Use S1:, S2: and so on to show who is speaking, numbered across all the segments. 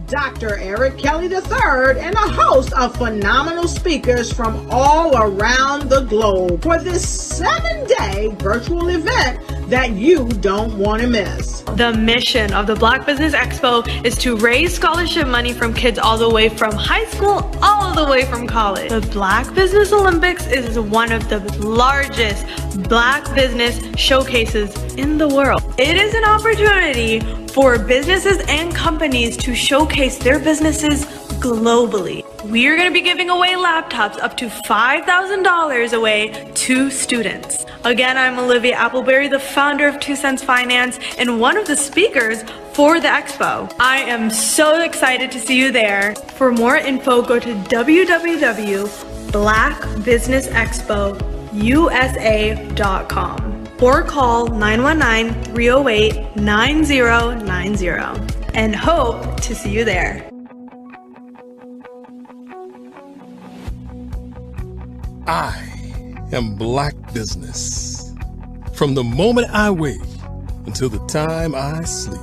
S1: Dr. Eric Kelly III and a host of phenomenal speakers from all around the globe for this 7-day virtual event that you don't want to miss.
S2: The mission of the Black Business Expo is to raise scholarship money from kids all the way from high school all the way from college. The Black Business Olympics is one of the largest Black business showcases in the world. It is an opportunity for businesses and companies to showcase their businesses globally. We are going to be giving away laptops up to $5,000 away to students. Again, I'm Olivia Appleberry, the founder of 2 Cents Finance and one of the speakers for the expo. I am so excited to see you there. For more info, go to www.blackbusinessexpousa.com or call 919-308-9090 and hope to see you there.
S3: I am Black business. From the moment I wake until the time I sleep.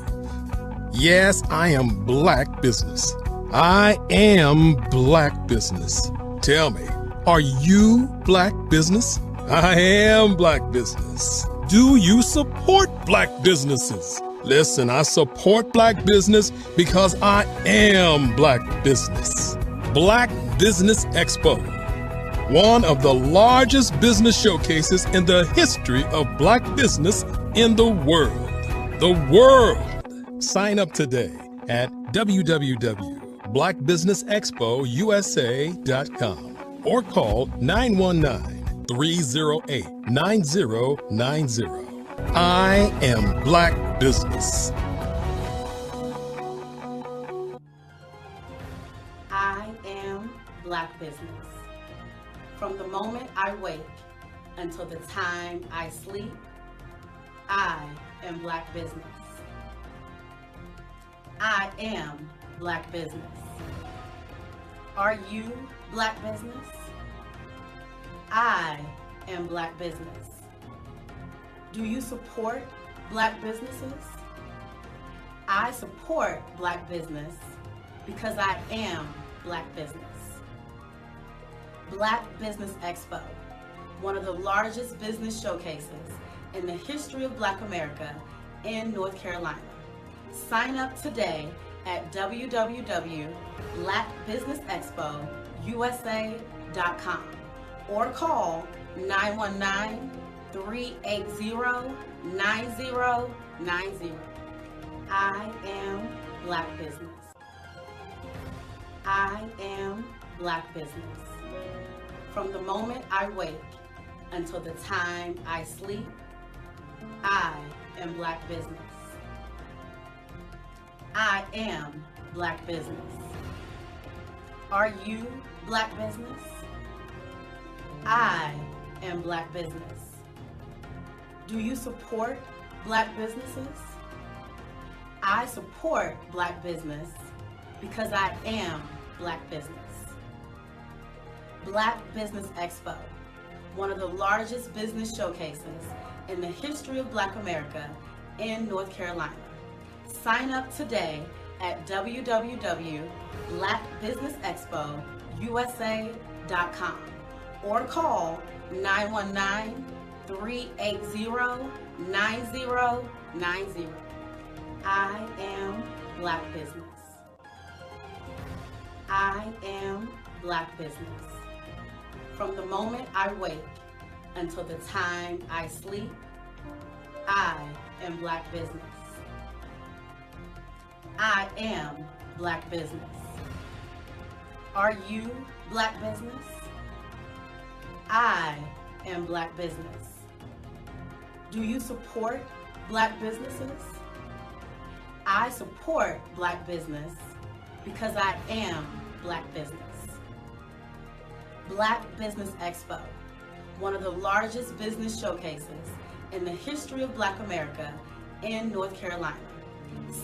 S3: Yes, I am Black business. I am Black business. Tell me, are you Black business? I am Black business. Do you support Black businesses? Listen, I support Black business because I am Black business. Black Business Expo, one of the largest business showcases in the history of Black business in the world. The world! Sign up today at www.blackbusinessexpousa.com or call 919-308-9090. I am Black business.
S4: I am Black business. From the moment I wake until the time I sleep, I am Black business. I am Black business. Are you Black business? I am Black business. Do you support Black businesses? I support Black business because I am Black business. Black Business Expo, one of the largest business showcases in the history of Black America in North Carolina. Sign up today at www.blackbusinessexpousa.com or call 919-380-9090. I am Black business. I am Black business. From the moment I wake until the time I sleep, I am Black business. I am Black business. Are you Black business? I am Black business. Do you support Black businesses? I support Black business because I am Black business. Black Business Expo, one of the largest business showcases in the history of Black America in North Carolina. Sign up today at www.blackbusinessexpousa.com or call 919-380-9090. I am Black business. I am Black business. From the moment I wake until the time I sleep, I am Black business. I am Black business. Are you Black business? I am Black business. Do you support Black businesses? I support Black business because I am Black business. Black Business Expo, one of the largest business showcases in the history of Black America in North Carolina.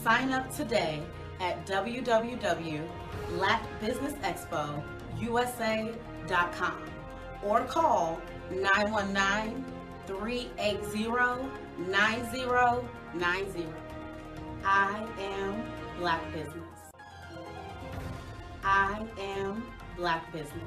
S4: Sign up today at www.blackbusinessexpousa.com or call 919-380-9090. I am Black business. I am Black business.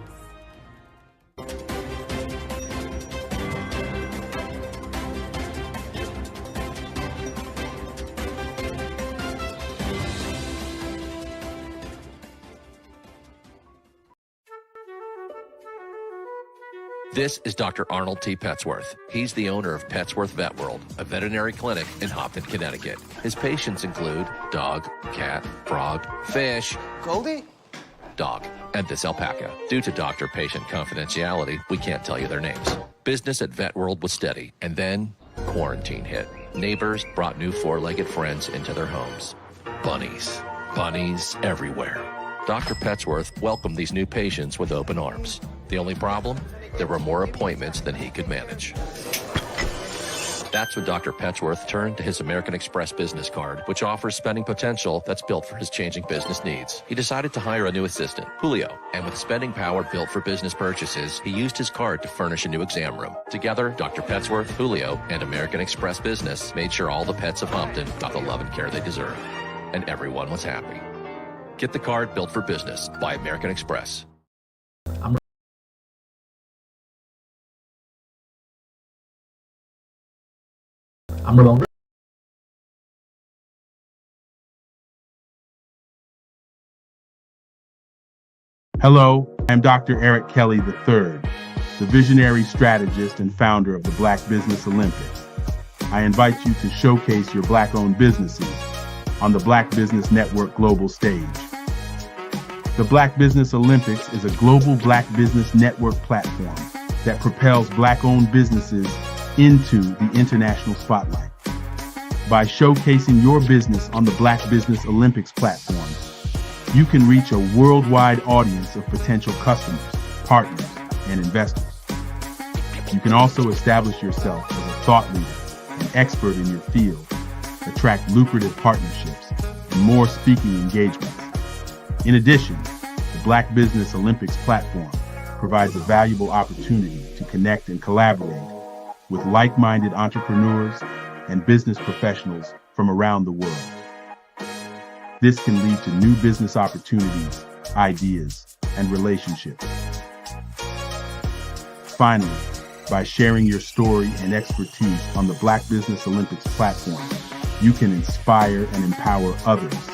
S5: This is Dr. Arnold T. Petsworth. He's the owner of Petsworth Vet World, a veterinary clinic in Hopton, Connecticut. His patients include dog, cat, frog, fish,
S6: Goldie?
S5: dog, and this alpaca. Due to doctor-patient confidentiality, we can't tell you their names. Business at Vet World was steady, and then quarantine hit. Neighbors brought new four-legged friends into their homes. Bunnies. Bunnies everywhere. Dr. Petsworth welcomed these new patients with open arms. The only problem? There were more appointments than he could manage. That's when Dr. Petsworth turned to his American Express business card, which offers spending potential that's built for his changing business needs. He decided to hire a new assistant, Julio, and with spending power built for business purchases, he used his card to furnish a new exam room. Together, Dr. Petsworth, Julio, and American Express Business made sure all the pets of Hopton got the love and care they deserve. And everyone was happy. Get the card built for business by American Express.
S7: I'm Ramon.
S8: Hello, I'm Dr. Eric Kelly III, the visionary strategist and founder of the Black Business Olympics. I invite you to showcase your Black-owned businesses on the Black Business Network global stage. The Black Business Olympics is a global Black Business Network platform that propels Black-owned businesses into the international spotlight. By showcasing your business on the Black Business Olympics platform, you can reach a worldwide audience of potential customers, partners, and investors. You can also establish yourself as a thought leader, an expert in your field, attract lucrative partnerships, and more speaking engagements. In addition, the Black Business Olympics platform provides a valuable opportunity to connect and collaborate with like-minded entrepreneurs and business professionals from around the world. This can lead to new business opportunities, ideas, and relationships. Finally, by sharing your story and expertise on the Black Business Olympics platform, you can inspire and empower others.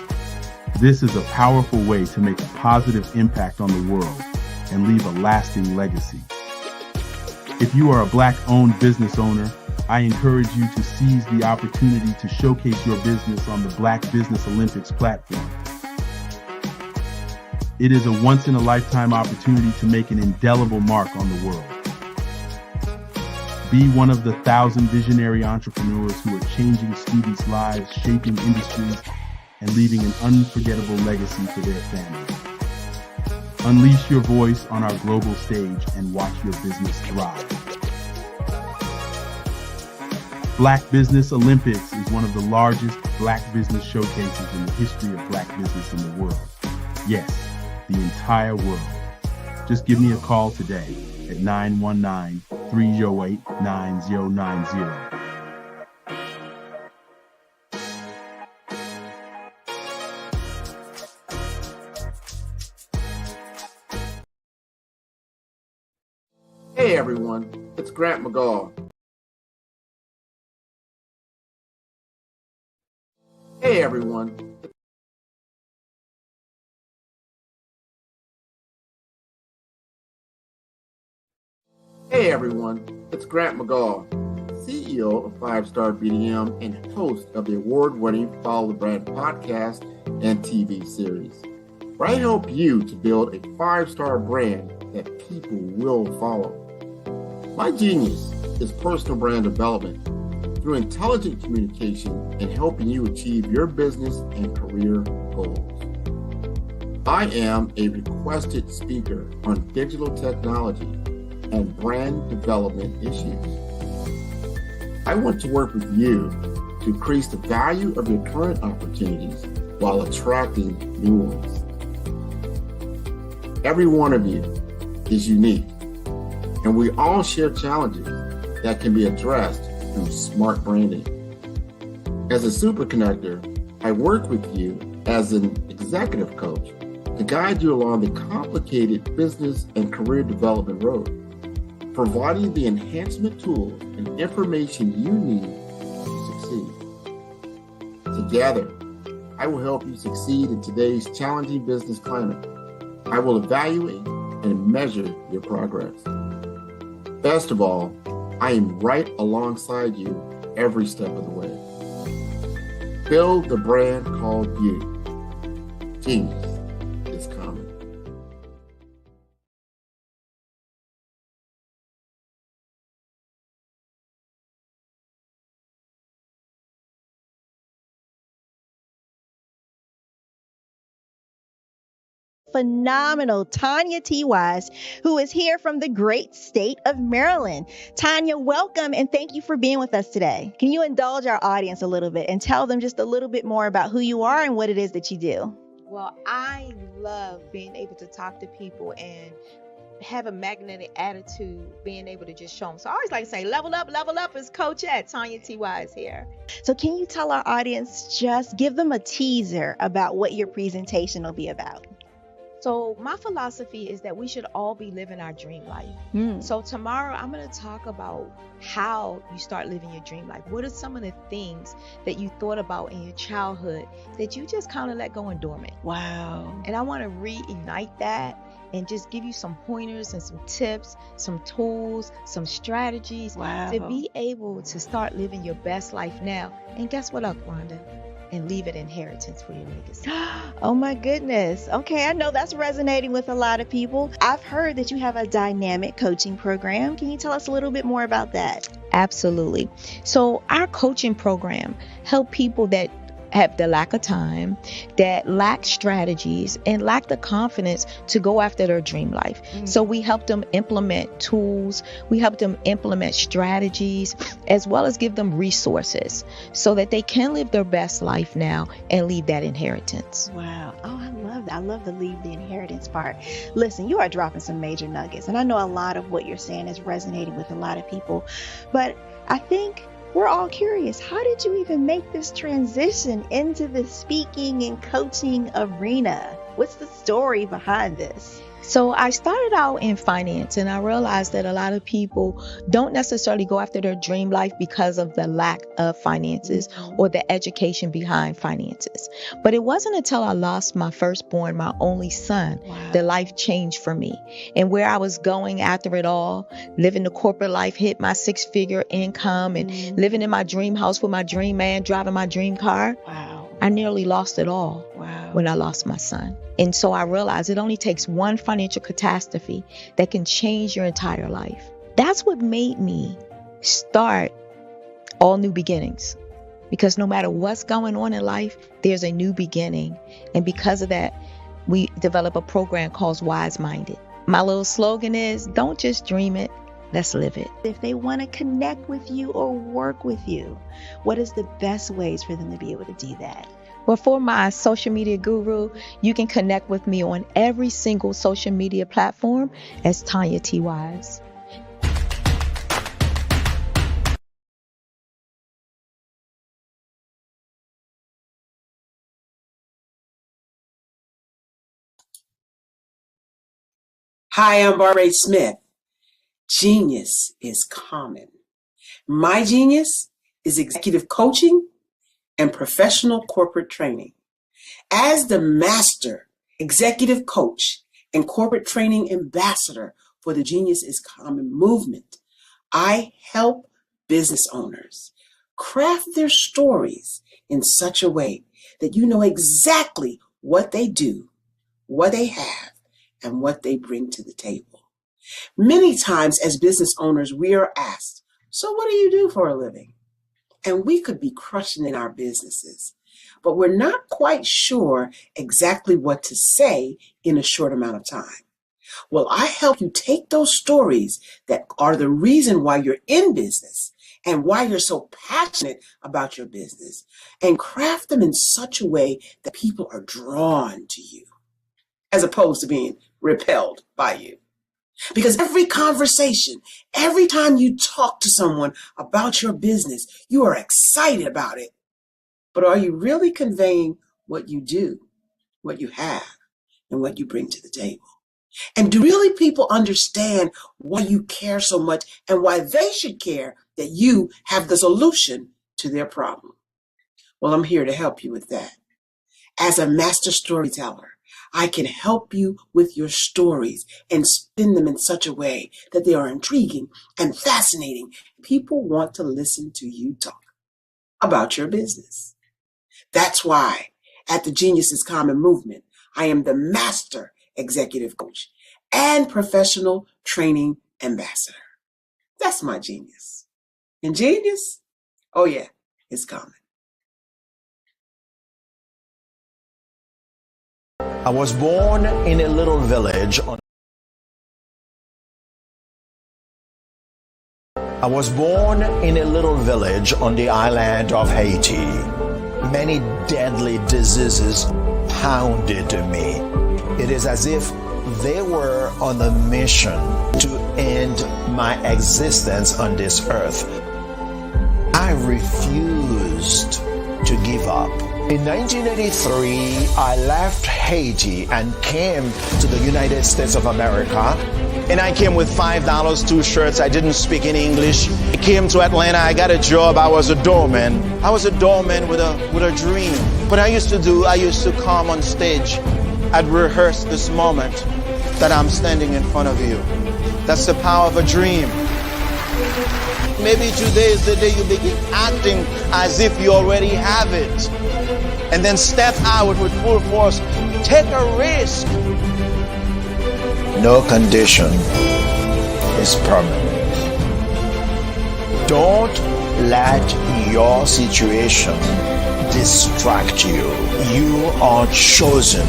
S8: This is a powerful way to make a positive impact on the world and leave a lasting legacy. If you are a Black-owned business owner, I encourage you to seize the opportunity to showcase your business on the Black Business Olympics platform. It is a once-in-a-lifetime opportunity to make an indelible mark on the world. Be one of the 1,000 visionary entrepreneurs who are changing students' lives, shaping industries, and leaving an unforgettable legacy for their families. Unleash your voice on our global stage and watch your business thrive. Black Business Olympics is one of the largest Black business showcases in the history of Black business in the world. Yes, the entire world. Just give me a call today at 919-308-9090.
S6: Hey everyone, it's Grant McGaw. Hey everyone. Hey everyone, it's Grant McGaw, CEO of 5-Star BDM and host of the award-winning Follow the Brand podcast and TV series, where I help you to build a 5-star brand that people will follow. My genius is personal brand development through intelligent communication and helping you achieve your business and career goals. I am a requested speaker on digital technology and brand development issues. I want to work with you to increase the value of your current opportunities while attracting new ones. Every one of you is unique, and we all share challenges that can be addressed through smart branding. As a super connector, I work with you as an executive coach to guide you along the complicated business and career development road, providing the enhancement tools and information you need to succeed. Together, I will help you succeed in today's challenging business climate. I will evaluate and measure your progress. Best of all, I am right alongside you every step of the way. Build the brand called you. Genius is coming.
S9: Phenomenal Tanya T. Wise, who is here from the great state of Maryland. Tanya, welcome and thank you for being with us today. Can you indulge our audience a little bit and tell them just a little bit more about who you are and what it is that you do?
S10: Well, I love being able to talk to people and have a magnetic attitude, being able to just show them. So I always like to say, level up is Coach at Tanya T. Wise here.
S9: So can you tell our audience, just give them a teaser about what your presentation will be about?
S10: So my philosophy is that we should all be living our dream life. So tomorrow I'm going to talk about how you start living your dream life. What are some of the things that you thought about in your childhood that you just kind of let go and dormant?
S9: Wow.
S10: And I want to reignite that and just give you some pointers and some tips, some tools, some strategies to be able to start living your best life now. And guess what, Rhonda? And leave an inheritance for your legacy.
S9: Oh my goodness. Okay, I know that's resonating with a lot of people. I've heard that you have a dynamic coaching program. Can you tell us a little bit more about that?
S10: Absolutely. So our coaching program help people that have the lack of time, that lack strategies, and lack the confidence to go after their dream life. So we help them implement tools, we help them implement strategies, as well as give them resources so that they can live their best life now and leave that inheritance.
S9: Wow. Oh, I love that. I love the leave the inheritance part. Listen, you are dropping some major nuggets, and I know a lot of what you're saying is resonating with a lot of people, but I think we're all curious. How did you even make this transition into the speaking and coaching arena? What's the story behind this?
S10: So I started out in finance, and I realized that a lot of people don't necessarily go after their dream life because of the lack of finances or the education behind finances. But it wasn't until I lost my firstborn, my only son, that life changed for me. And where I was going after it all, living the corporate life, hit my 6-figure income and living in my dream house with my dream man, driving my dream car. I nearly lost it all when I lost my son. And so I realized it only takes one financial catastrophe that can change your entire life. That's what made me start All New Beginnings. Because no matter what's going on in life, there's a new beginning. And because of that, we develop a program called Wise Minded. My little slogan is, don't just dream it, let's live it.
S9: If they want to connect with you or work with you, what is the best ways for them to be able to do that?
S10: Well, for my social media guru, you can connect with me on every single social media platform as Tanya T. Wise.
S11: Hi, I'm Barbara Smith. Genius is common. My genius is executive coaching and professional corporate training. As the master executive coach and corporate training ambassador for the Genius is Common movement, I help business owners craft their stories in such a way that you know exactly what they do, what they have, and what they bring to the table. Many times as business owners, we are asked, so what do you do for a living? And we could be crushing in our businesses, but we're not quite sure exactly what to say in a short amount of time. Well, I help you take those stories that are the reason why you're in business and why you're so passionate about your business and craft them in such a way that people are drawn to you as opposed to being repelled by you. Because every conversation, every time you talk to someone about your business, you are excited about it. But are you really conveying what you do, what you have, and what you bring to the table? And do really people understand why you care so much and why they should care that you have the solution to their problem? Well, I'm here to help you with that. As a master storyteller, I can help you with your stories and spin them in such a way that they are intriguing and fascinating. People want to listen to you talk about your business. That's why at the Genius is Common movement, I am the master executive coach and professional training ambassador. That's my genius. And genius? Oh yeah, it's common.
S12: I was born in a little village on the island of Haiti. Many deadly diseases pounded me. It is as if they were on a mission to end my existence on this earth. I refused to give up. In 1983, I left Haiti and came to the United States of America. And I came with $5, 2 shirts. I didn't speak any English. I came to Atlanta. I got a job. I was a doorman. I was a doorman with a dream. What I used to come on stage. I'd rehearse this moment that I'm standing in front of you. That's the power of a dream. Maybe today is the day you begin acting as if you already have it. And then step out with full force. Take a risk. No condition is permanent. Don't let your situation distract you. You are chosen.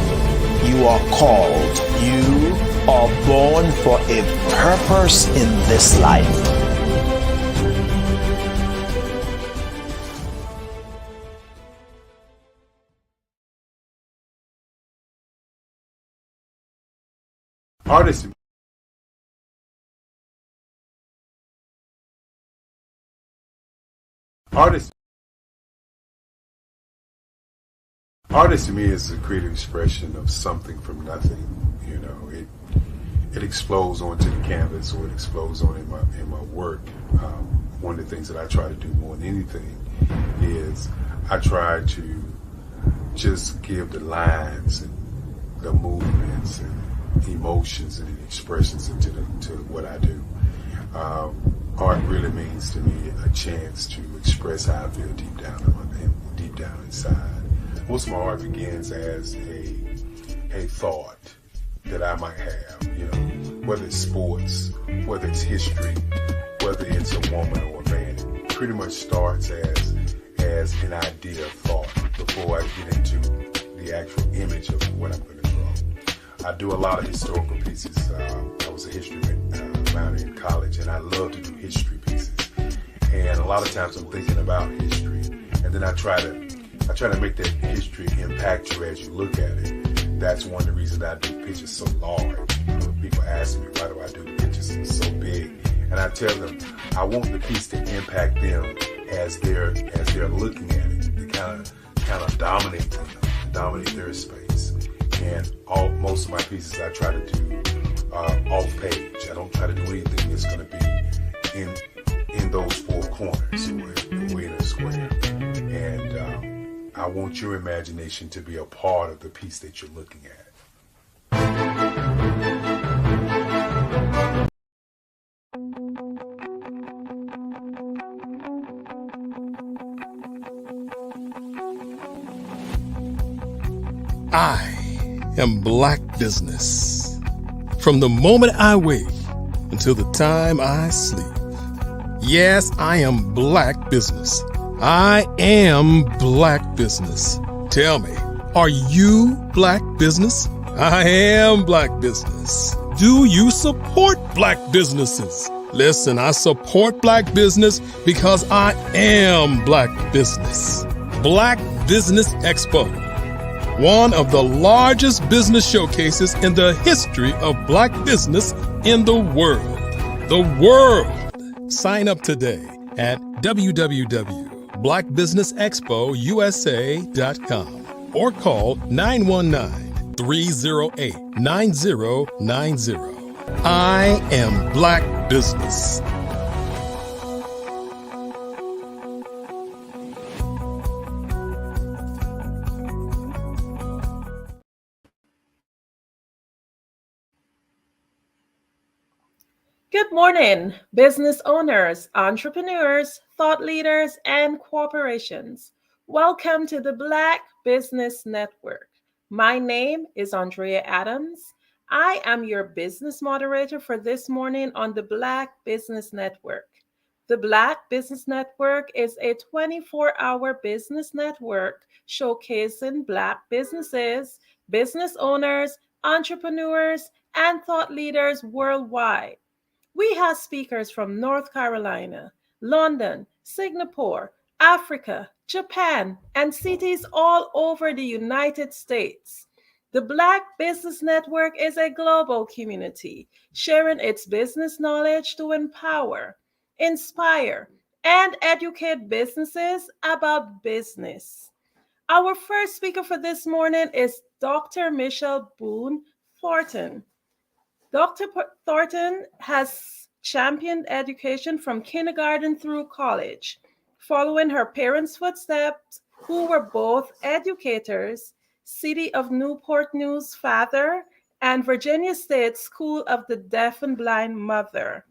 S12: You are called. You are born for a purpose in this life.
S8: Artist to me is a creative expression of something from nothing. You know, it explodes onto the canvas, or it explodes on in my work. One of the things that I try to do more than anything is I try to just give the lines and the movements and emotions and expressions into what I do. Art really means to me a chance to express how I feel deep down inside. Most of my art begins as a thought that I might have, you know, whether it's sports, whether it's history, whether it's a woman or a man. It pretty much starts as an idea of thought before I get into the actual image of what I'm going to draw. I do a lot of historical pieces. I was a history minor in college, and I love to do history pieces. And a lot of times I'm thinking about history, and then I try to make that history impact you as you look at it. That's one of the reasons I do pictures so large. You know, people ask me, why do I do the pictures so big? And I tell them, I want the piece to impact them as they're looking at it, to kind of dominate them, dominate their space. And most of my pieces I try to do off page. I don't try to do anything that's going to be in those four corners or in a square. And I want your imagination to be a part of the piece that you're looking at.
S3: I am Black business. From the moment I wake until the time I sleep. Yes, I am Black business. I am Black business. Tell me, are you Black business? I am Black business. Do you support Black businesses? Listen, I support Black business because I am Black business. Black Business Expo, one of the largest business showcases in the history of Black business in the world. The world. Sign up today at www.blackbusinessexpousa.com or call 919-308-9090. I am Black business.
S13: Good morning, business owners, entrepreneurs, thought leaders, and corporations. Welcome to the Black Business Network. My name is Andrea Adams. I am your business moderator for this morning on the Black Business Network. The Black Business Network is a 24-hour business network showcasing Black businesses, business owners, entrepreneurs, and thought leaders worldwide. We have speakers from North Carolina, London, Singapore, Africa, Japan, and cities all over the United States. The Black Business Network is a global community sharing its business knowledge to empower, inspire, and educate businesses about business. Our first speaker for this morning is Dr. Michelle Boone Thornton. Dr. Thornton has championed education from kindergarten through college, following her parents' footsteps, who were both educators, City of Newport News father, and Virginia State School of the Deaf and Blind mother.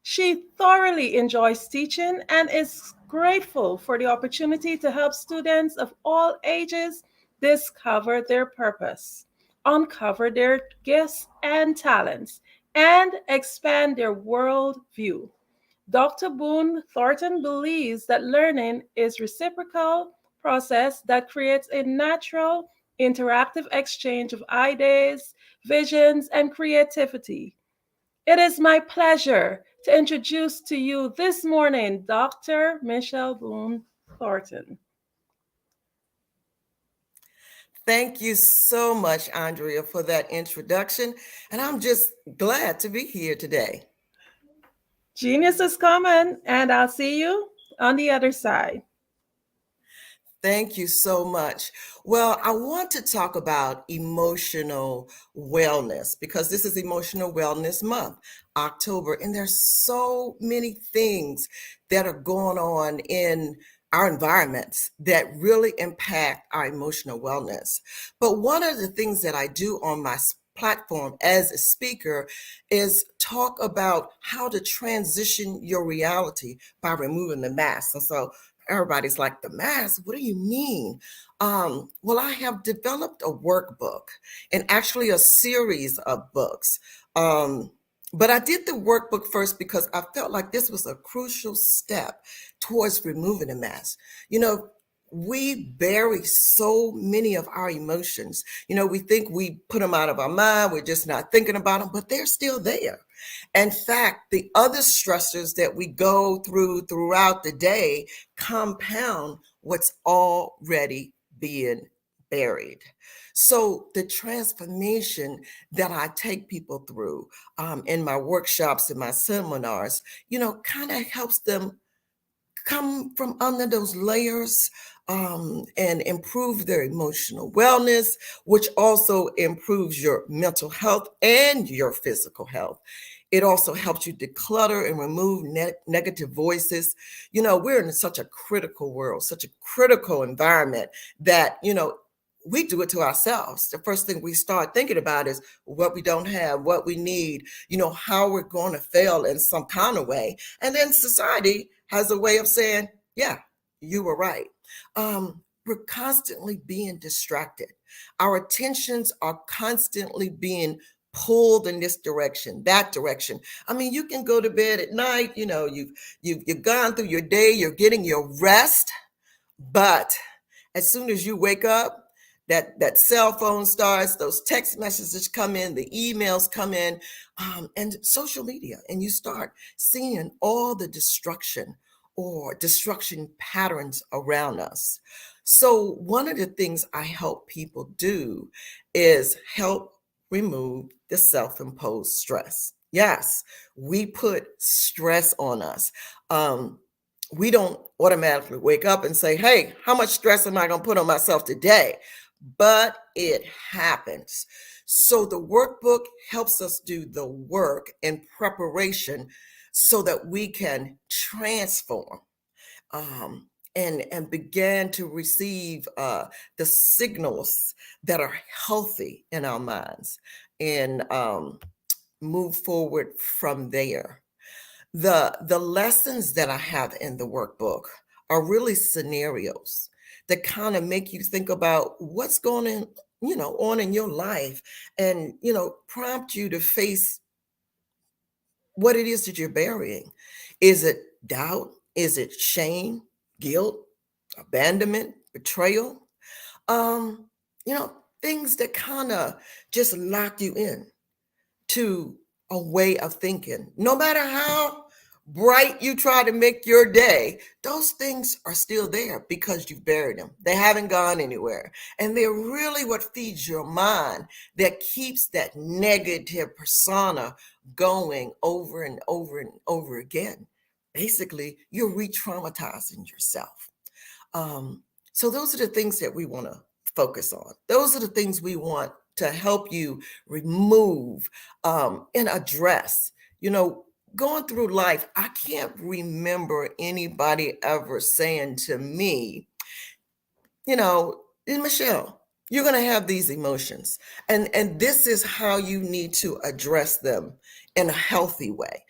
S13: She thoroughly enjoys teaching and is grateful for the opportunity to help students of all ages discover their purpose, uncover their gifts and talents, and expand their world view. Dr. Boone Thornton believes that learning is a reciprocal process that creates a natural, interactive exchange of ideas, visions, and creativity. It is my pleasure to introduce to you this morning Dr. Michelle Boone Thornton.
S14: Thank you so much, Andrea, for that introduction. And I'm just glad to be here today.
S13: Genius is coming, and I'll see you on the other side.
S14: Thank you so much. Well, I want to talk about emotional wellness because this is Emotional Wellness Month, October, and there's so many things that are going on in our environments that really impact our emotional wellness. But one of the things that I do on my platform as a speaker is talk about how to transition your reality by removing the mask. And so everybody's like, the mask? What do you mean? Well, I have developed a workbook and actually a series of books. But I did the workbook first because I felt like this was a crucial step towards removing the mask. You know, we bury so many of our emotions. You know, we think we put them out of our mind. We're just not thinking about them, but they're still there. In fact, the other stressors that we go through throughout the day compound what's already being buried. So the transformation that I take people through in my workshops and my seminars, you know, kind of helps them come from under those layers and improve their emotional wellness, which also improves your mental health and your physical health. It also helps you declutter and remove negative voices. You know, we're in such a critical world, such a critical environment that, you know, we do it to ourselves. The first thing we start thinking about is what we don't have, what we need, you know, how we're going to fail in some kind of way. And then society has a way of saying, yeah, you were right. We're constantly being distracted. Our attentions are constantly being pulled in this direction, that direction. I mean, you can go to bed at night, you know, you've gone through your day, you're getting your rest, but as soon as you wake up, that cell phone starts, those text messages come in, the emails come in, and social media, and you start seeing all the destruction or destruction patterns around us. So one of the things I help people do is help remove the self-imposed stress. Yes, we put stress on us. We don't automatically wake up and say, hey, how much stress am I going to put on myself today? But it happens. So the workbook helps us do the work in preparation so that we can transform and begin to receive the signals that are healthy in our minds and move forward from there. The lessons that I have in the workbook are really scenarios that kind of make you think about what's going on in your life and, prompt you to face what it is that you're burying. Is it doubt? Is it shame, guilt, abandonment, betrayal? Things that kind of just lock you in to a way of thinking. No matter how bright you try to make your day, those things are still there because you've buried them. They haven't gone anywhere. And they're really what feeds your mind that keeps that negative persona going over and over and over again. Basically, you're re-traumatizing yourself. So those are the things that we want to focus on. Those are the things we want to help you remove and address. Going through life, I can't remember anybody ever saying to me, Michelle, you're going to have these emotions, and this is how you need to address them in a healthy way,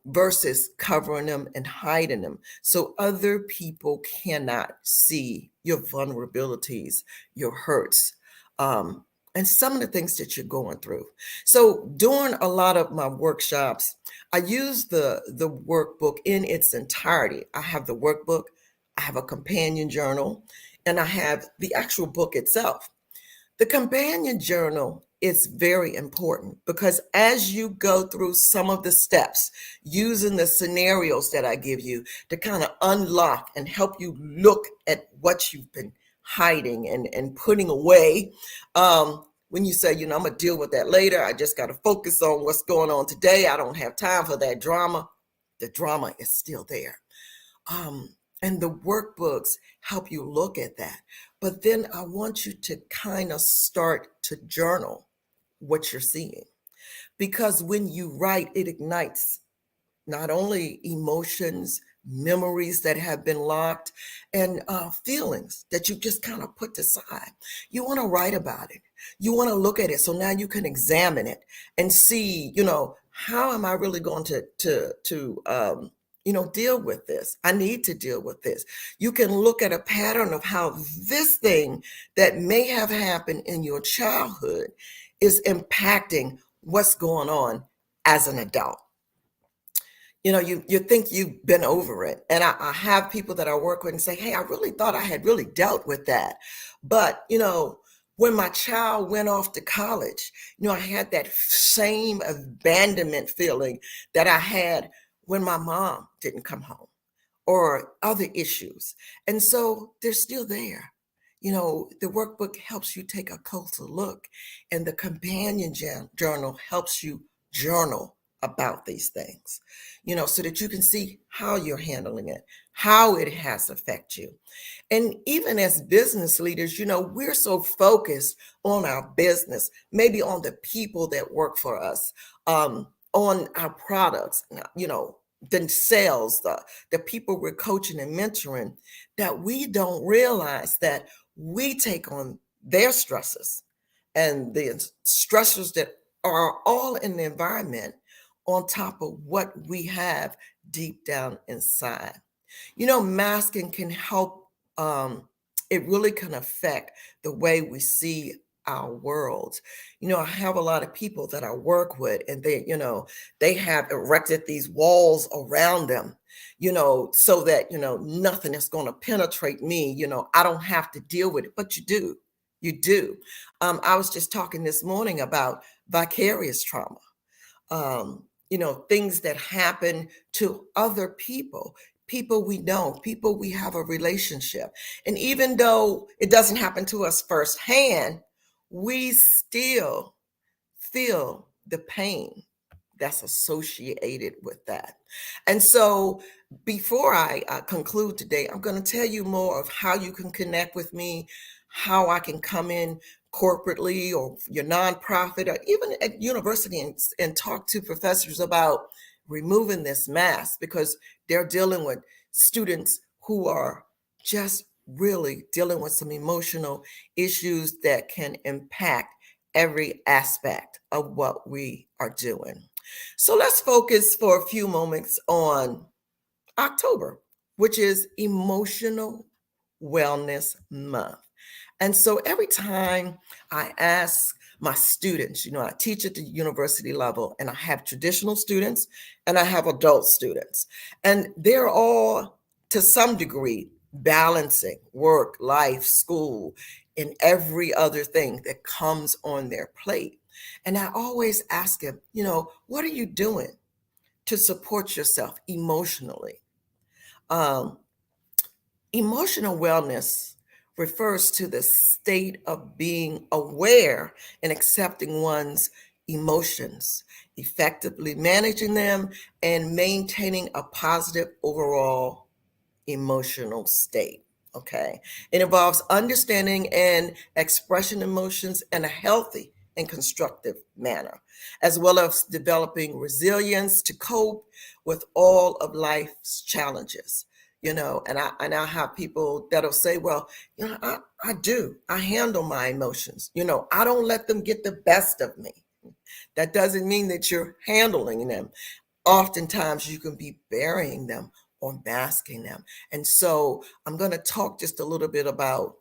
S14: versus covering them and hiding them so other people cannot see your vulnerabilities, your hurts, and some of the things that you're going through. So during a lot of my workshops, I use the workbook in its entirety. I have the workbook, I have a companion journal, and I have the actual book itself. The companion journal is very important because as you go through some of the steps, using the scenarios that I give you to kind of unlock and help you look at what you've been hiding and putting away, when you say, I'm going to deal with that later, I just got to focus on what's going on today, I don't have time for that drama, the drama is still there. And the workbooks help you look at that. But then I want you to kind of start to journal what you're seeing. Because when you write, it ignites not only emotions, memories that have been locked, and feelings that you just kind of put aside. You want to write about it. You want to look at it. So now you can examine it and see, how am I really going to deal with this? I need to deal with this. You can look at a pattern of how this thing that may have happened in your childhood is impacting what's going on as an adult. You think you've been over it. And I have people that I work with and say, hey, I really thought I had really dealt with that. But, when my child went off to college, I had that same abandonment feeling that I had when my mom didn't come home, or other issues. And so they're still there. The workbook helps you take a closer look, and the companion journal helps you journal about these things, so that you can see how you're handling it, how it has affected you. And even as business leaders, we're so focused on our business, maybe on the people that work for us, on our products, the sales, the people we're coaching and mentoring, that we don't realize that we take on their stresses and the stressors that are all in the environment on top of what we have deep down inside. Masking can help it really can affect the way we see our world. I have a lot of people that I work with, and they have erected these walls around them, so that, nothing is going to penetrate me. I don't have to deal with it, but you do. You do. I was just talking this morning about vicarious trauma. Things that happen to other people we know, people we have a relationship. And even though it doesn't happen to us firsthand, we still feel the pain that's associated with that. And so before I conclude today, I'm going to tell you more of how you can connect with me, how I can come in corporately or your nonprofit or even at university and talk to professors about removing this mask, because they're dealing with students who are just really dealing with some emotional issues that can impact every aspect of what we are doing. So let's focus for a few moments on October, which is Emotional Wellness Month. And so every time I ask my students, I teach at the university level, and I have traditional students and I have adult students, and they're all to some degree balancing work, life, school, and every other thing that comes on their plate. And I always ask them, what are you doing to support yourself emotionally? Emotional wellness refers to the state of being aware and accepting one's emotions, effectively managing them, and maintaining a positive overall emotional state. Okay. It involves understanding and expressing emotions in a healthy and constructive manner, as well as developing resilience to cope with all of life's challenges. And I have people that'll say, well, I handle my emotions. I don't let them get the best of me. That doesn't mean that you're handling them. Oftentimes you can be burying them or masking them. And so I'm going to talk just a little bit about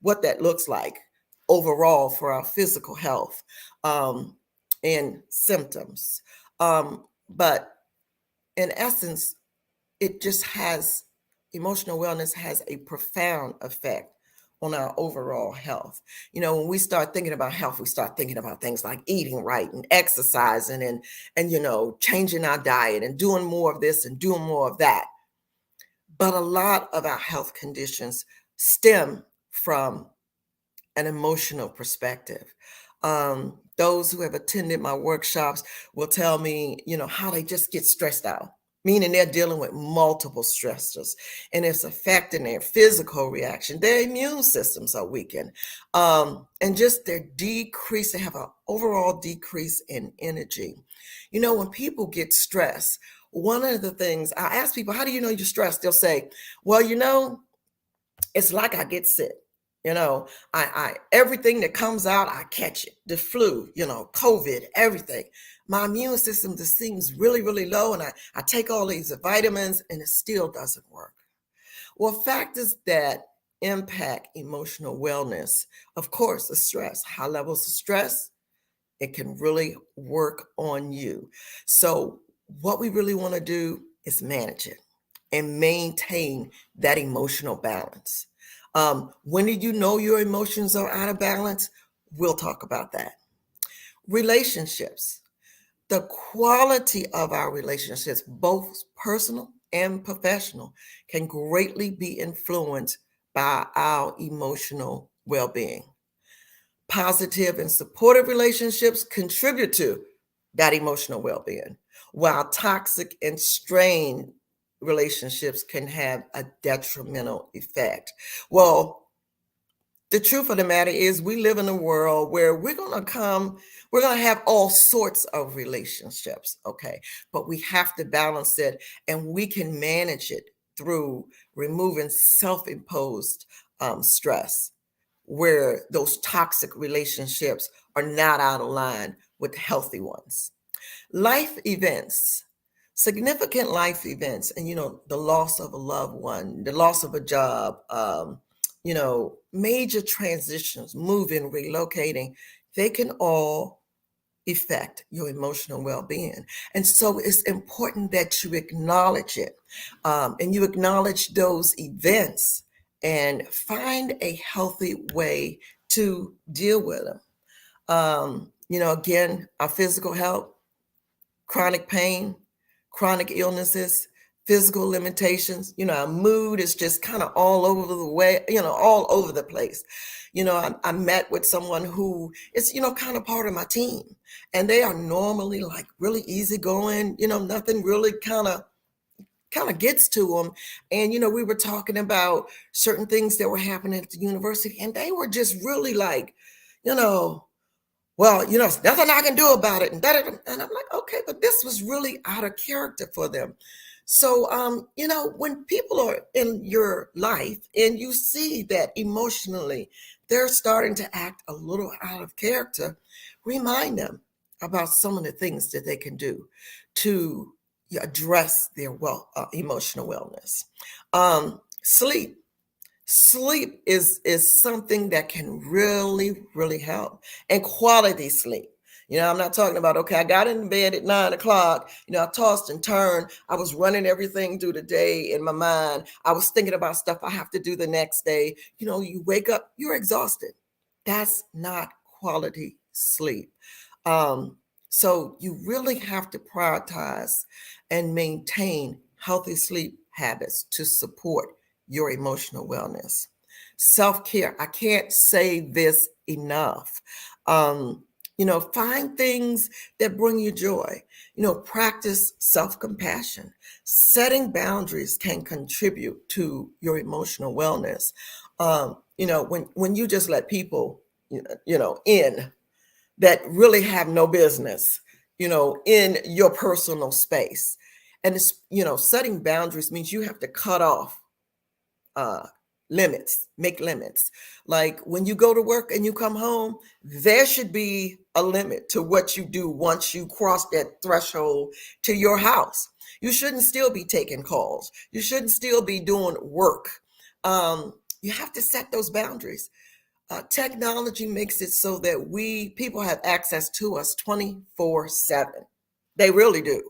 S14: what that looks like overall for our physical health and symptoms. But in essence, emotional wellness has a profound effect on our overall health. When we start thinking about health, we start thinking about things like eating right and exercising and changing our diet and doing more of this and doing more of that. But a lot of our health conditions stem from an emotional perspective. Those who have attended my workshops will tell me, how they just get stressed out, meaning they're dealing with multiple stressors, and it's affecting their physical reaction. Their immune systems are weakened, and just their decrease. They have an overall decrease in energy. When people get stressed, one of the things I ask people, how do you know you're stressed? They'll say, well, it's like I get sick. I everything that comes out, I catch it. The flu, COVID, everything. My immune system just seems really, really low, and I take all these vitamins and it still doesn't work. Well, factors that impact emotional wellness, of course, the stress, high levels of stress, it can really work on you. So what we really want to do is manage it and maintain that emotional balance. When do you know your emotions are out of balance? We'll talk about that. Relationships. The quality of our relationships, both personal and professional, can greatly be influenced by our emotional well-being. Positive and supportive relationships contribute to that emotional well-being, while toxic and strained relationships can have a detrimental effect. Well, the truth of the matter is we live in a world where we're going to have all sorts of relationships, okay? But we have to balance it, and we can manage it through removing self-imposed stress, where those toxic relationships are not out of line with healthy ones. Life events. Significant life events, and the loss of a loved one, the loss of a job, major transitions, moving, relocating, they can all affect your emotional well-being. And so it's important that you acknowledge it, and you acknowledge those events and find a healthy way to deal with them. Again, our physical health, chronic pain, chronic illnesses, physical limitations. Our mood is just kind of all over the way, all over the place. I met with someone who is, kind of part of my team, and they are normally like really easygoing, nothing really kind of gets to them. And, we were talking about certain things that were happening at the university, and they were just really like, well, there's nothing I can do about it. And I'm like, okay, but this was really out of character for them. So, when people are in your life and you see that emotionally they're starting to act a little out of character, remind them about some of the things that they can do to address their emotional wellness. Sleep is something that can really, really help, and quality sleep. I'm not talking about, okay, I got in bed at 9 o'clock, I tossed and turned. I was running everything through the day in my mind. I was thinking about stuff I have to do the next day. You wake up, you're exhausted. That's not quality sleep. So you really have to prioritize and maintain healthy sleep habits to support your emotional wellness. Self-care, I can't say this enough. Find things that bring you joy. Practice self-compassion. Setting boundaries can contribute to your emotional wellness. When you just let people, in that really have no business, in your personal space. And it's, setting boundaries means you have to cut off limits, make limits. Like when you go to work and you come home, there should be a limit to what you do once you cross that threshold to your house. You shouldn't still be taking calls. You shouldn't still be doing work. You have to set those boundaries. Technology makes it so that people have access to us 24/7. They really do.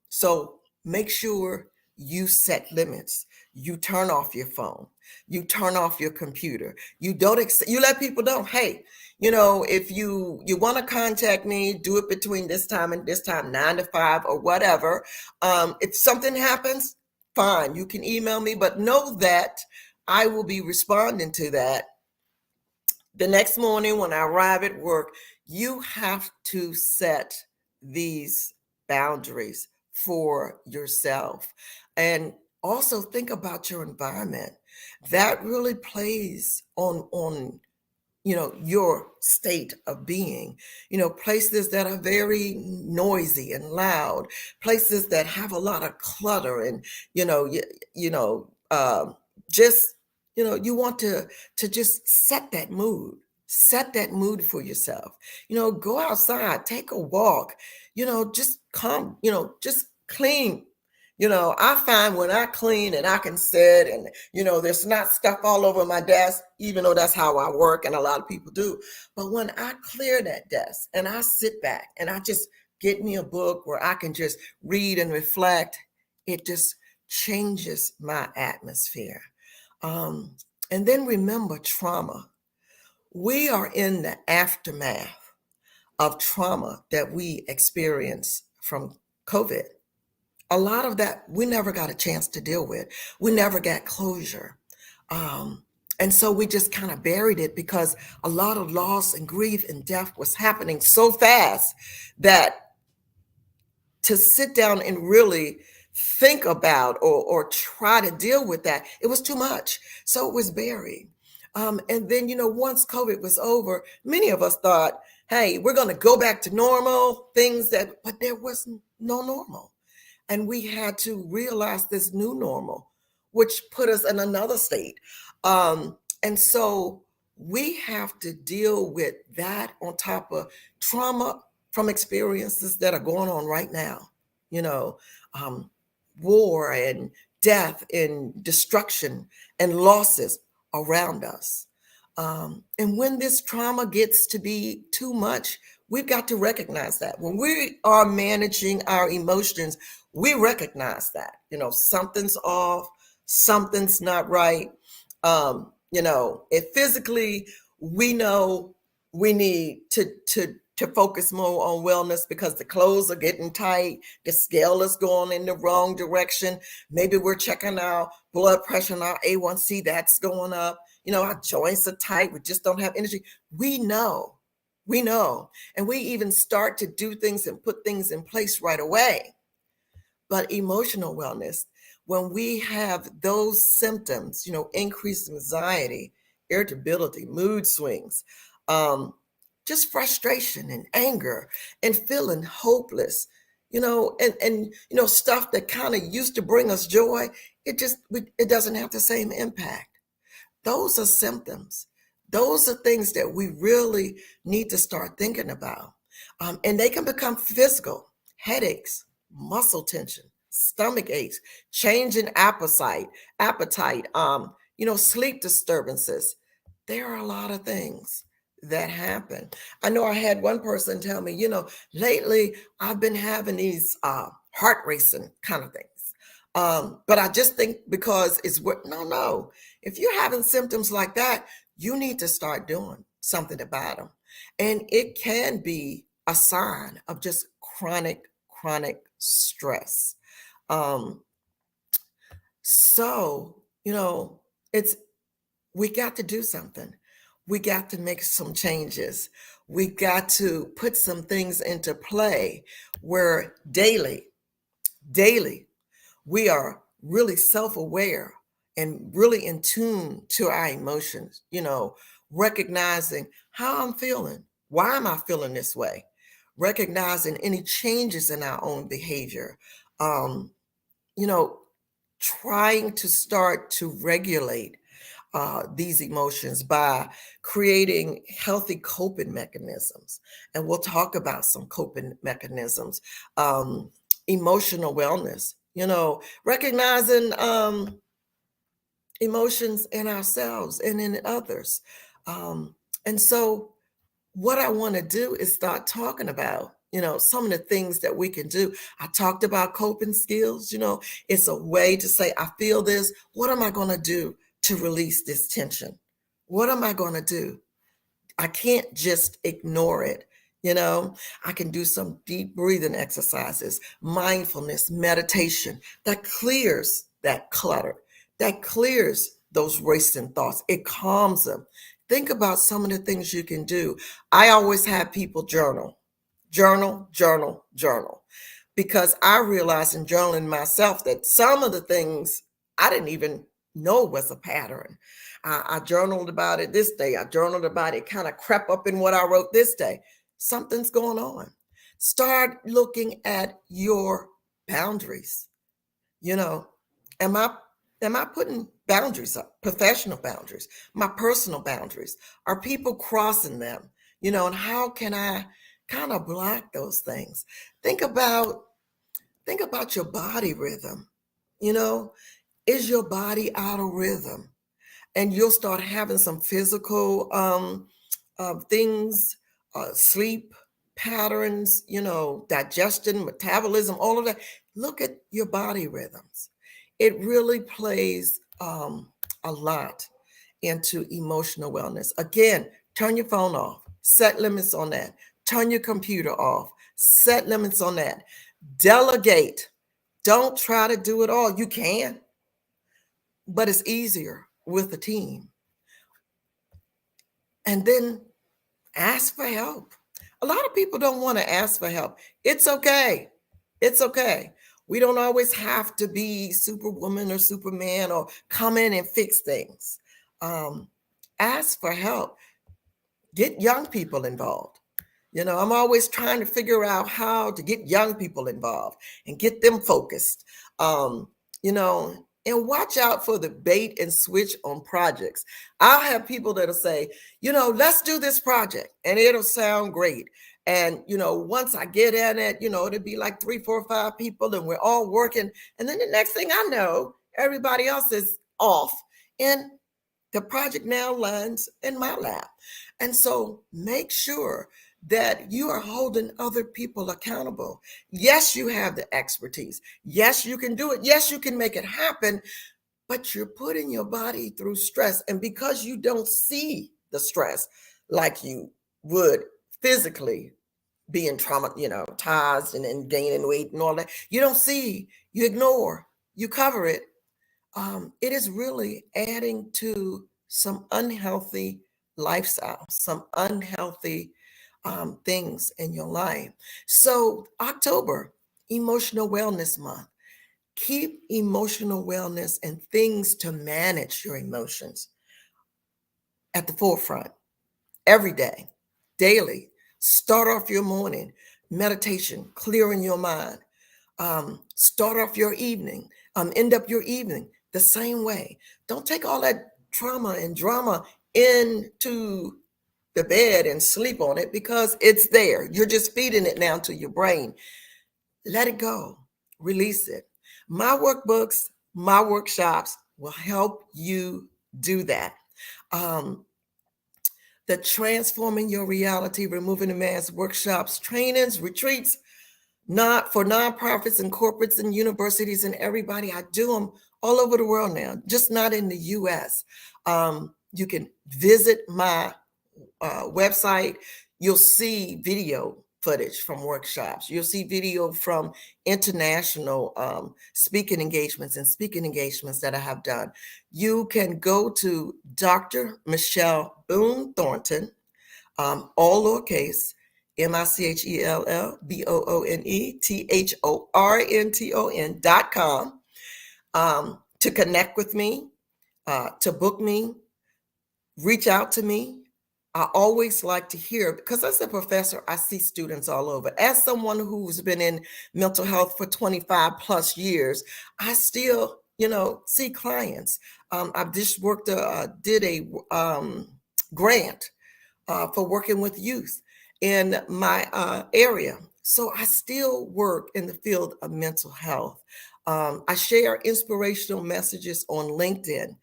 S14: So make sure you set limits. You turn off your phone. You turn off your computer. You let people know, hey, if you want to contact me, do it between this time and this time, 9 to 5 or whatever. If something happens, fine, you can email me, but know that I will be responding to that the next morning when I arrive at work. You have to set these boundaries for yourself. And also think about your environment. That really plays on your state of being. Places that are very noisy and loud, places that have a lot of clutter, and you want to just set that mood for yourself. Go outside, take a walk, just come, just clean. I find when I clean and I can sit and, there's not stuff all over my desk, even though that's how I work and a lot of people do. But when I clear that desk and I sit back and I just get me a book where I can just read and reflect, it just changes my atmosphere. And then remember trauma. We are in the aftermath of trauma that we experienced from COVID. A lot of that we never got a chance to deal with. We never got closure. And so we just kind of buried it because a lot of loss and grief and death was happening so fast that to sit down and really think about or try to deal with that, it was too much. So it was buried. And then, once COVID was over, many of us thought, hey, we're going to go back to normal but there was no normal. And we had to realize this new normal, which put us in another state. And so we have to deal with that on top of trauma from experiences that are going on right now. War and death and destruction and losses around us. And when this trauma gets to be too much, we've got to recognize that. When we are managing our emotions, we recognize that, something's off, something's not right. If physically we know we need to focus more on wellness because the clothes are getting tight, the scale is going in the wrong direction. Maybe we're checking our blood pressure and our A1C, that's going up. Our joints are tight, we just don't have energy. We know, and we even start to do things and put things in place right away. But emotional wellness, when we have those symptoms, increased anxiety, irritability, mood swings, just frustration and anger and feeling hopeless, and stuff that kind of used to bring us joy, it doesn't have the same impact. Those are symptoms. Those are things that we really need to start thinking about. And they can become physical: headaches, muscle tension, stomach aches, change in appetite, sleep disturbances. There are a lot of things that happen. I know I had one person tell me, lately I've been having these heart racing kind of things. But I just think because it's no. If you're having symptoms like that, you need to start doing something about them. And it can be a sign of just chronic stress. So, we got to do something. We got to make some changes. We got to put some things into play where daily, we are really self-aware and really in tune to our emotions, recognizing how I'm feeling. Why am I feeling this way? Recognizing any changes in our own behavior, trying to start to regulate these emotions by creating healthy coping mechanisms. And we'll talk about some coping mechanisms. Emotional wellness, recognizing emotions in ourselves and in others. And so what I want to do is start talking about, some of the things that we can do. I talked about coping skills. It's a way to say, I feel this. What am I going to do to release this tension? What am I going to do? I can't just ignore it. I can do some deep breathing exercises, mindfulness, meditation that clears that clutter, that clears those racing thoughts. It calms them. Think about some of the things you can do. I always have people journal, because I realized in journaling myself that some of the things I didn't even know was a pattern. I journaled about it this day. I journaled about it, kind of crept up in what I wrote this day. Something's going on. Start looking at your boundaries. Am I putting boundaries up? Professional boundaries, my personal boundaries. Are people crossing them? And how can I kind of block those things? Think about your body rhythm. Is your body out of rhythm? And you'll start having some physical things, sleep patterns, digestion, metabolism, all of that. Look at your body rhythms. It really plays a lot into emotional wellness. Again, turn your phone off, set limits on that. Turn your computer off, set limits on that. Delegate. Don't try to do it all. You can, but it's easier with a team. And then ask for help. A lot of people don't want to ask for help. It's okay. It's okay. We don't always have to be Superwoman or Superman or come in and fix things. Ask for help. Get young people involved. I'm always trying to figure out how to get young people involved and get them focused. And watch out for the bait and switch on projects. I'll have people that'll say, let's do this project, and it'll sound great. And, once I get in it, it'll be like 3, 4, 5 people, and we're all working. And then the next thing I know, everybody else is off. And the project now lands in my lap. And so make sure that you are holding other people accountable. Yes, you have the expertise. Yes, you can do it. Yes, you can make it happen, but you're putting your body through stress. And because you don't see the stress like you would physically being traumatized and gaining weight and all that, you don't see, you ignore, you cover it. It is really adding to some unhealthy lifestyle, some unhealthy things in your life. So October, Emotional Wellness Month. Keep emotional wellness and things to manage your emotions at the forefront every day, daily. Start off your morning, meditation, clearing your mind. Start off your evening, end up your evening the same way. Don't take all that trauma and drama into the bed and sleep on it because it's there. You're just feeding it now to your brain. Let it go, release it. My workbooks, my workshops will help you do that. The Transforming Your Reality, Removing the Mask workshops, trainings, retreats, not for nonprofits and corporates and universities and everybody. I do them all over the world now, just not in the US. You can visit my website. You'll see video footage from workshops. You'll see video from international speaking engagements that I have done. You can go to Dr. Michelle Boone Thornton, all lowercase, MICHELLBOONETHORNTON.com to connect with me, to book me, reach out to me. I always like to hear, because as a professor, I see students all over. As someone who's been in mental health for 25 plus years, I still, see clients. I've just did a grant for working with youth in my area. So I still work in the field of mental health. I share inspirational messages on LinkedIn,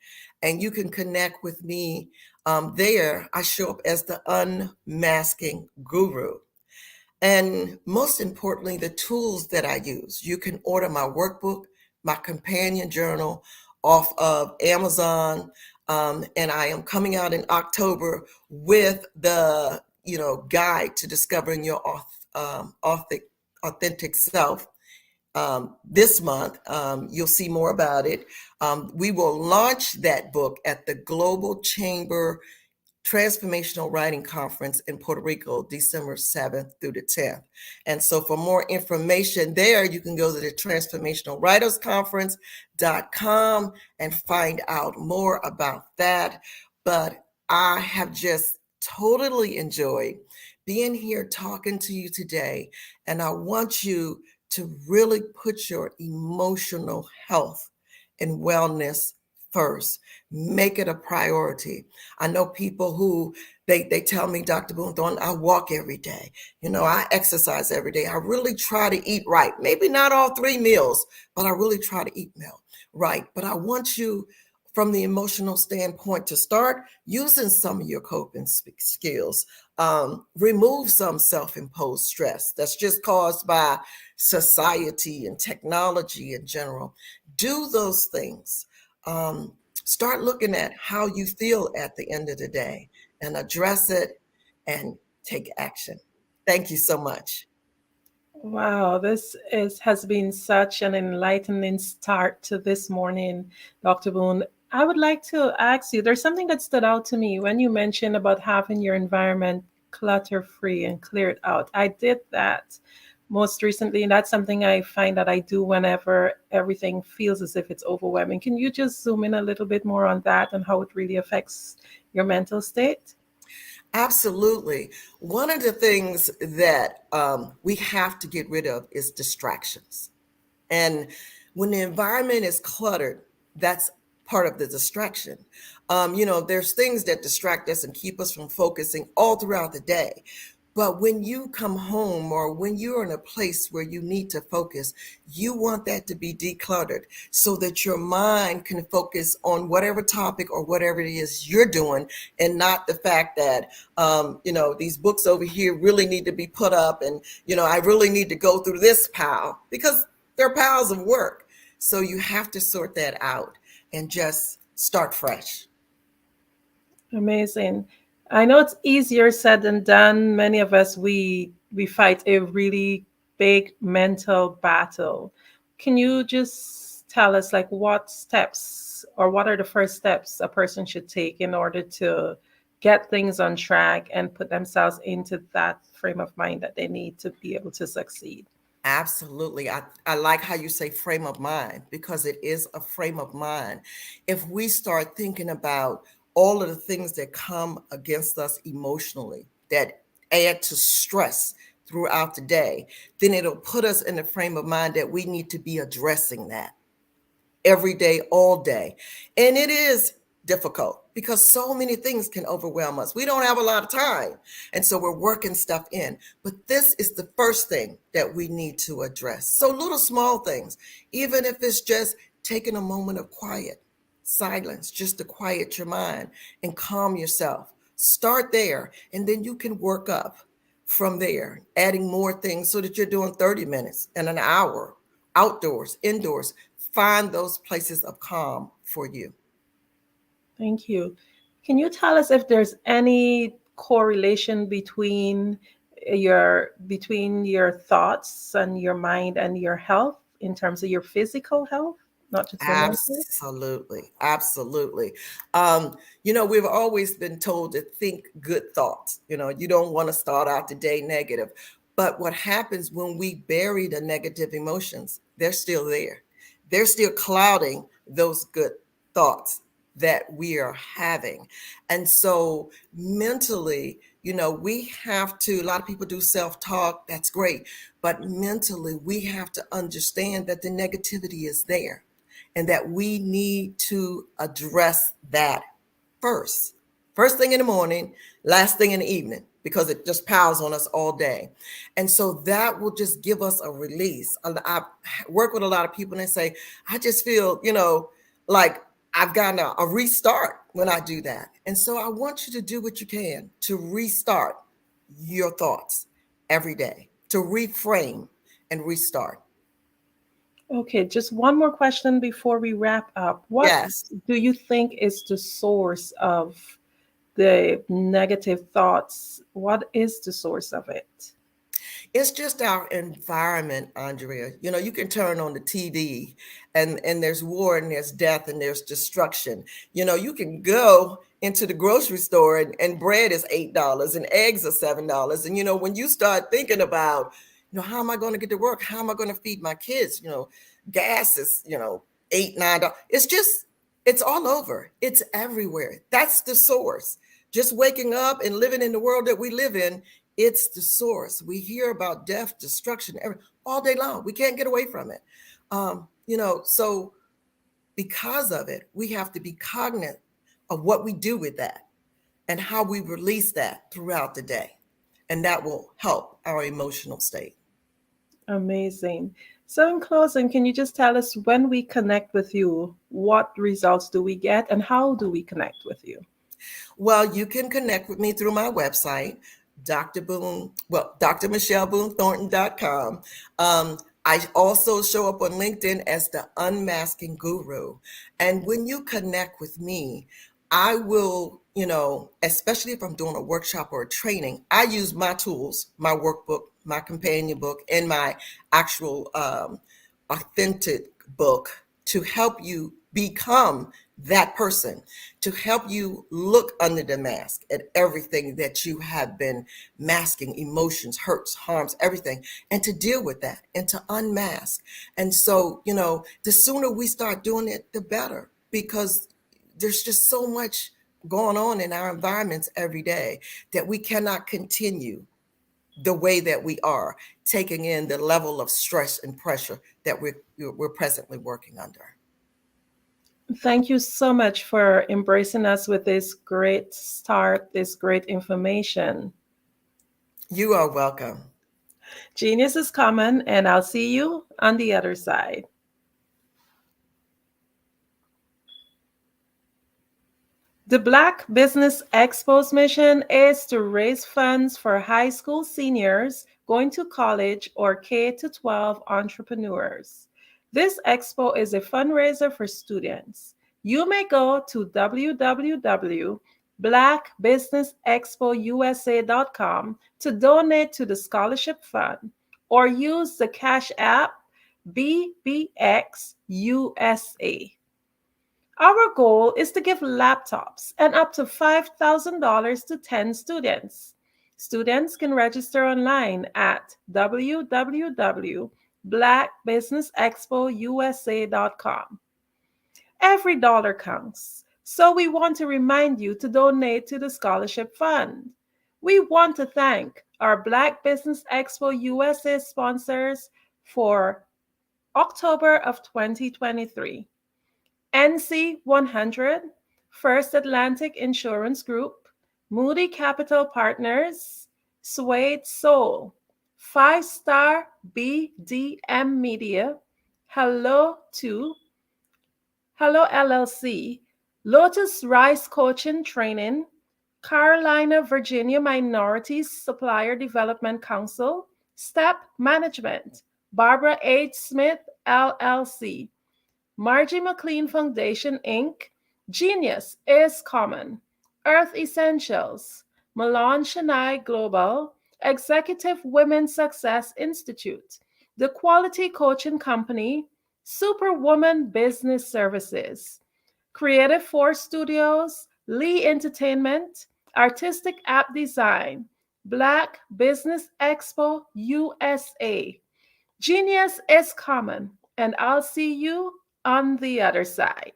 S14: and you can connect with me there. I show up as the unmasking guru. And most importantly, the tools that I use. You can order my workbook, my companion journal off of Amazon. And I am coming out in October with the, guide to discovering your authentic self. This month, you'll see more about it. We will launch that book at the Global Chamber Transformational Writing Conference in Puerto Rico, December 7th through the 10th. And so for more information there, you can go to the transformationalwritersconference.com and find out more about that. But I have just totally enjoyed being here talking to you today. And I want you to really put your emotional health and wellness first. Make it a priority. I know people who they tell me, Dr. Boone Thornton, I walk every day. I exercise every day. I really try to eat right. Maybe not all 3 meals, but I really try to eat right. But I want you, from the emotional standpoint, to start using some of your coping skills. Remove some self-imposed stress that's just caused by society and technology in general. Do those things. Start looking at how you feel at the end of the day and address it and take action. Thank you so much.
S13: Wow, this has been such an enlightening start to this morning, Dr. Boone. I would like to ask you, there's something that stood out to me when you mentioned about having your environment clutter-free and clear it out. I did that most recently, and that's something I find that I do whenever everything feels as if it's overwhelming. Can you just zoom in a little bit more on that and how it really affects your mental state?
S14: Absolutely. One of the things that we have to get rid of is distractions. And when the environment is cluttered, that's part of the distraction. There's things that distract us and keep us from focusing all throughout the day. But when you come home or when you're in a place where you need to focus, you want that to be decluttered so that your mind can focus on whatever topic or whatever it is you're doing, and not the fact that, these books over here really need to be put up, and, I really need to go through this pile, because they're piles of work. So you have to sort that out and just start fresh.
S13: Amazing. I know it's easier said than done. Many of us, we fight a really big mental battle. Can you just tell us, like, what steps or what are the first steps a person should take in order to get things on track and put themselves into that frame of mind that they need to be able to succeed?
S14: Absolutely. I like how you say frame of mind, because it is a frame of mind. If we start thinking about all of the things that come against us emotionally that add to stress throughout the day, then it'll put us in the frame of mind that we need to be addressing that every day, all day. And it is difficult because so many things can overwhelm us. We don't have a lot of time. And so we're working stuff in. But this is the first thing that we need to address. So little small things, even if it's just taking a moment of quiet, silence, just to quiet your mind and calm yourself. Start there, and then you can work up from there, adding more things so that you're doing 30 minutes and an hour, outdoors, indoors. Find those places of calm for you.
S13: Thank you. Can you tell us if there's any correlation between your thoughts and your mind and your health in terms of your physical health, not just your mental?
S14: Absolutely. Absolutely. We've always been told to think good thoughts. You don't want to start out the day negative. But what happens when we bury the negative emotions, they're still there. They're still clouding those good thoughts that we are having. And so mentally, we have to, a lot of people do self-talk, that's great. But mentally, we have to understand that the negativity is there and that we need to address that first. First thing in the morning, last thing in the evening, because it just piles on us all day. And so that will just give us a release. I work with a lot of people and they say, I just feel, like I've gotten a restart when I do that. And so I want you to do what you can to restart your thoughts every day, to reframe and restart.
S13: Okay, just one more question before we wrap up. What
S14: Yes.
S13: do you think is the source of the negative thoughts? What is the source of it?
S14: It's just our environment, Andrea. You can turn on the TV and there's war and there's death and there's destruction. You can go into the grocery store and bread is $8 and eggs are $7. And, when you start thinking about, how am I going to get to work? How am I going to feed my kids? Gas is, $8, $9. It's all over. It's everywhere. That's the source. Just waking up and living in the world that we live in, it's the source. We hear about death, destruction, all day long. We can't get away from it. So because of it, we have to be cognizant of what we do with that and how we release that throughout the day. And that will help our emotional state.
S13: Amazing. So, in closing, can you just tell us when we connect with you, what results do we get and how do we connect with you?
S14: Well, you can connect with me through my website, drmichelleBooneThornton.com. I also show up on LinkedIn as the Unmasking Guru. And when you connect with me, I will, especially if I'm doing a workshop or a training, I use my tools, my workbook, my companion book, and my actual authentic book to help you become that person, to help you look under the mask at everything that you have been masking, emotions, hurts, harms, everything, and to deal with that and to unmask. And so, the sooner we start doing it, the better, because there's just so much going on in our environments every day that we cannot continue the way that we are, taking in the level of stress and pressure that we're presently working under.
S13: Thank you so much for embracing us with this great start, this great information.
S14: You are welcome.
S13: Genius is coming, and I'll see you on the other side. The Black Business Expo's mission is to raise funds for high school seniors going to college or K-12 entrepreneurs. This expo is a fundraiser for students. You may go to www.blackbusinessexpousa.com to donate to the scholarship fund or use the Cash App BBXUSA. Our goal is to give laptops and up to $5,000 to 10 students. Students can register online at www.blackbusinessexpousa.com. Every dollar counts, so we want to remind you to donate to the scholarship fund. We want to thank our Black Business Expo USA sponsors for October of 2023. NC 100, First Atlantic Insurance Group, Moody Capital Partners, Suede Soul, 5-Star BDM Media, Hello LLC, Lotus Rice Coaching Training, Carolina, Virginia Minorities Supplier Development Council, Step Management, Barbara H. Smith LLC, Margie McLean Foundation, Inc., Genius is Common, Earth Essentials, Milan Shania Global, Executive Women Success Institute, The Quality Coaching Company, Superwoman Business Services, Creative Force Studios, Lee Entertainment, Artistic App Design, Black Business Expo USA. Genius is Common, and I'll see you on the other side.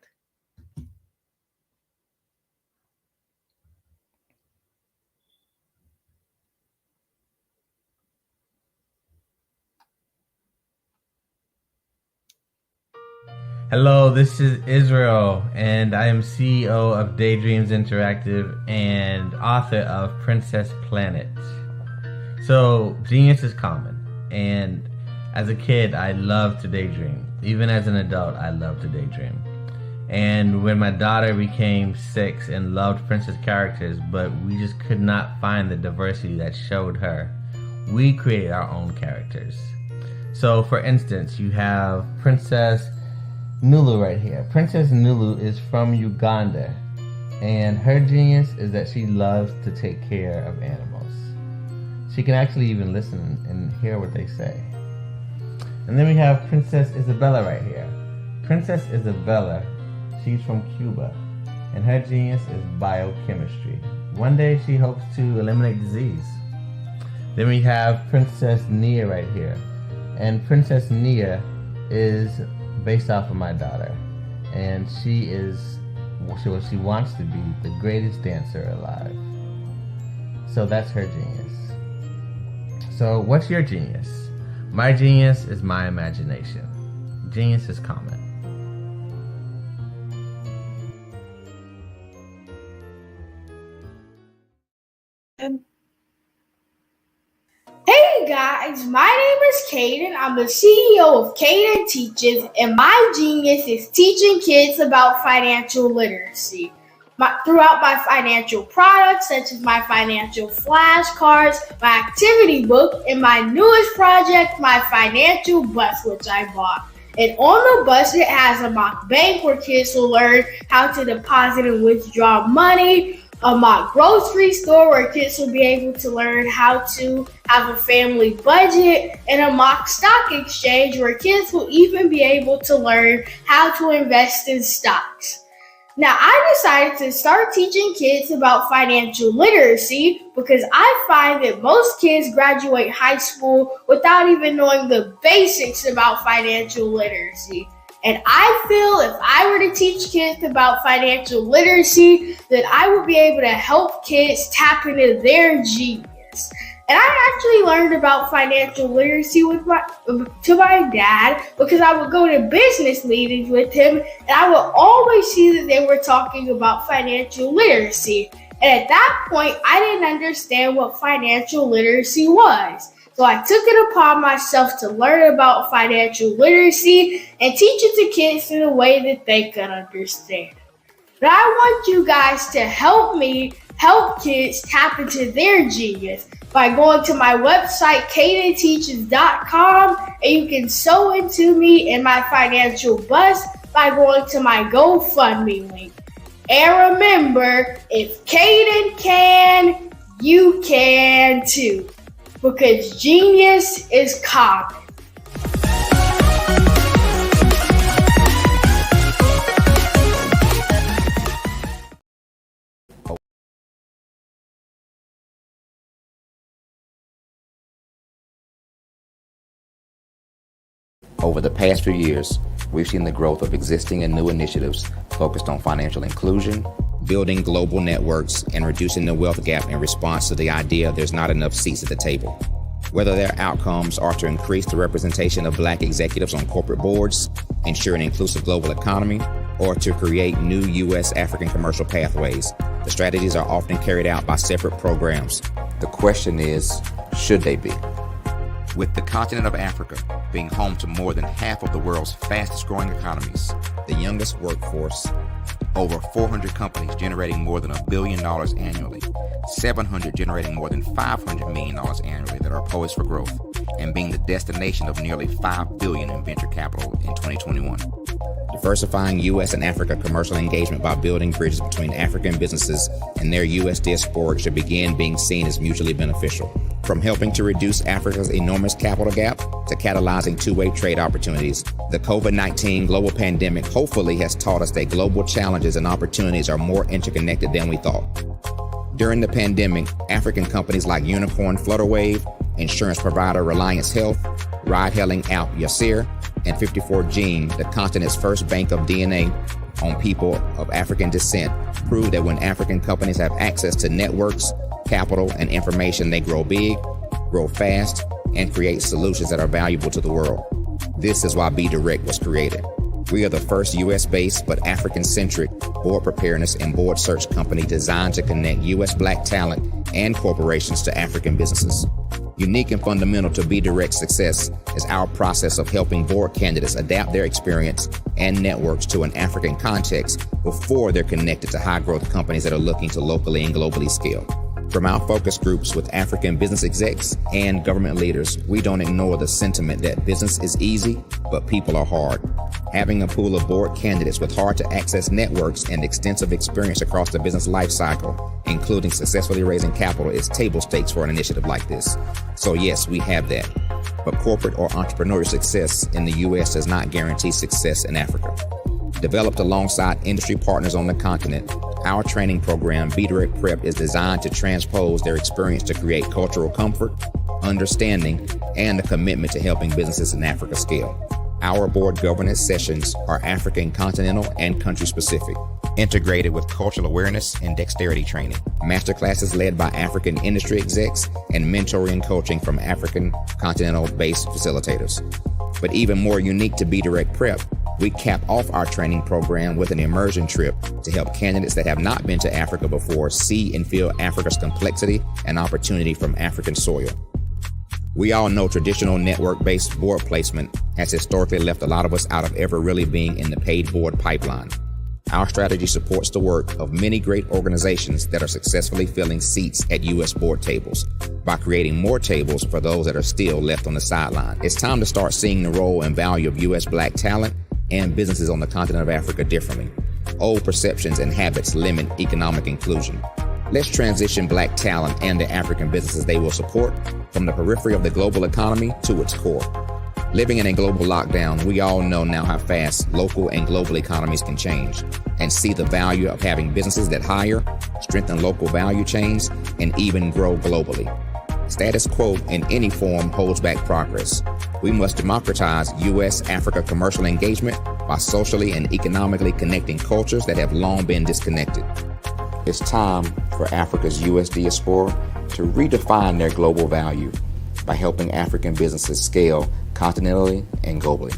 S15: Hello, this is Israel, and I am CEO of Daydreams Interactive and author of Princess Planet. So, genius is common, and as a kid, I loved to daydream. Even as an adult, I love to daydream. And when my daughter became 6 and loved princess characters, but we just could not find the diversity that showed her, we created our own characters. So for instance, you have Princess Nulu right here. Princess Nulu is from Uganda, and her genius is that she loves to take care of animals. She can actually even listen and hear what they say. And then we have Princess Isabella right here. Princess Isabella, she's from Cuba, and her genius is biochemistry. One day she hopes to eliminate disease. Then we have Princess Nia right here. And Princess Nia is based off of my daughter. And she wants to be the greatest dancer alive. So that's her genius. So what's your genius? My genius is my imagination. Genius is common.
S16: Hey guys, my name is Caden. I'm the CEO of Caden Teaches, and my genius is teaching kids about financial literacy. Throughout my financial products, such as my financial flashcards, my activity book, and my newest project, my financial bus, which I bought. And on the bus, it has a mock bank where kids will learn how to deposit and withdraw money, a mock grocery store where kids will be able to learn how to have a family budget, and a mock stock exchange where kids will even be able to learn how to invest in stocks. Now, I decided to start teaching kids about financial literacy because I find that most kids graduate high school without even knowing the basics about financial literacy. And I feel if I were to teach kids about financial literacy, that I would be able to help kids tap into their genius. And I actually learned about financial literacy to my dad because I would go to business meetings with him, and I would always see that they were talking about financial literacy. And at that point, I didn't understand what financial literacy was. So I took it upon myself to learn about financial literacy and teach it to kids in a way that they could understand. But I want you guys to help me help kids tap into their genius by going to my website, cadenteaches.com, and you can sew into me in my financial bust by going to my GoFundMe link. And remember, if Caden can, you can too, because genius is common.
S17: Over the past few years, we've seen the growth of existing and new initiatives focused on financial inclusion, building global networks, and reducing the wealth gap in response to the idea there's not enough seats at the table. Whether their outcomes are to increase the representation of Black executives on corporate boards, ensure an inclusive global economy, or to create new U.S. African commercial pathways, the strategies are often carried out by separate programs. The question is, should they be? With the continent of Africa being home to more than half of the world's fastest growing economies, the youngest workforce, over 400 companies generating more than $1 billion annually, 700 generating more than $500 million annually that are poised for growth, and being the destination of nearly $5 billion in venture capital in 2021. Diversifying U.S. and Africa commercial engagement by building bridges between African businesses and their U.S. diaspora should begin being seen as mutually beneficial. From helping to reduce Africa's enormous capital gap to catalyzing two-way trade opportunities, the COVID-19 global pandemic hopefully has taught us that global challenges and opportunities are more interconnected than we thought. During the pandemic, African companies like Unicorn Flutterwave, insurance provider Reliance Health, ride-hailing app Yasir, and 54Gene, the continent's first bank of DNA on people of African descent, proved that when African companies have access to networks, capital, and information, they grow big, grow fast, and create solutions that are valuable to the world. This is why Be Direct was created. We are the first U.S.-based but African-centric board preparedness and board search company designed to connect U.S. Black talent and corporations to African businesses. Unique and fundamental to Be Direct's success is our process of helping board candidates adapt their experience and networks to an African context before they're connected to high-growth companies that are looking to locally and globally scale. From our focus groups with African business execs and government leaders, we don't ignore the sentiment that business is easy, but people are hard. Having a pool of board candidates with hard-to-access networks and extensive experience across the business life cycle, including successfully raising capital, is table stakes for an initiative like this. So yes, we have that. But corporate or entrepreneurial success in the U.S. does not guarantee success in Africa. Developed alongside industry partners on the continent, our training program, Be Direct Prep, is designed to transpose their experience to create cultural comfort, understanding, and a commitment to helping businesses in Africa scale. Our board governance sessions are African, continental, and country-specific, integrated with cultural awareness and dexterity training, masterclasses led by African industry execs, and mentoring and coaching from African continental-based facilitators. But even more unique to Be Direct Prep, we cap off our training program with an immersion trip to help candidates that have not been to Africa before see and feel Africa's complexity and opportunity from African soil. We all know traditional network-based board placement has historically left a lot of us out of ever really being in the paid board pipeline. Our strategy supports the work of many great organizations that are successfully filling seats at U.S. board tables by creating more tables for those that are still left on the sideline. It's time to start seeing the role and value of U.S. Black talent and businesses on the continent of Africa differently. Old perceptions and habits limit economic inclusion. Let's transition Black talent and the African businesses they will support from the periphery of the global economy to its core. Living in a global lockdown, we all know now how fast local and global economies can change, and see the value of having businesses that hire, strengthen local value chains, and even grow globally. Status quo in any form holds back progress. We must democratize U.S.-Africa commercial engagement by socially and economically connecting cultures that have long been disconnected. It's time for Africa's U.S. diaspora to redefine their global value by helping African businesses scale continentally and globally.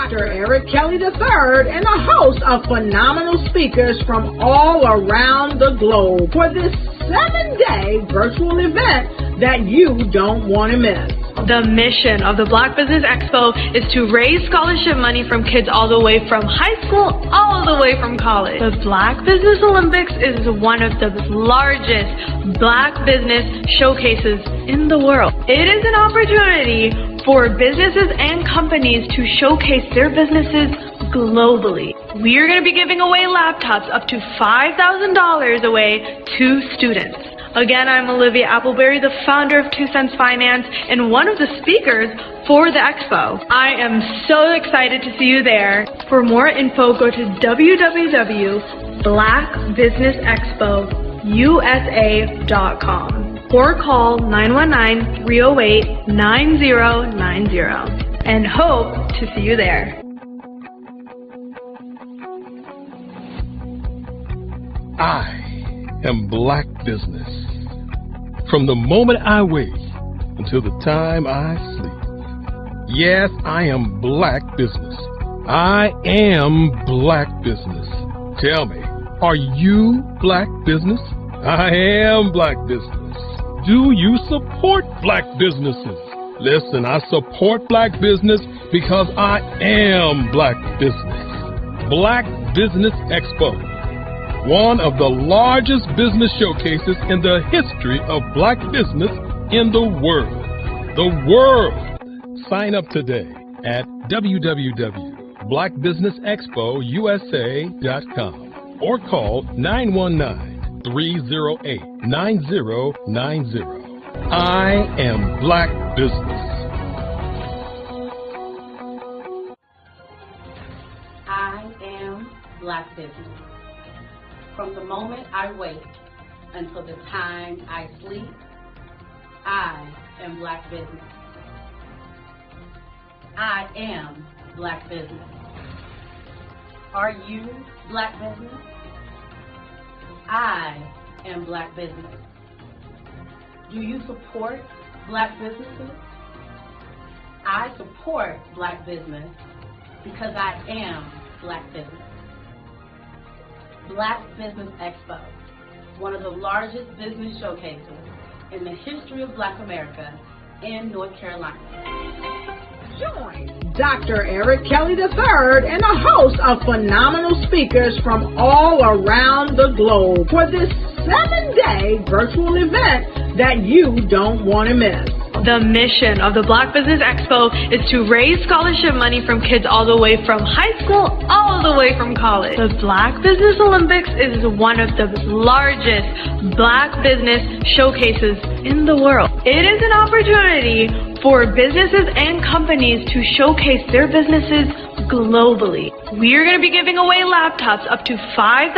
S1: Dr. Eric Kelly III and a host of phenomenal speakers from all around the globe for this 7-day virtual event that you don't want to miss.
S2: The mission of the Black Business Expo is to raise scholarship money from kids all the way from high school, all the way from college. The Black Business Olympics is one of the largest Black business showcases in the world. It is an opportunity for businesses and companies to showcase their businesses globally. We are going to be giving away laptops up to $5,000 away to students. Again, I'm Olivia Appleberry, the founder of 2 Cents Finance and one of the speakers for the expo. I am so excited to see you there. For more info, go to www.blackbusinessexpousa.com or call 919-308-9090 and hope to see you there.
S3: I am Black business. From the moment I wake until the time I sleep. Yes, I am Black business. I am Black business. Tell me, are you Black business? I am Black business. Do you support Black businesses? Listen, I support Black business because I am Black business. Black Business Expo. One of the largest business showcases in the history of Black business in the world. The world! Sign up today at www.blackbusinessexpousa.com or call 919-308-9090. I am Black business.
S4: I am Black business. From the moment I wake until the time I sleep, I am Black business. I am Black business. Are you Black business? I am Black business. Do you support Black businesses? I support Black business because I am Black business. Black Business Expo, one of the largest business showcases in the history of Black America in North Carolina.
S1: Join Dr. Eric Kelly III and a host of phenomenal speakers from all around the globe for this 7-day virtual event that you don't want to miss.
S2: The mission of the Black Business Expo is to raise scholarship money from kids all the way from high school, all the way from college. The Black Business Olympics is one of the largest Black business showcases in the world. It is an opportunity for businesses and companies to showcase their businesses globally. We are going to be giving away laptops up to $5,000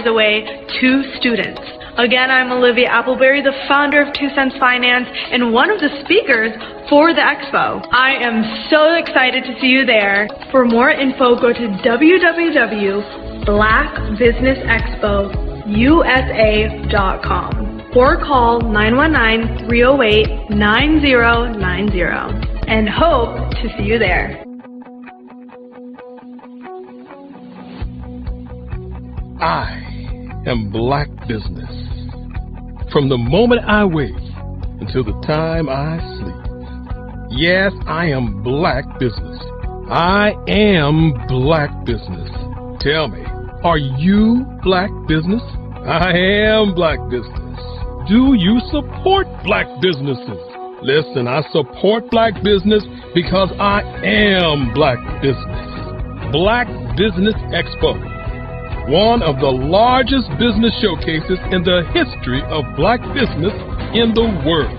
S2: away to students. Again, I'm Olivia Appleberry, the founder of 2 Cents Finance and one of the speakers for the expo. I am so excited to see you there. For more info, go to www.blackbusinessexpousa.com or call 919-308-9090 and hope to see you there.
S3: I am Black business. From the moment I wake until the time I sleep. Yes, I am Black business. I am Black business. Tell me, are you Black business? I am Black business. Do you support Black businesses? Listen, I support Black business because I am Black business. Black Business Expo. One of the largest business showcases in the history of Black business in the world.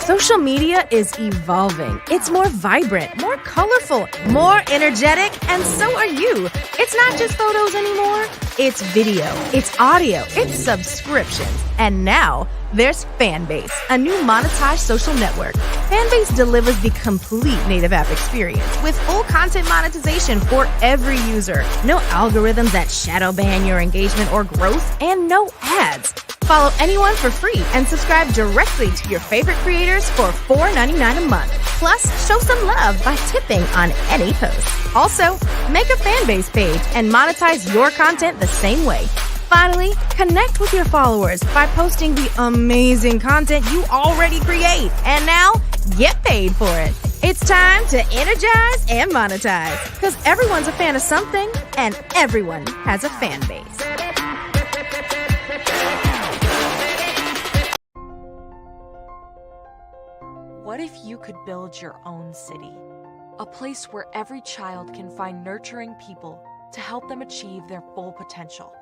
S18: Social media is evolving. It's more vibrant, more colorful, more energetic, and so are you. It's not just photos anymore. It's video, it's audio, it's subscriptions. And now there's Fanbase, a new monetized social network. Fanbase delivers the complete native app experience with full content monetization for every user. No algorithms that shadow ban your engagement or growth, and no ads. Follow anyone for free and subscribe directly to your favorite creators for $4.99 a month. Plus, show some love by tipping on any post. Also, make a Fanbase page and monetize your content the same way. Finally, connect with your followers by posting the amazing content you already create. And now, get paid for it. It's time to energize and monetize. Because everyone's a fan of something, and everyone has a fan base.
S19: What if you could build your own city? A place where every child can find nurturing people to help them achieve their full potential.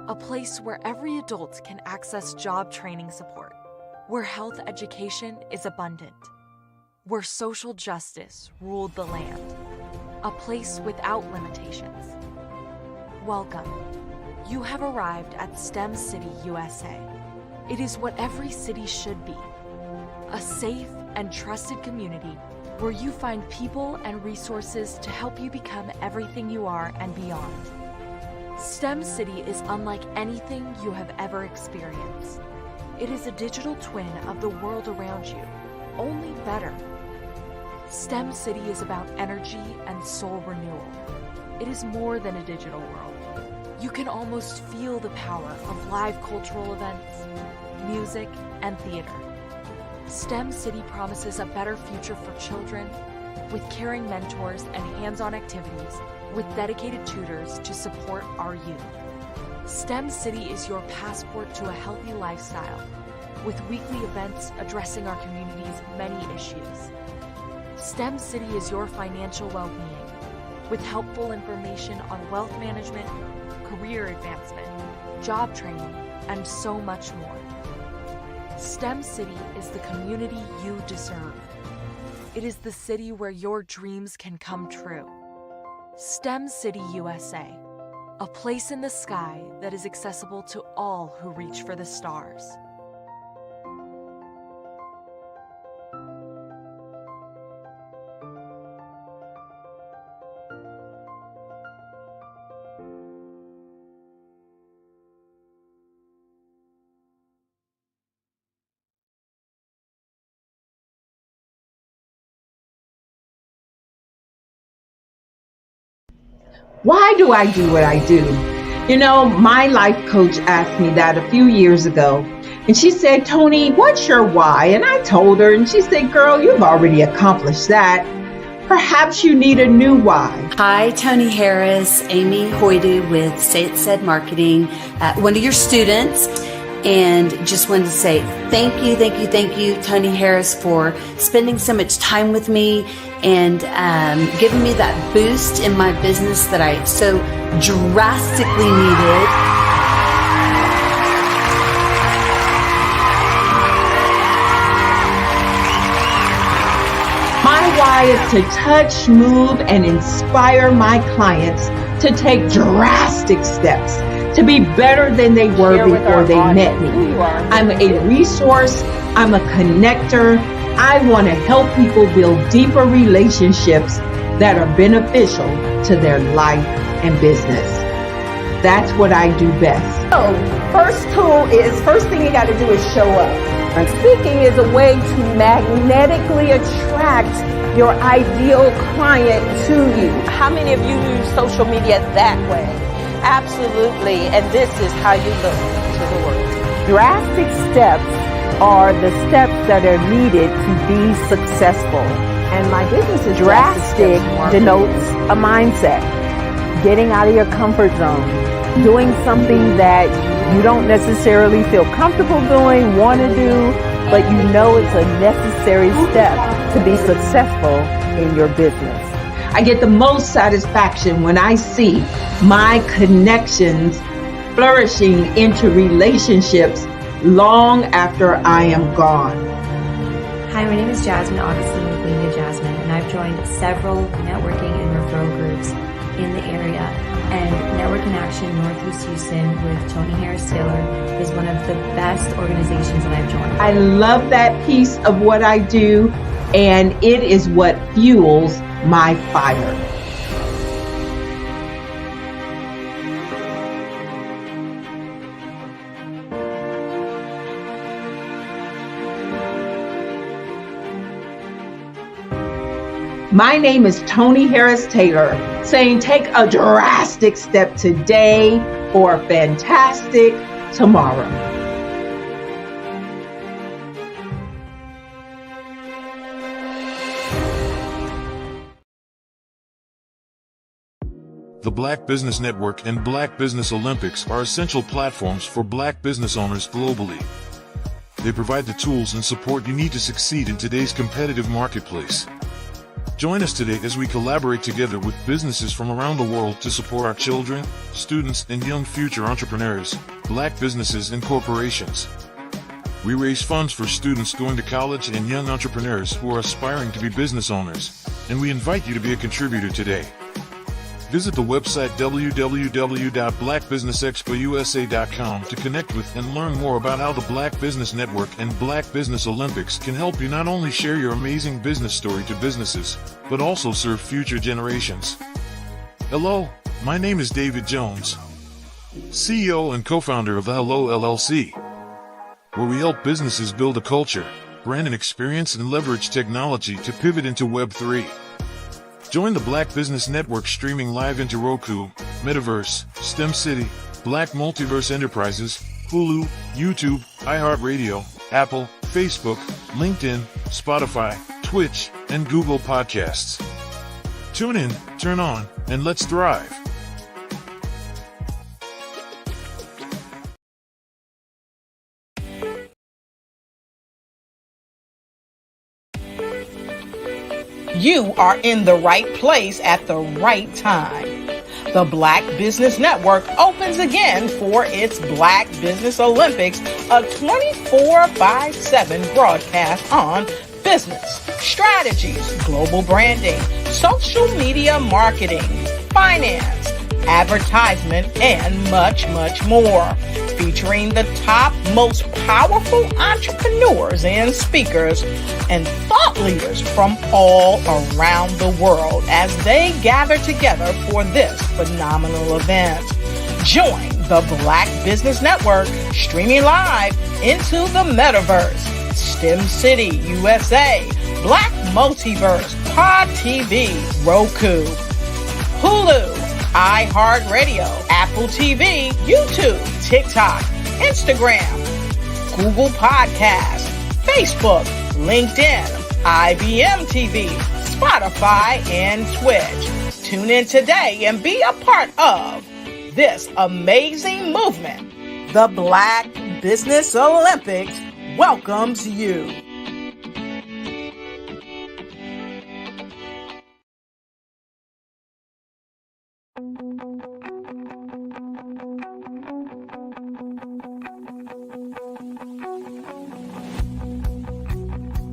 S19: A place where every adult can access job training support. Where health education is abundant. Where social justice ruled the land. A place without limitations. Welcome. You have arrived at STEM City, USA. It is what every city should be. A safe and trusted community where you find people and resources to help you become everything you are and beyond. STEM City is unlike anything you have ever experienced. It is a digital twin of the world around you, only better. STEM City is about energy and soul renewal. It is more than a digital world. You can almost feel the power of live cultural events, music, and theater. STEM City promises a better future for children with caring mentors and hands-on activities with dedicated tutors to support our youth. STEM City is your passport to a healthy lifestyle with weekly events addressing our community's many issues. STEM City is your financial well-being with helpful information on wealth management, career advancement, job training, and so much more. STEM City is the community you deserve. It is the city where your dreams can come true. STEM City USA, a place in the sky that is accessible to all who reach for the stars.
S20: Why do I do what I do? You know, my life coach asked me that a few years ago. And she said, Tony, what's your why? And I told her, and she said, girl, you've already accomplished that. Perhaps you need a new why.
S21: Hi, Tony Harris, Amy Hoydu with Say It Said Marketing, one of your students. And just wanted to say thank you, Tony Harris, for spending so much time with me and giving me that boost in my business that I so drastically needed.
S20: My why is to touch, move, and inspire my clients to take drastic steps to be better than they were before they met me. I'm a resource, I'm a connector. I want to help people build deeper relationships that are beneficial to their life and business. That's what I do best.
S22: So, first thing you got to do is show up. And speaking is a way to magnetically attract your ideal client to you. How many of you use social media that way? Absolutely, and this is how you look to the world. Drastic steps are the steps that are needed to be successful. And my business is drastic denotes a mindset. Getting out of your comfort zone. Doing something that you don't necessarily feel comfortable doing, want to do, but you know it's a necessary step to be successful in your business.
S20: I get the most satisfaction when I see my connections flourishing into relationships long after I am gone.
S23: Hi, my name is Jasmine Augustine with Winged Jasmine, and I've joined several networking and referral groups in the area. And Network in Action Northeast Houston with Tony Harris Taylor is one of the best organizations that I've joined.
S20: I love that piece of what I do, and it is what fuels my fire. My name is Tony Harris Taylor, saying take a drastic step today for a fantastic tomorrow.
S5: The Black Business Network and Black Business Olympics are essential platforms for Black business owners globally. They provide the tools and support you need to succeed in today's competitive marketplace. Join us today as we collaborate together with businesses from around the world to support our children, students, and young future entrepreneurs, Black businesses and corporations. We raise funds for students going to college and young entrepreneurs who are aspiring to be business owners, and we invite you to be a contributor today. Visit the website www.blackbusinessexpousa.com to connect with and learn more about how the Black Business Network and Black Business Olympics can help you not only share your amazing business story to businesses, but also serve future generations. Hello, my name is David Jones, CEO and co-founder of the Hello LLC, where we help businesses build a culture, brand and experience, and leverage technology to pivot into Web3. Join the Black Business Network streaming live into Roku, Metaverse, STEM City, Black Multiverse Enterprises, Hulu, YouTube, iHeartRadio, Apple, Facebook, LinkedIn, Spotify, Twitch, and Google Podcasts. Tune in, turn on, and let's thrive.
S1: You are in the right place at the right time. The Black Business Network opens again for its Black Business Olympics, a 24/7 broadcast on business, strategies, global branding, social media marketing, finance, advertisement, and much, much more. Featuring the top, most powerful entrepreneurs and speakers and thought leaders from all around the world as they gather together for this phenomenal event. Join the Black Business Network streaming live into the Metaverse, STEM City, USA, Black Multiverse, Pod TV, Roku, Hulu, iHeartRadio, Apple TV, YouTube, TikTok, Instagram, Google Podcasts, Facebook, LinkedIn, IBM TV, Spotify, and Twitch. Tune in today and be a part of this amazing movement. The Black Business Olympics welcomes you.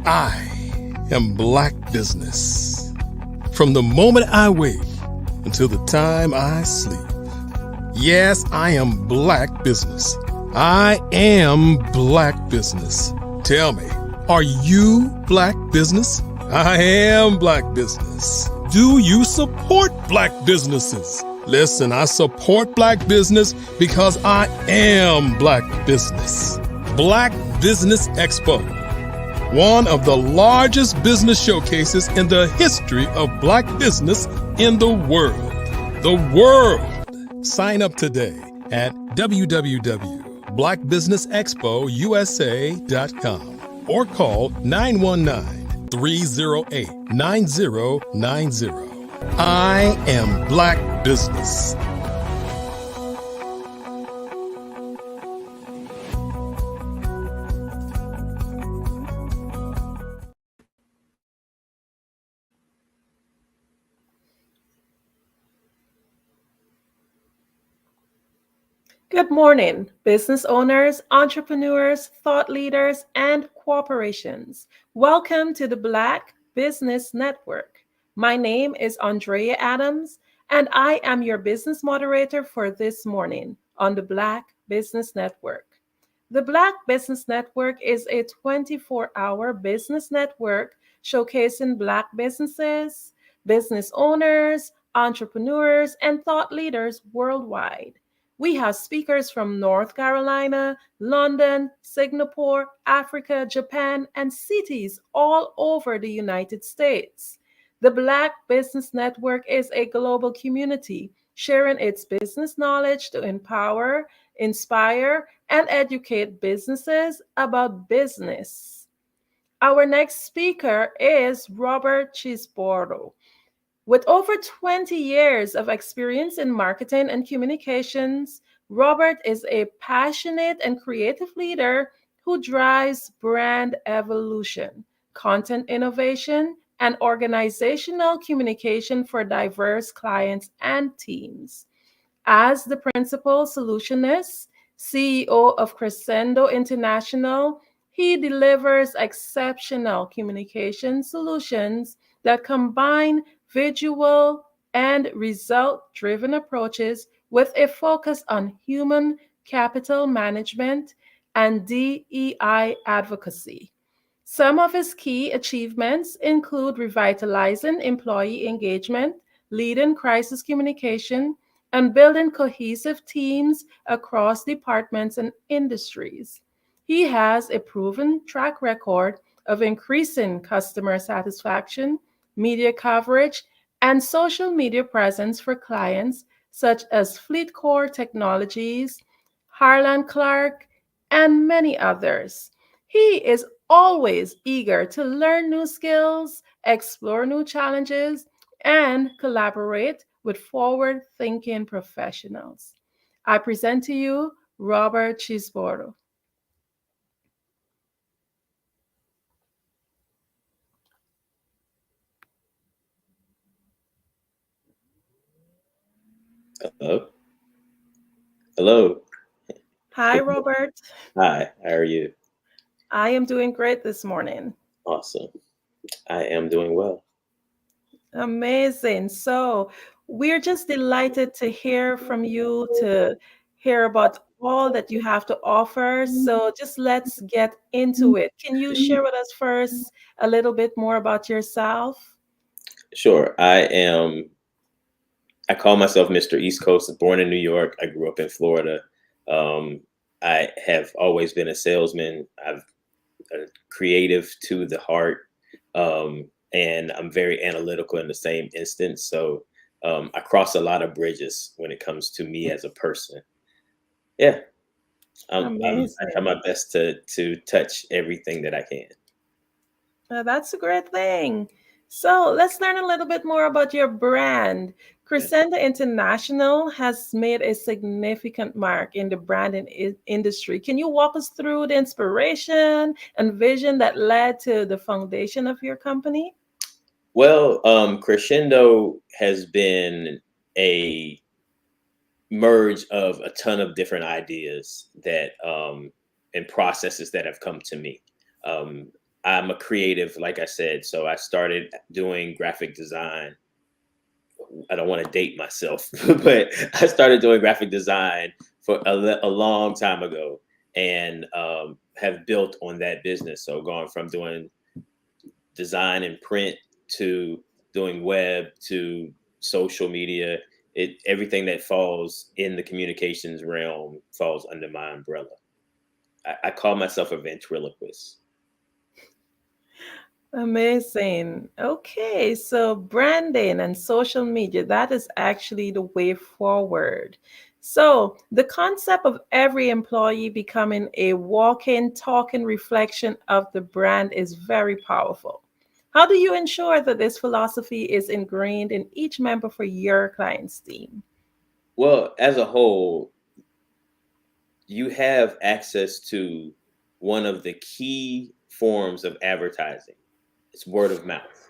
S3: I am Black business. From the moment I wake until the time I sleep. Yes, I am Black business. I am Black business. Tell me, are you Black business? I am Black business. Do you support Black businesses? Listen, I support Black business because I am Black business. Black Business Expo, one of the largest business showcases in the history of Black business in the world. The world! Sign up today at www.blackbusinessexpousa.com or call 919-308-9090. I am Black business.
S13: Good morning, business owners, entrepreneurs, thought leaders, and corporations. Welcome to the Black Business Network. My name is Andrea Adams, and I am your business moderator for this morning on the Black Business Network. The Black Business Network is a 24-hour business network showcasing Black businesses, business owners, entrepreneurs, and thought leaders worldwide. We have speakers from North Carolina, London, Singapore, Africa, Japan, and cities all over the United States. The Black Business Network is a global community sharing its business knowledge to empower, inspire, and educate businesses about business. Our next speaker is Robert Chisboro. With over 20 years of experience in marketing and communications, Robert is a passionate and creative leader who drives brand evolution, content innovation, and organizational communication for diverse clients and teams. As the principal solutionist, CEO of Crescendo International, he delivers exceptional communication solutions that combine visual and result-driven approaches with a focus on human capital management and DEI advocacy. Some of his key achievements include revitalizing employee engagement, leading crisis communication, and building cohesive teams across departments and industries. He has a proven track record of increasing customer satisfaction, media coverage, and social media presence for clients such as FleetCor Technologies, Harlan Clark, and many others. He is always eager to learn new skills, explore new challenges, and collaborate with forward thinking professionals. I present to you Robert Chisboro.
S6: Hello. Hello.
S13: Hi, Robert.
S6: Hi, how are you?
S13: I am doing great this morning.
S6: Awesome. I am doing well.
S13: Amazing. So, we're just delighted to hear from you, to hear about all that you have to offer. So, just let's get into it. Can you share with us first a little bit more about yourself?
S6: Sure. I call myself Mr. East Coast, born in New York. I grew up in Florida. I have always been a salesman. I'm a creative to the heart. And I'm very analytical in the same instance. So I cross a lot of bridges when it comes to me as a person. Yeah. I try my best to touch everything that I can.
S13: That's a great thing. So let's learn a little bit more about your brand. Crescendo International has made a significant mark in the branding industry. Can you walk us through the inspiration and vision that led to the foundation of your company?
S6: Well, Crescendo has been a merge of a ton of different ideas that and processes that have come to me. I'm a creative, like I said, so I started doing graphic design. I don't want to date myself, but I started doing graphic design for a long time ago, and have built on that business. So going from doing design and print to doing web to social media, everything that falls in the communications realm falls under my umbrella. I call myself a ventriloquist.
S13: Amazing. Okay, so branding and social media, that is actually the way forward. So, the concept of every employee becoming a walking, talking reflection of the brand is very powerful. How do you ensure that this philosophy is ingrained in each member for your client's team?
S6: Well, as a whole, you have access to one of the key forms of advertising. It's word of mouth.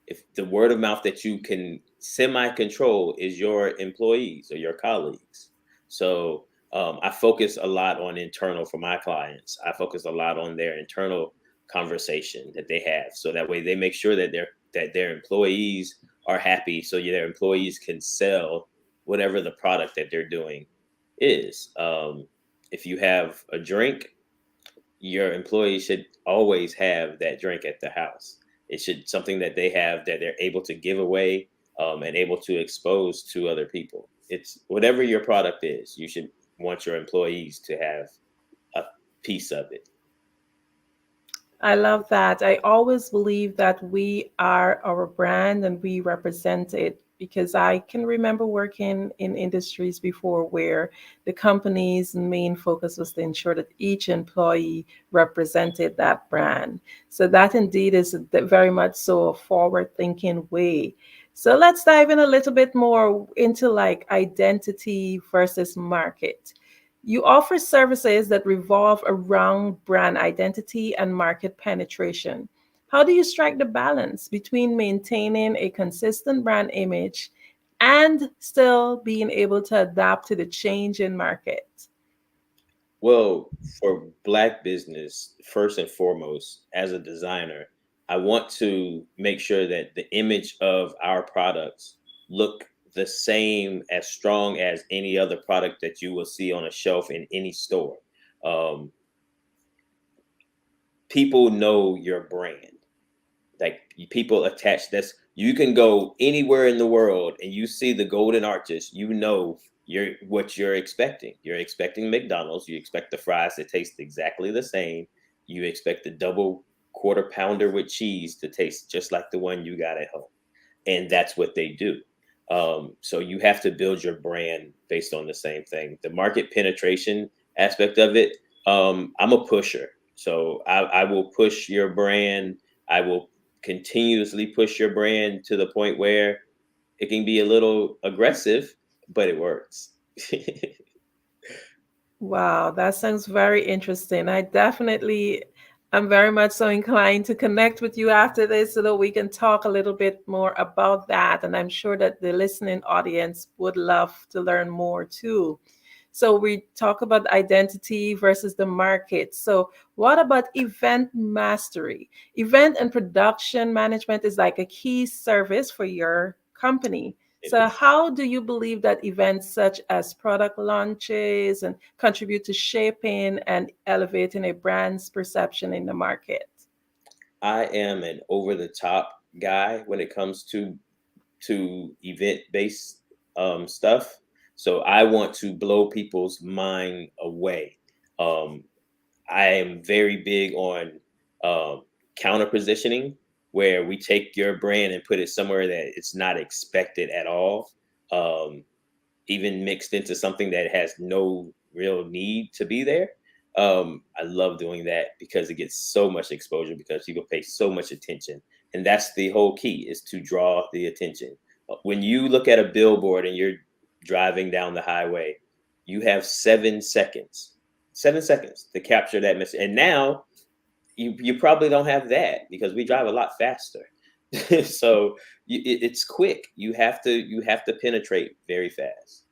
S6: If the word of mouth that you can semi-control is your employees or your colleagues. So I focus a lot on internal for my clients. I focus a lot on their internal conversation that they have. So that way they make sure that their employees are happy, so their employees can sell whatever the product that they're doing is. If you have a drink, your employees should always have that drink at the house. It should something that they have that they're able to give away, and able to expose to other people. It's whatever your product is, you should want your employees to have a piece of it.
S13: I love that. I always believe that we are our brand and we represent it, because I can remember working in industries before where the company's main focus was to ensure that each employee represented that brand. So that indeed is very much so a forward-thinking way. So let's dive in a little bit more into like identity versus market. You offer services that revolve around brand identity and market penetration. How do you strike the balance between maintaining a consistent brand image and still being able to adapt to the change in market?
S6: Well, for Black business, first and foremost, as a designer, I want to make sure that the image of our products look the same, as strong as any other product that you will see on a shelf in any store. Um, People know your brand. Like people attach this. You can go anywhere in the world and you see the golden arches, you know what you're expecting. You're expecting McDonald's, you expect the fries to taste exactly the same. You expect the double quarter pounder with cheese to taste just like the one you got at home. And that's what they do. So you have to build your brand based on the same thing. The market penetration aspect of it, I'm a pusher. So I will push your brand. I will continuously push your brand to the point where it can be a little aggressive, but it works.
S13: Wow, that sounds very interesting. I definitely am very much so inclined to connect with you after this so that we can talk a little bit more about that. And I'm sure that the listening audience would love to learn more too. So we talk about identity versus the market. So what about event mastery? Event and production management is like a key service for your company. So how do you believe that events such as product launches and contribute to shaping and elevating a brand's perception in the market?
S6: I am an over the top guy when it comes to event based stuff. So I want to blow people's mind away. Um, I am very big on counter positioning, where we take your brand and put it somewhere that it's not expected at all, even mixed into something that has no real need to be there. I love doing that because it gets so much exposure, because people pay so much attention. And that's the whole key, is to draw the attention. When you look at a billboard and you're driving down the highway, you have 7 seconds, 7 seconds to capture that message. And now you probably don't have that because we drive a lot faster. So it's quick. You have to penetrate very fast.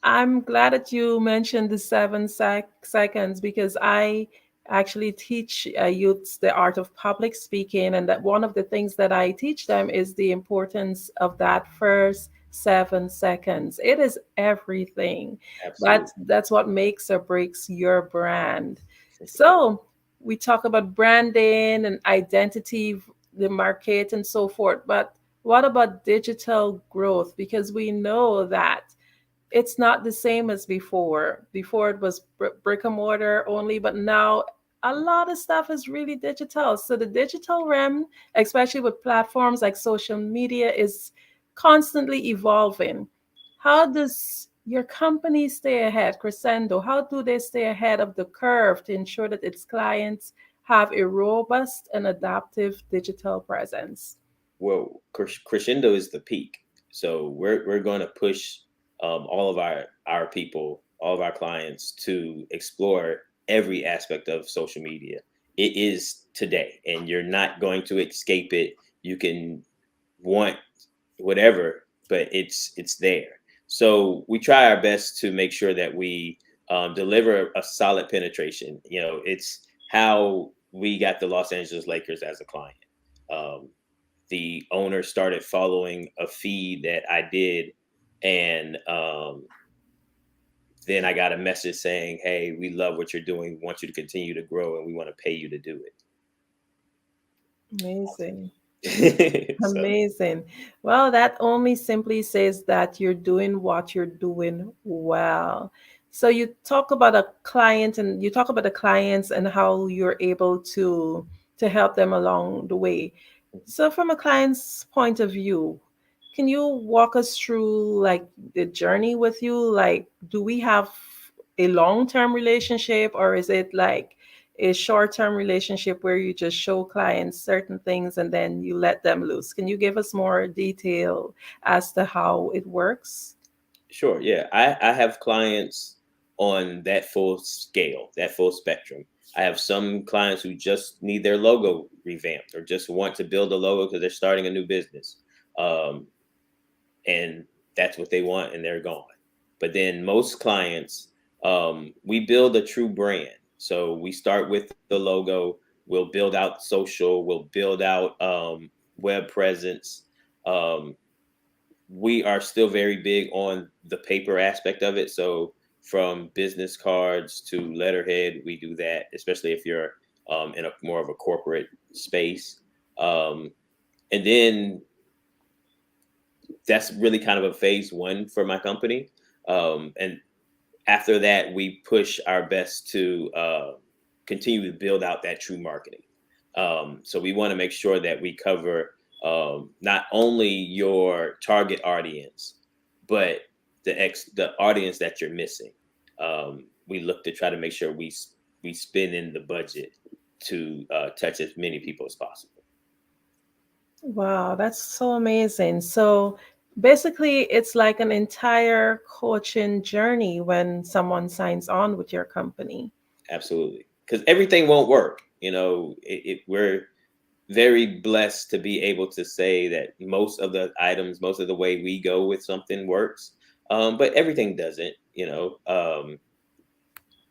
S13: I'm glad that you mentioned the 7 seconds, because I actually teach youths the art of public speaking, and that one of the things that I teach them is the importance of that first 7 seconds. It is everything.
S6: Absolutely.
S13: That's what makes or breaks your brand. So we talk about branding and identity, the market, and so forth. But what about digital growth? Because we know that it's not the same as before. Before it was brick and mortar only, but now a lot of stuff is really digital. So the digital realm, especially with platforms like social media, is constantly evolving. How does your company stay ahead, Crescendo? How do they stay ahead of the curve to ensure that its clients have a robust and adaptive digital presence?
S6: Well, Crescendo is the peak. So we're going to push all of our people, all of our clients, to explore every aspect of social media. It is today, and you're not going to escape it. You can want whatever, but it's there. So we try our best to make sure that we deliver a solid penetration. You know, it's how we got the Los Angeles Lakers as a client. the owner started following a feed that I did, and then I got a message saying, "Hey, we love what you're doing. We want you to continue to grow, and we want to pay you to do
S13: Amazing.
S6: it." So,
S13: Amazing. Well, that only simply says that you're doing what you're doing well. So you talk about a client and you talk about the clients and how you're able to help them along the way. So from a client's point of view, can you walk us through like the journey with you? Like, do we have a long-term relationship, or is it like a short-term relationship where you just show clients certain things and then you let them loose? Can you give us more detail as to how it works?
S6: sure, yeah, I have clients on that full scale, that full spectrum. I have some clients who just need their logo revamped or just want to build a logo because they're starting a new business. Um, and that's what they want, and they're gone. But then most clients, we build a true brand. So we start with the logo, we'll build out social, we'll build out web presence. Um, we are still very big on the paper aspect of it. So from business cards to letterhead, we do that, especially if you're in a more of a corporate space. And then that's really kind of a phase one for my company. And after that, we push our best to continue to build out that true marketing. So we want to make sure that we cover not only your target audience, but the audience that you're missing. We look to try to make sure we spend in the budget to touch as many people as possible.
S13: Wow, that's so amazing. So basically, it's like an entire coaching journey when someone signs on with your company.
S6: Absolutely, because everything won't work. We're very blessed to be able to say that most of the items, most of the way we go with something works, but everything doesn't. You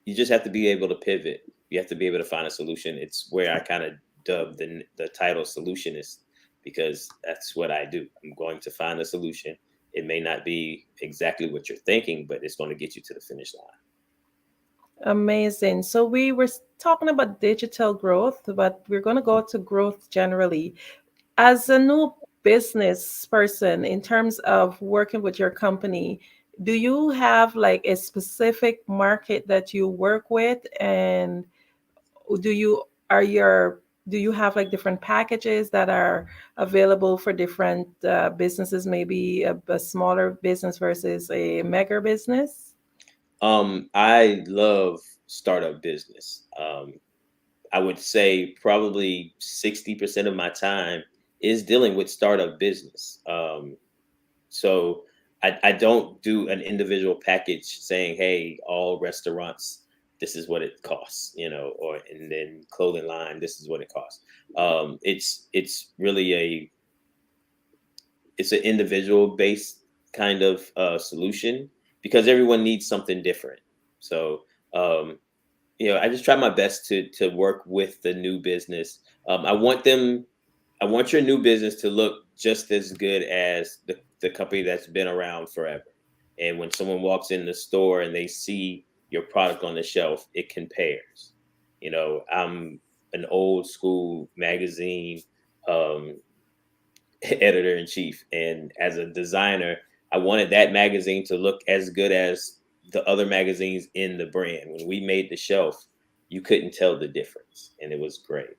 S6: just have to be able to pivot. You have to be able to find a solution. It's where I kind of dubbed the title solutionist, because that's what I do. I'm going to find a solution. It may not be exactly what you're thinking, but it's going to get you to the finish line.
S13: Amazing. So we were talking about digital growth, but we're going to go to growth generally. As a new business person, in terms of working with your company, do you have like a specific market that you work with? And do you are your do you have like different packages that are available for different businesses, maybe a smaller business versus a mega business?
S6: I love startup business. I would say probably 60% of my time is dealing with startup business. So I don't do an individual package saying, "Hey, all restaurants, this is what it costs," or and then clothing line, this is what it costs. It's really it's an individual based kind of solution, because everyone needs something different. So I just try my best to work with the new business. I want your new business to look just as good as the company that's been around forever. And when someone walks in the store and they see your product on the shelf, it compares. I'm an old school magazine editor in chief, and as a designer, I wanted that magazine to look as good as the other magazines in the brand. When we made the shelf, you couldn't tell the difference, and it was great.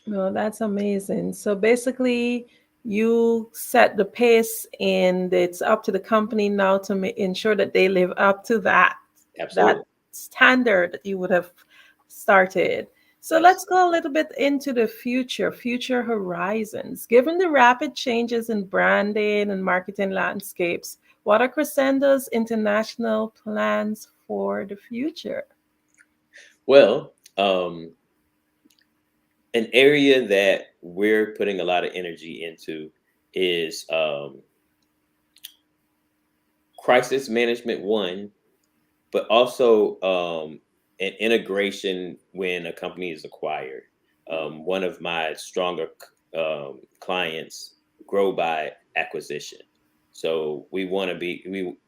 S13: No, that's amazing. So basically, you set the pace, and it's up to the company now to ensure that they live up to that
S6: Absolutely.
S13: standard that you would have started. So let's go a little bit into the future horizons. Given the rapid changes in branding and marketing landscapes, what are Crescendo's international plans for the future?
S6: Well, an area that we're putting a lot of energy into is crisis management, one, but also an integration when a company is acquired. One of my stronger clients grow by acquisition. So we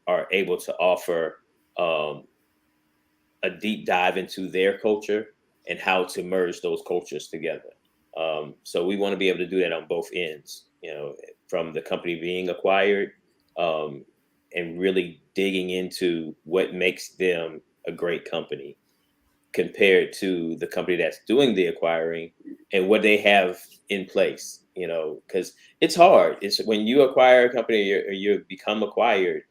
S6: are able to offer a deep dive into their culture and how to merge those cultures together. So we want to be able to do that on both ends, from the company being acquired, and really digging into what makes them a great company compared to the company that's doing the acquiring and what they have in place, because it's hard. It's when you acquire a company or you become acquired,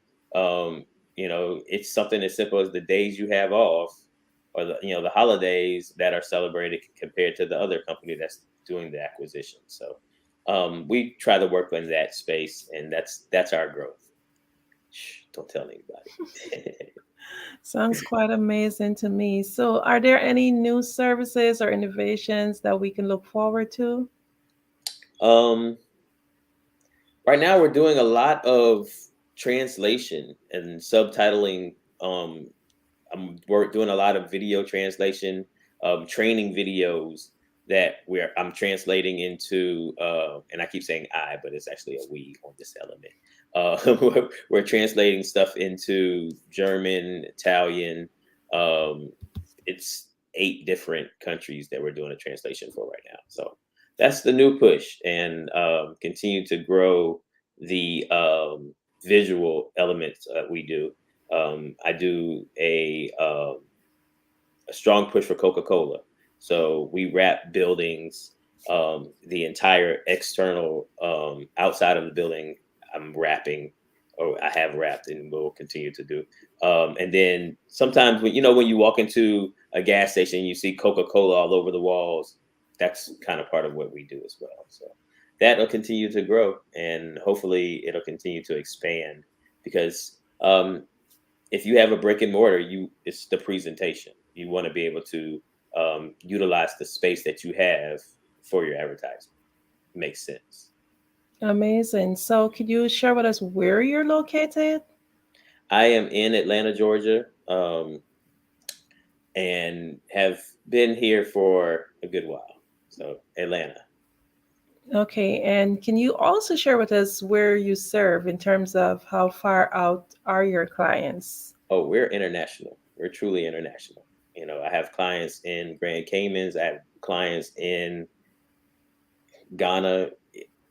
S6: it's something as simple as the days you have off or the holidays that are celebrated compared to the other company that's doing the acquisition. So we try to work in that space, and that's our growth. Shh, don't tell anybody.
S13: Sounds quite amazing to me. So, are there any new services or innovations that we can look forward to?
S6: Right now, we're doing a lot of translation and subtitling. We're doing a lot of video translation, training videos that I'm translating into, and I keep saying I, but it's actually a we on this element. We're translating stuff into German, Italian. It's 8 different countries that we're doing a translation for right now. So that's the new push, and continue to grow the visual elements we do. I do a strong push for Coca-Cola. So we wrap buildings, the entire external outside of the building. I'm wrapping, or I have wrapped, and will continue to do. And then sometimes when you walk into a gas station, you see Coca-Cola all over the walls. That's kind of part of what we do as well. So that'll continue to grow, and hopefully it'll continue to expand, because if you have a brick and mortar, it's the presentation. You want to be able to utilize the space that you have for your advertising. Makes sense.
S13: Amazing. So, could you share with us where you're located?
S6: I am in Atlanta, Georgia, and have been here for a good while. So, Atlanta.
S13: Okay, and can you also share with us where you serve in terms of how far out are your clients?
S6: Oh, we're international. We're truly international. I have clients in Grand Caymans. I have clients in Ghana.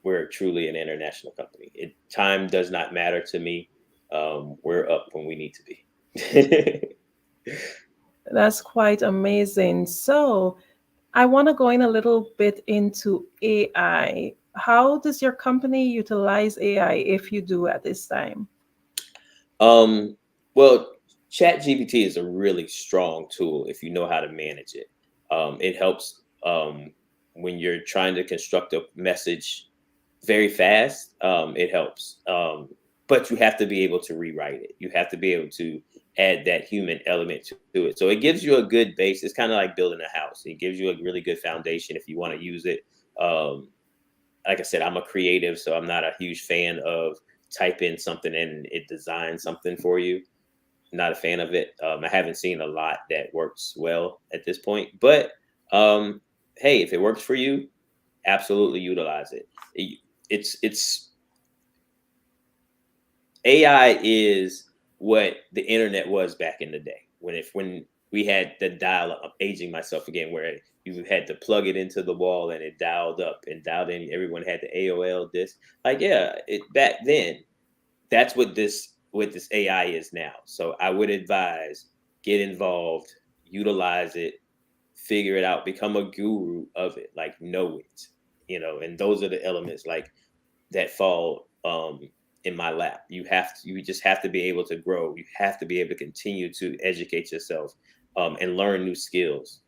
S6: We're truly an international company. Time does not matter to me. We're up when we need to be.
S13: That's quite amazing. So, I want to go in a little bit into AI. How does your company utilize AI, if you do at this time?
S6: Well, ChatGPT is a really strong tool if you know how to manage it. It helps when you're trying to construct a message very fast. It helps, but you have to be able to rewrite it. You have to be able to add that human element to it. So it gives you a good base. It's kind of like building a house. It gives you a really good foundation if you want to use it. Like I said, I'm a creative, so I'm not a huge fan of type in something and it designs something for you. Not a fan of it. I haven't seen a lot that works well at this point, but hey, if it works for you, absolutely utilize it. It's AI is what the internet was back in the day when we had the dial-up. I'm aging myself again, where you had to plug it into the wall and it dialed up and dialed in. Everyone had the AOL disc. Back then, that's what this AI is now. So I would advise, get involved, utilize it, figure it out, become a guru of it, know it, and those are the elements that fall in my lap. You just have to be able to grow. You have to be able to continue to educate yourself and learn new skills,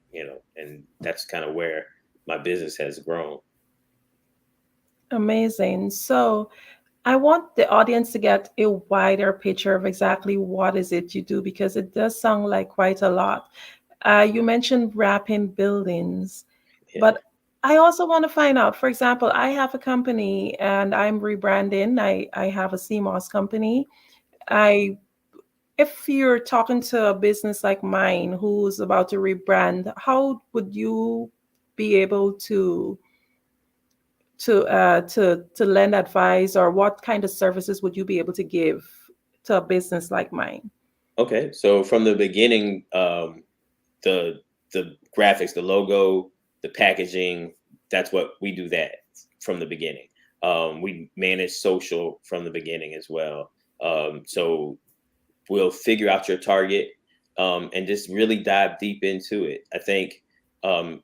S6: and that's kind of where my business has grown.
S13: Amazing. So I want the audience to get a wider picture of exactly what is it you do, because it does sound like quite a lot. You mentioned wrapping buildings, but I also want to find out, for example, I have a company and I'm rebranding. I have a CMOS company. If you're talking to a business like mine who's about to rebrand, how would you be able to to lend advice, or what kind of services would you be able to give to a business like mine?
S6: Okay, so from the beginning, the graphics, the logo, the packaging, that's what we do that from the beginning. We manage social from the beginning as well. So we'll figure out your target and just really dive deep into it. I think in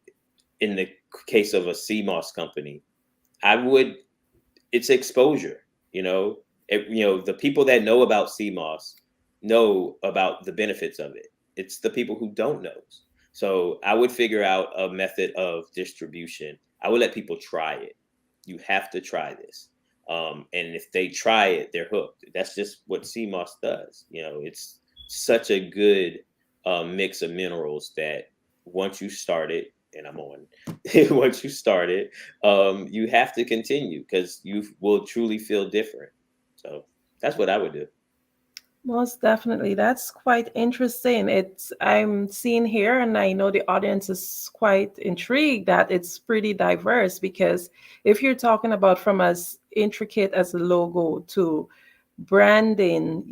S6: the case of a CMOS company, it's exposure. The people that know about CMOS know about the benefits of it. It's the people who don't know. So I would figure out a method of distribution. I would let people try it. You have to try this. And if they try it, they're hooked. That's just what CMOS does. It's such a good mix of minerals that once you start it, and I'm on, once you start it, you have to continue because you will truly feel different. So that's what I would do.
S13: Most definitely. That's quite interesting. I'm seeing here, and I know the audience is quite intrigued that it's pretty diverse, because if you're talking about from as intricate as a logo to branding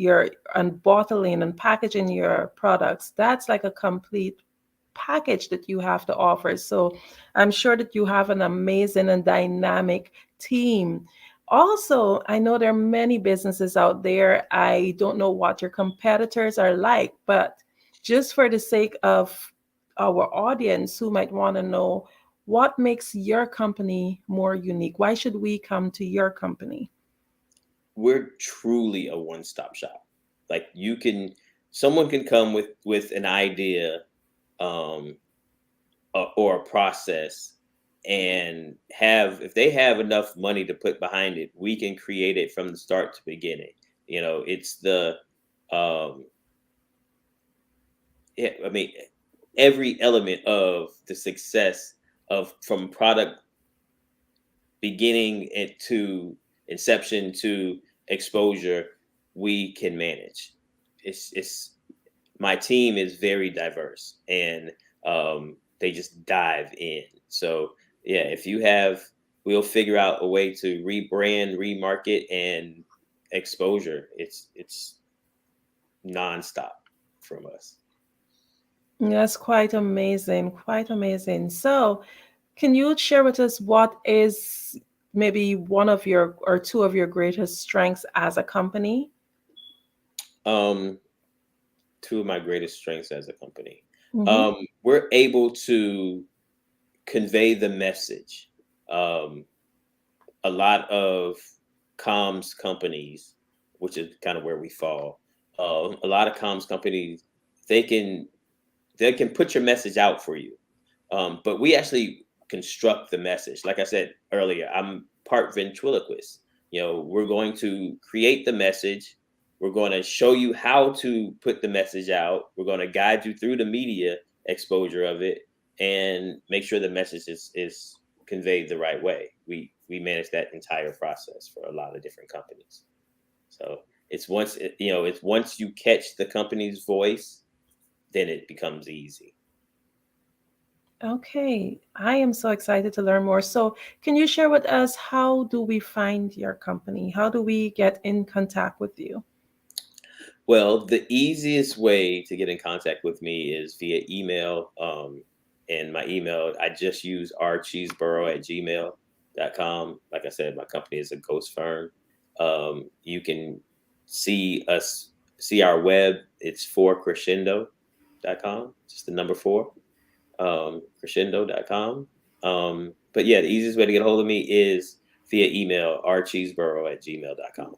S13: and bottling and packaging your products, that's like a complete package that you have to offer. So I'm sure that you have an amazing and dynamic team. Also, I know there are many businesses out there. I don't know what your competitors are like, but just for the sake of our audience who might want to know, what makes your company more unique? Why should we come to your company?
S6: We're truly a one-stop shop. Like someone can come with an idea or a process, and if they have enough money to put behind it, we can create it from the start to beginning. It's every element of the success from product beginning to inception to exposure, we can manage. My team is very diverse, and they just dive in. So yeah, we'll figure out a way to rebrand, remarket, and exposure. It's nonstop from us.
S13: That's quite amazing, quite amazing. So can you share with us what is maybe one of your or two of your greatest strengths as a company?
S6: Two of my greatest strengths as a company.
S13: Mhm.
S6: We're able to convey the message. A lot of comms companies, which is kind of where we fall. A lot of comms companies, they can put your message out for you, but we actually construct the message. Like I said earlier, I'm part ventriloquist. We're going to create the message. We're going to show you how to put the message out. We're going to guide you through the media exposure of it and make sure the message is conveyed the right way. We manage that entire process for a lot of different companies. So it's once you catch the company's voice, then it becomes easy.
S13: Okay, I am so excited to learn more. So can you share with us, how do we find your company? How do we get in contact with you?
S6: Well, the easiest way to get in contact with me is via email. And my email, I just use rcheeseborough@gmail.com. Like I said, my company is a ghost firm. You can see our web. It's 4crescendo.com, just the number 4, crescendo.com. But yeah, the easiest way to get a hold of me is via email, rcheeseborough@gmail.com.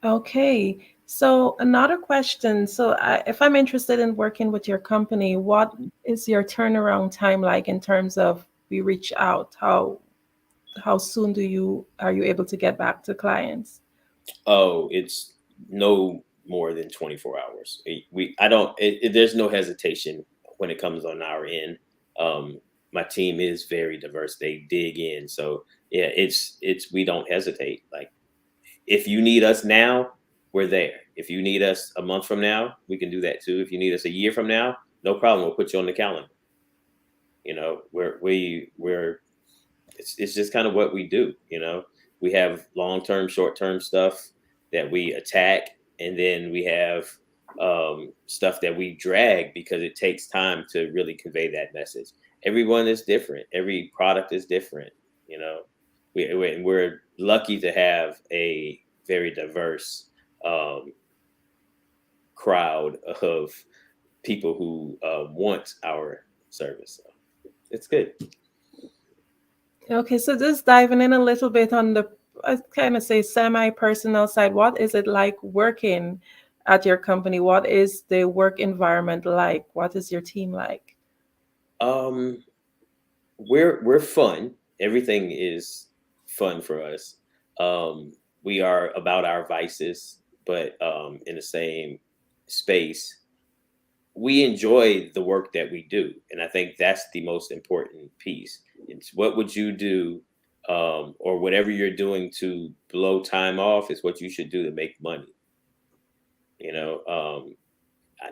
S13: Okay, so another question. So if I'm interested in working with your company, what is your turnaround time like in terms of we reach out? How soon are you able to get back to clients?
S6: Oh, it's no more than 24 hours. There's no hesitation when it comes on our end. My team is very diverse. They dig in. So yeah, we don't hesitate. Like, if you need us now, we're there. If you need us a month from now, we can do that too. If you need us a year from now, no problem. We'll put you on the calendar. We're it's just kind of what we do. We have long-term, short-term stuff that we attack, and then we have stuff that we drag because it takes time to really convey that message. Everyone is different. Every product is different. We're lucky to have a very diverse crowd of people who want our service. So it's good.
S13: Okay, so just diving in a little bit on the, I kind of say semi-personal side, what is it like working at your company? What is the work environment like? What is your team like?
S6: We're fun. Everything is fun for us. We are about our vices, but in the same space, we enjoy the work that we do, and I think that's the most important piece. It's what would you do, or whatever you're doing to blow time off is what you should do to make money.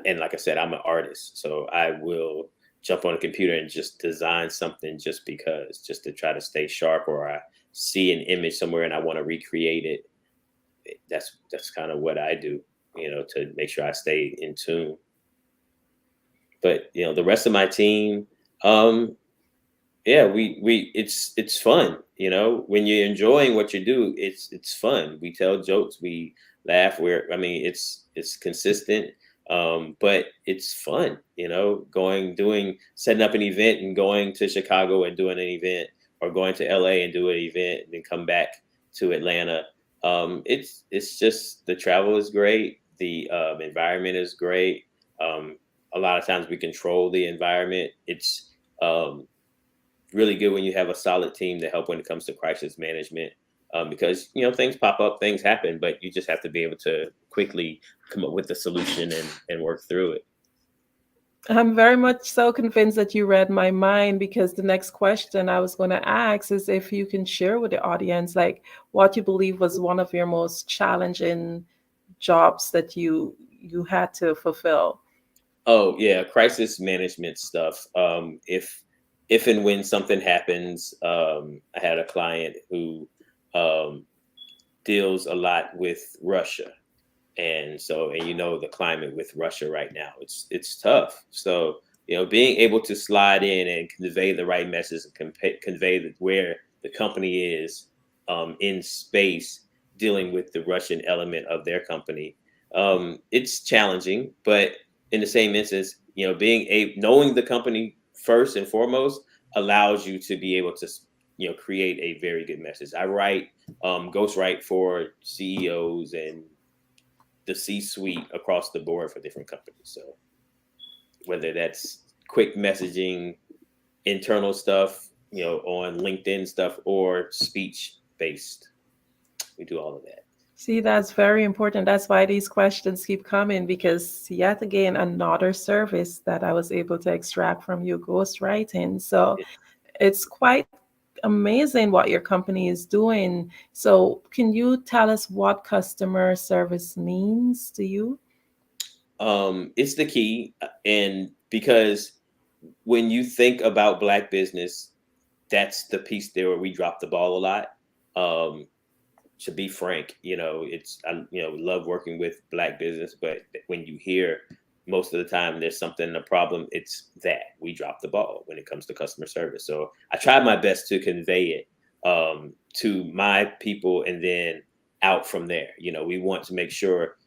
S6: And like I said, I'm an artist, so I will jump on a computer and just design something just because, just to try to stay sharp, or I see an image somewhere and I want to recreate it. That's kind of what I do, to make sure I stay in tune. But the rest of my team, yeah, it's fun. When you're enjoying what you do, it's fun. We tell jokes, we laugh. It's consistent, but it's fun. Setting up an event and going to Chicago and doing an event, or going to LA and do an event and then come back to Atlanta. It's just, the travel is great. The environment is great. A lot of times we control the environment. It's really good when you have a solid team to help when it comes to crisis management, because things pop up, things happen, but you just have to be able to quickly come up with a solution and work through it.
S13: I'm very much so convinced that you read my mind, because the next question I was going to ask is if you can share with the audience, like, what you believe was one of your most challenging jobs that you had to fulfill.
S6: Oh yeah, crisis management stuff. If and when something happens, I had a client who deals a lot with Russia, and the climate with Russia right now, it's tough. So being able to slide in and convey the right message, and convey where the company is in space, dealing with the Russian element of their company, it's challenging, but in the same instance, knowing the company first and foremost allows you to be able to, create a very good message. I write, ghostwrite for CEOs and the C-suite across the board for different companies. So whether that's quick messaging, internal stuff, on LinkedIn stuff, or speech based, we do all of that.
S13: See, that's very important. That's why these questions keep coming, because yet again, another service that I was able to extract from you, ghostwriting. So it's quite amazing what your company is doing. So can you tell us what customer service means to you?
S6: It's the key. And because when you think about Black business, that's the piece there where we drop the ball a lot. To be frank, I love working with Black business, but when you hear most of the time there's something, a problem, it's that we drop the ball when it comes to customer service. So I try my best to convey it to my people, and then out from there. We want to make sure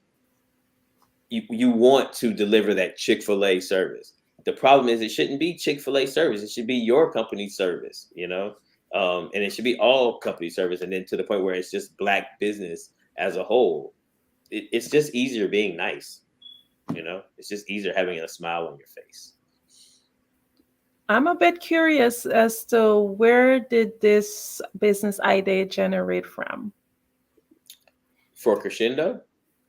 S6: you want to deliver that Chick-fil-A service. The problem is, it shouldn't be Chick-fil-A service. It should be your company's service, and it should be all company service. And then to the point where it's just Black business as a whole. It's just easier being nice. It's just easier having a smile on your face.
S13: I'm a bit curious as to where did this business idea generate from?
S6: For Crescendo?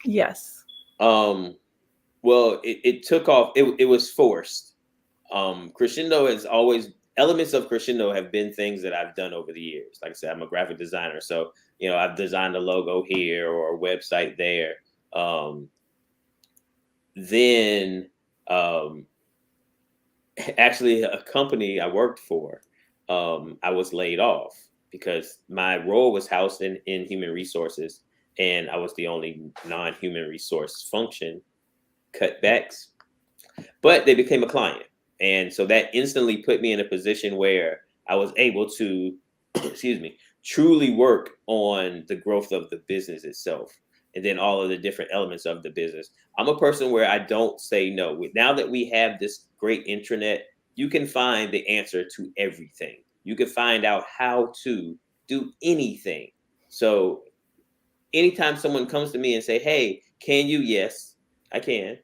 S13: Yes.
S6: Well, it took off. It was forced. Crescendo has always, elements of Crescendo have been things that I've done over the years. Like I said, I'm a graphic designer. So, I've designed a logo here or a website there. Then actually a company I worked for I was laid off because my role was housed in human resources, and I was the only non-human resource function cutbacks. But they became a client, and so that instantly put me in a position where I was able to, excuse me, truly work on the growth of the business itself, and then all of the different elements of the business. I'm a person where I don't say no. Now that we have this great intranet, you can find the answer to everything. You can find out how to do anything. So anytime someone comes to me and say, "Hey, can you?" Yes, I can.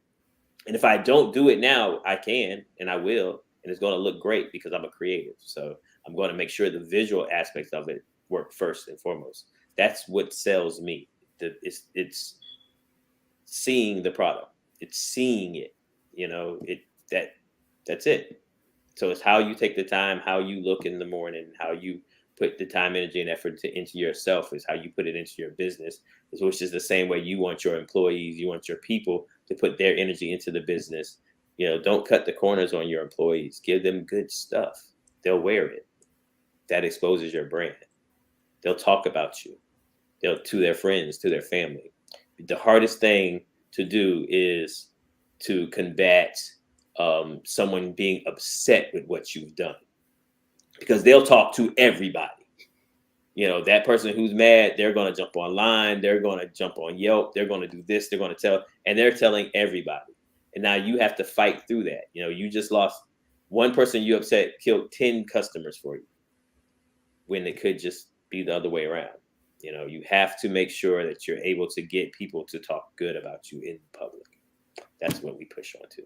S6: And if I don't do it now, I can and I will. And it's going to look great because I'm a creative. So I'm going to make sure the visual aspects of it work first and foremost. That's what sells me. It's seeing the product. It's seeing it. That's it. So it's how you take the time, how you look in the morning, how you put the time, energy, and effort into yourself is how you put it into your business, which is the same way you want your employees, you want your people to put their energy into the business. Don't cut the corners on your employees. Give them good stuff. They'll wear it. That exposes your brand. They'll talk about you. To their friends, to their family. The hardest thing to do is to combat someone being upset with what you've done, because they'll talk to everybody. That person who's mad, they're going to jump online, they're going to jump on Yelp, they're going to do this, they're going to tell, and they're telling everybody. And now you have to fight through that. You just lost one person you upset, killed 10 customers for you, when it could just be the other way around. You have to make sure that you're able to get people to talk good about you in public. That's what we push on to.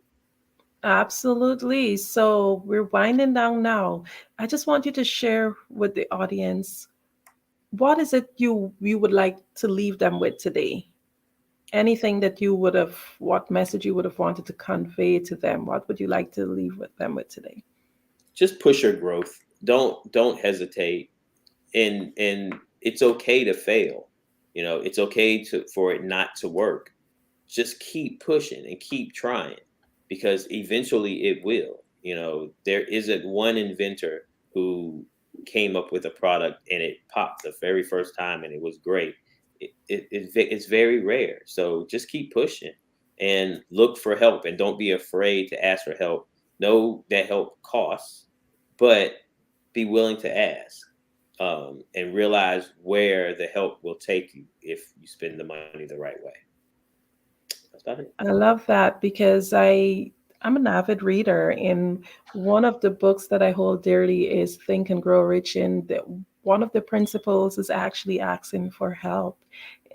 S13: Absolutely. So we're winding down now. I just want you to share with the audience, what is it you would like to leave them with today? Anything that what message you would have wanted to convey to them? What would you like to leave them with today?
S6: Just push your growth. Don't hesitate. And it's okay to fail. It's okay for it not to work. Just keep pushing and keep trying, because eventually it will. There isn't one inventor who came up with a product and it popped the very first time and it was great. It's very rare. So just keep pushing and look for help, and don't be afraid to ask for help. Know that help costs, but be willing to ask, and realize where the help will take you if you spend the money the right way. That's about it.
S13: I love that, because I'm an avid reader, and one of the books that I hold dearly is Think and Grow Rich, and one of the principles is actually asking for help.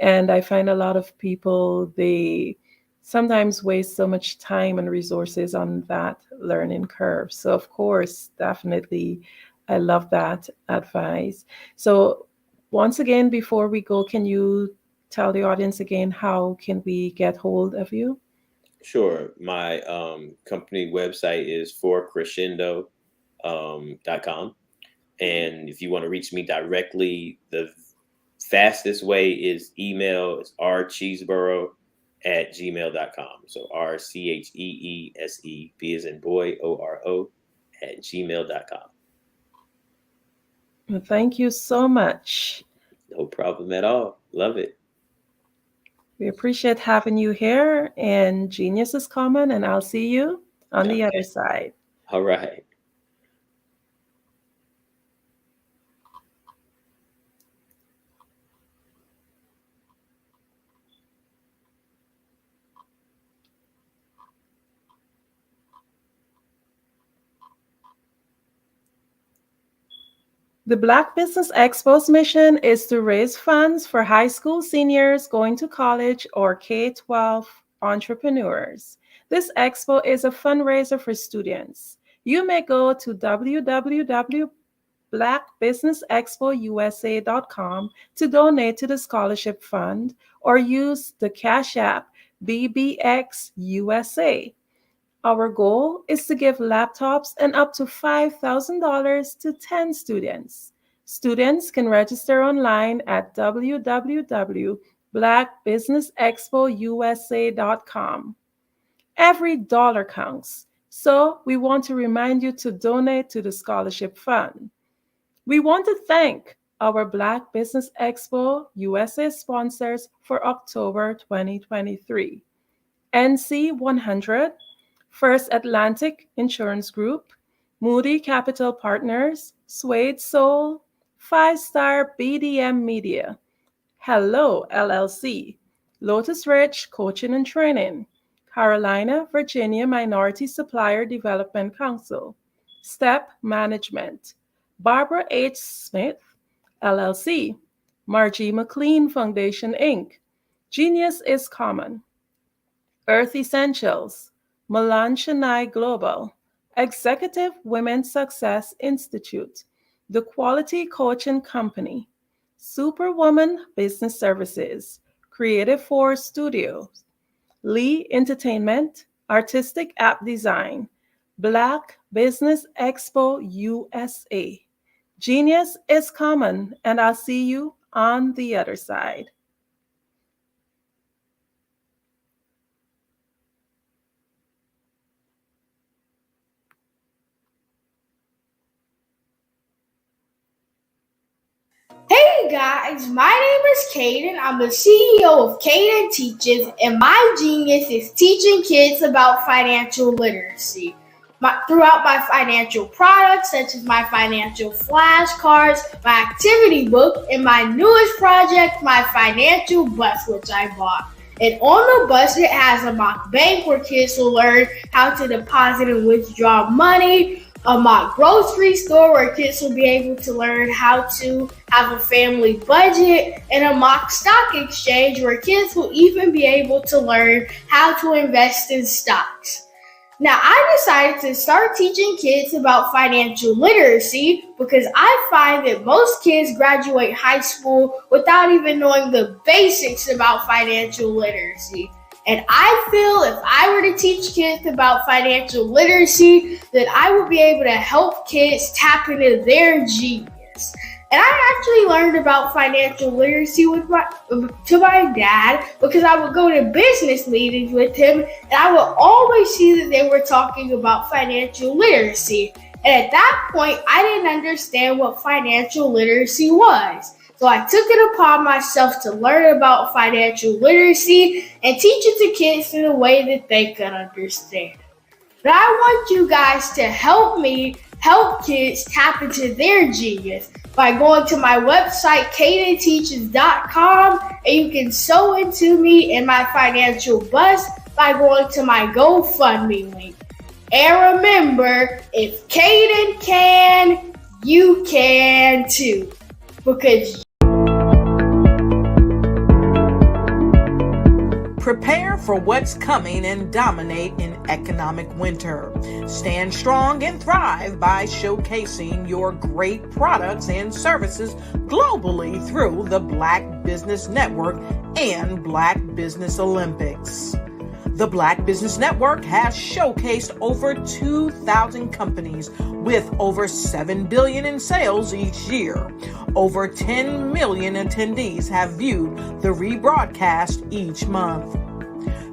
S13: And I find a lot of people, they sometimes waste so much time and resources on that learning curve. So of course, definitely, I love that advice. So once again, before we go, can you tell the audience again, how can we get hold of you?
S6: Sure. My company website is forcrescendo.com. And if you want to reach me directly, the fastest way is email. It's rcheeseboro@gmail.com. So RCHEESE, B as in boy, ORO @gmail.com.
S13: Well, thank you so much.
S6: No problem at all. Love it.
S13: We appreciate having you here, and genius is coming, and I'll see you on the other side.
S6: All right.
S13: The Black Business Expo's mission is to raise funds for high school seniors going to college or K-12 entrepreneurs. This expo is a fundraiser for students. You may go to www.blackbusinessexpousa.com to donate to the scholarship fund, or use the Cash App BBXUSA. Our goal is to give laptops and up to $5,000 to 10 students. Students can register online at www.blackbusinessexpousa.com. Every dollar counts, so we want to remind you to donate to the scholarship fund. We want to thank our Black Business Expo USA sponsors for October 2023. NC 100, First Atlantic Insurance Group, Moody Capital Partners, Suede Soul, 5-Star BDM Media, Hello LLC, Lotus Ridge Coaching and Training, Carolina, Virginia Minority Supplier Development Council, Step Management, Barbara H. Smith, LLC, Margie McLean Foundation, Inc., Genius is Common, Earth Essentials, Milan Chennai Global, Executive Women's Success Institute, The Quality Coaching Company, Superwoman Business Services, Creative Force Studios, Lee Entertainment, Artistic App Design, Black Business Expo USA. Genius is common, and I'll see you on the other side.
S16: Hey guys, my name is Caden. I'm the CEO of Caden Teaches, and my genius is teaching kids about financial literacy. Throughout my financial products, such as my financial flashcards, my activity book, and my newest project, my financial bus, which I bought. And on the bus, it has a mock bank where kids will learn how to deposit and withdraw money, a mock grocery store where kids will be able to learn how to have a family budget, and a mock stock exchange where kids will even be able to learn how to invest in stocks. Now, I decided to start teaching kids about financial literacy because I find that most kids graduate high school without even knowing the basics about financial literacy. And I feel if I were to teach kids about financial literacy, that I would be able to help kids tap into their genius. And I actually learned about financial literacy to my dad because I would go to business meetings with him, and I would always see that they were talking about financial literacy. And at that point, I didn't understand what financial literacy was. So I took it upon myself to learn about financial literacy and teach it to kids in a way that they could understand. But I want you guys to help me help kids tap into their genius by going to my website, cadenteaches.com, and you can sew into me in my financial bus by going to my GoFundMe link. And remember, if Caden can, you can too. Because
S7: prepare for what's coming and dominate in economic winter. Stand strong and thrive by showcasing your great products and services globally through the Black Business Network and Black Business Olympics. The Black Business Network has showcased over 2,000 companies with over $7 billion in sales each year. Over 10 million attendees have viewed the rebroadcast each month.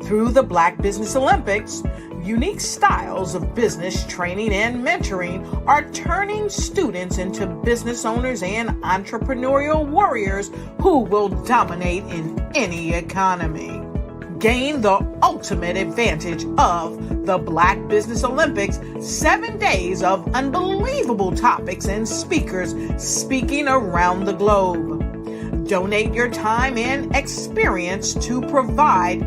S7: Through the Black Business Olympics, unique styles of business training and mentoring are turning students into business owners and entrepreneurial warriors who will dominate in any economy. Gain the ultimate advantage of the Black Business Olympics, 7 days of unbelievable topics and speakers speaking around the globe. Donate your time and experience to provide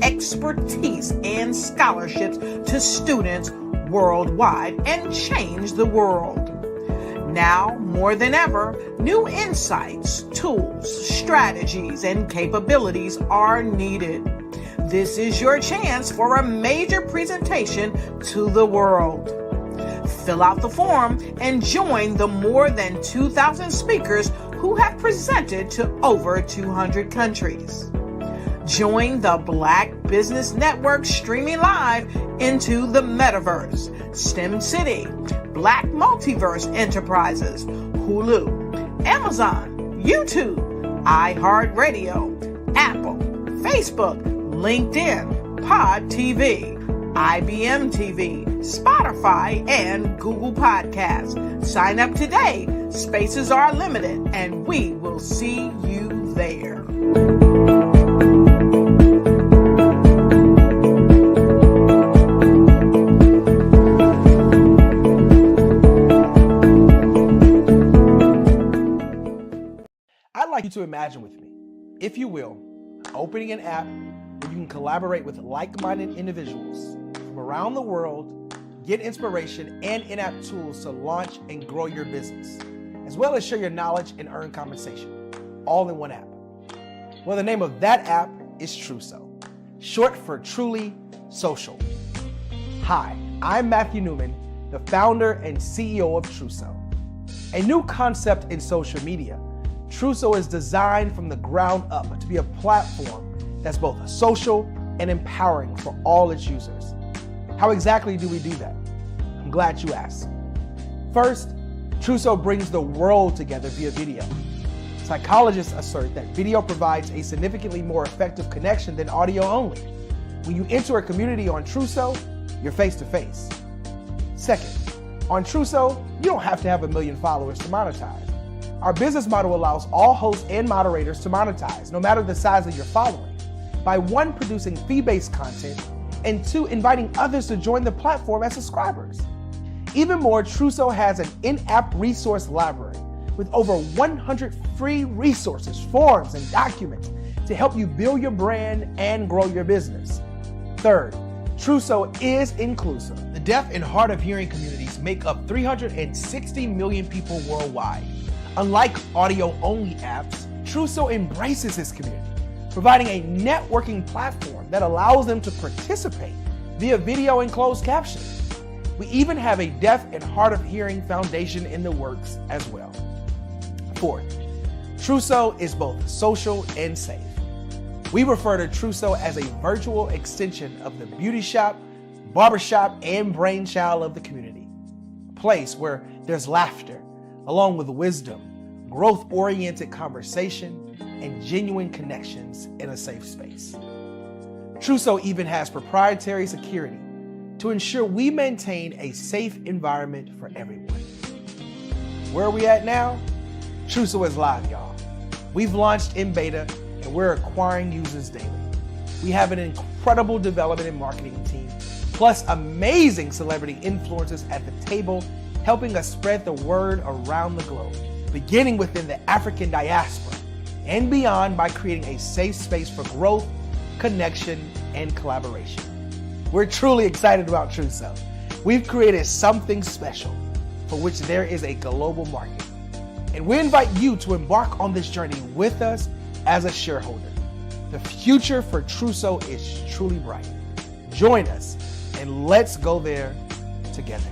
S7: expertise and scholarships to students worldwide and change the world. Now, more than ever, new insights, tools, strategies, and capabilities are needed. This is your chance for a major presentation to the world. Fill out the form and join the more than 2,000 speakers who have presented to over 200 countries. Join the Black Business Network streaming live into the Metaverse, STEM City, Black Multiverse Enterprises, Hulu, Amazon, YouTube, iHeartRadio, Apple, Facebook, LinkedIn, Pod TV, IBM TV, Spotify, and Google Podcasts. Sign up today. Spaces are limited, and we will see you there.
S9: I'd like you to imagine with me, if you will, opening an app where you can collaborate with like-minded individuals from around the world, get inspiration and in-app tools to launch and grow your business, as well as share your knowledge and earn compensation, all in one app. Well, the name of that app is Truso, short for Truly Social. Hi, I'm Matthew Newman, the founder and CEO of Truso. A new concept in social media, Truso is designed from the ground up to be a platform that's both social and empowering for all its users. How exactly do we do that? I'm glad you asked. First, Truso brings the world together via video. Psychologists assert that video provides a significantly more effective connection than audio only. When you enter a community on Truso, you're face to face. Second, on Truso, you don't have to have 1 million followers to monetize. Our business model allows all hosts and moderators to monetize, no matter the size of your following, by 1, producing fee-based content, and 2, inviting others to join the platform as subscribers. Even more, Truso has an in-app resource library with over 100 free resources, forms, and documents to help you build your brand and grow your business. Third, Truso is inclusive. The deaf and hard of hearing communities make up 360 million people worldwide. Unlike audio-only apps, Truso embraces this community, providing a networking platform that allows them to participate via video and closed captioning. We even have a deaf and hard of hearing foundation in the works as well. Fourth, Truso is both social and safe. We refer to Truso as a virtual extension of the beauty shop, barbershop, and brainchild of the community. A place where there's laughter, along with wisdom, growth-oriented conversation, and genuine connections in a safe space. Truso even has proprietary security to ensure we maintain a safe environment for everyone. Where are we at now? Truso is live, y'all. We've launched in beta, and we're acquiring users daily. We have an incredible development and marketing team, plus amazing celebrity influencers at the table, helping us spread the word around the globe, beginning within the African diaspora and beyond by creating a safe space for growth, connection, and collaboration. We're truly excited about Truso. We've created something special for which there is a global market. And we invite you to embark on this journey with us as a shareholder. The future for Truso is truly bright. Join us and let's go there together.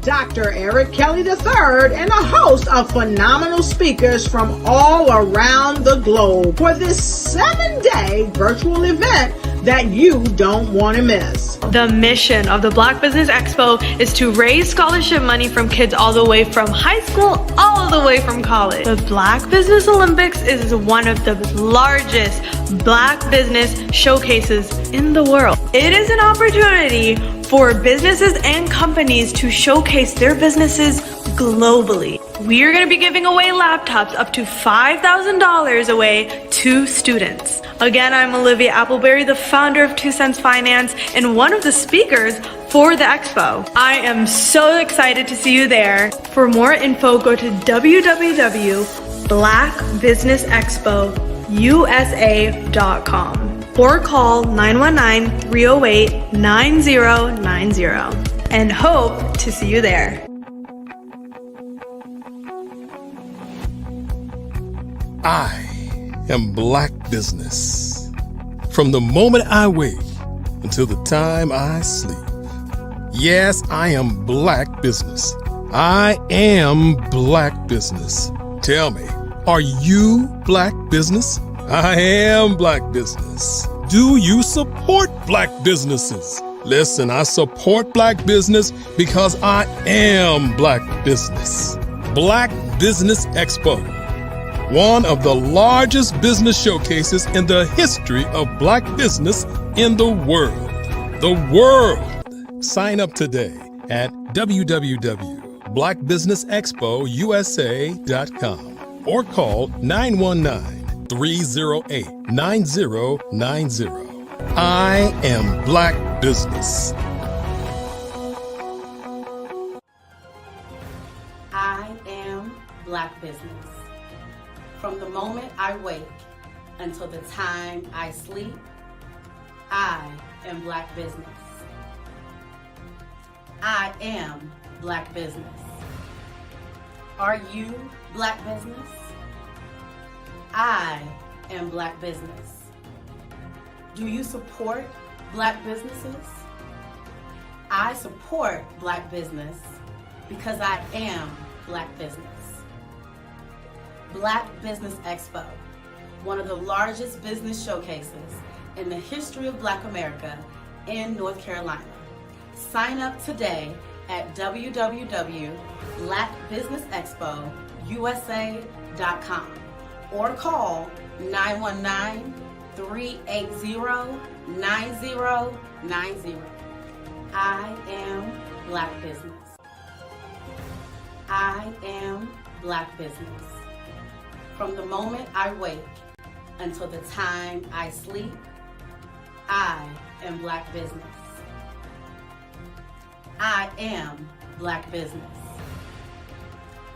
S1: Dr. Eric Kelly III and a host of phenomenal speakers from all around the globe for this 7-day virtual event that you don't want to miss.
S2: The mission of the Black Business Expo is to raise scholarship money from kids all the way from high school, all the way from college. The Black Business Olympics is one of the largest Black business showcases in the world. It is an opportunity for businesses and companies to showcase their businesses globally. We are going to be giving away laptops up to $5,000 away to students. Again, I'm Olivia Appleberry, the founder of 2 Cents Finance and one of the speakers for the expo. I am so excited to see you there. For more info, go to www.blackbusinessexpousa.com or call 919-308-9090 and hope to see you there.
S3: I am Black business. From the moment I wake until the time I sleep. Yes, I am Black business. I am Black business. Tell me, are you Black business? I am Black business. Do you support Black businesses? Listen, I support Black business because I am Black business. Black Business Expo, one of the largest business showcases in the history of Black business in the world. The world! Sign up today at www.blackbusinessexpousa.com or call 919-308-9090. I am Black business.
S4: I am Black business. From the moment I wake until the time I sleep, I am Black business. I am Black business. Are you Black business? I am Black business. Do you support Black businesses? I support Black business because I am Black business. Black Business Expo, one of the largest business showcases in the history of Black America in North Carolina. Sign up today at www.blackbusinessexpousa.com or call 919-380-9090. I am Black business. I am Black business. From the moment I wake until the time I sleep, I am Black business. I am Black business.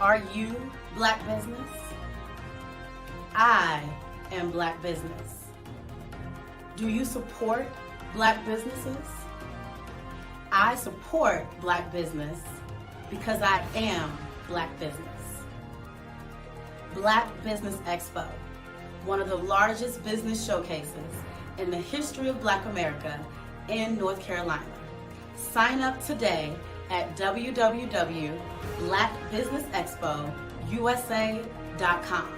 S4: Are you Black business? I am Black business. Do you support Black businesses? I support Black business because I am Black business. Black Business Expo, one of the largest business showcases in the history of Black America in North Carolina. Sign up today at www.blackbusinessexpousa.com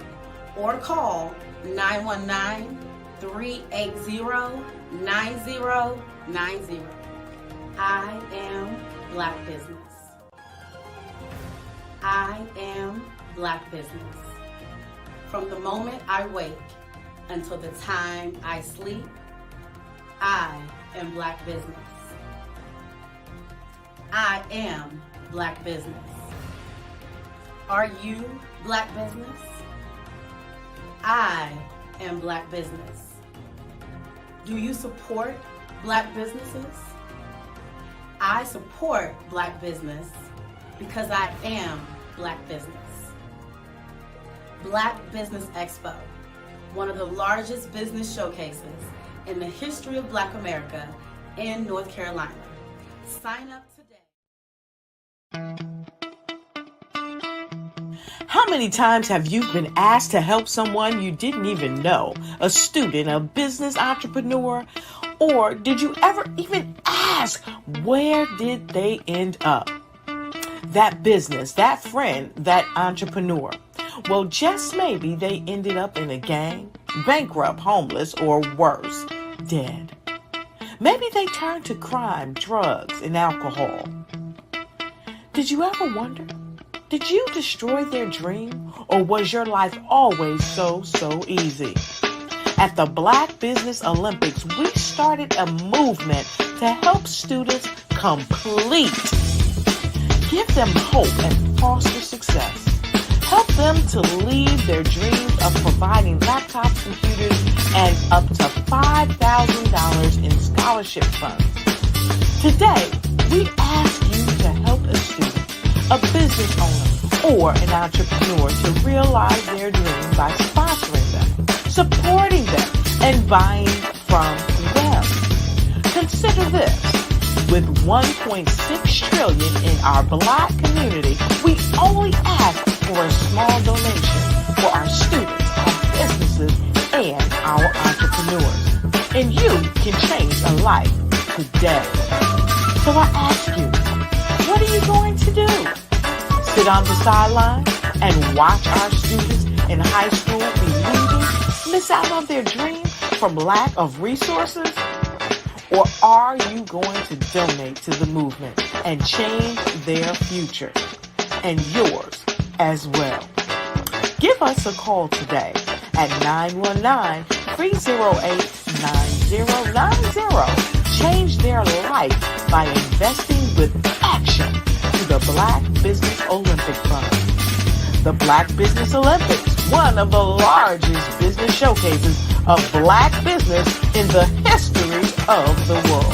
S4: or call 919-380-9090. I am Black business. I am Black business. From the moment I wake until the time I sleep, I am Black business. I am Black business. Are you Black business? I am Black business. Do you support Black businesses? I support Black business because I am Black business. Black Business Expo, one of the largest business showcases in the history of Black America in North Carolina. Sign up today.
S7: How many times have you been asked to help someone you didn't even know, a student, a business entrepreneur, or did you ever even ask, where did they end up? That business, that friend, that entrepreneur. Well, just maybe they ended up in a gang, bankrupt, homeless, or worse, dead. Maybe they turned to crime, drugs, and alcohol. Did you ever wonder? Did you destroy their dream, or was your life always so easy? At the Black Business Olympics, we started a movement to help students complete. Give them hope and foster success. Help them to leave their dreams of providing laptops, computers, and up to $5,000 in scholarship funds. Today, we ask you to help a student, a business owner, or an entrepreneur to realize their dream by sponsoring them, supporting them, and buying from them. Consider this. With $1.6 trillion in our Black community, we only ask for a small donation for our students, our businesses, and our entrepreneurs. And you can change a life today. So I ask you, what are you going to do? Sit on the sideline and watch our students in high school be losers, miss out on their dream from lack of resources? Or are you going to donate to the movement and change their future and yours as well? Give us a call today at 919-308-9090. Change their life by investing with action to the Black Business Olympic Fund. The Black Business Olympics, one of the largest business showcases of Black business in the history of the world.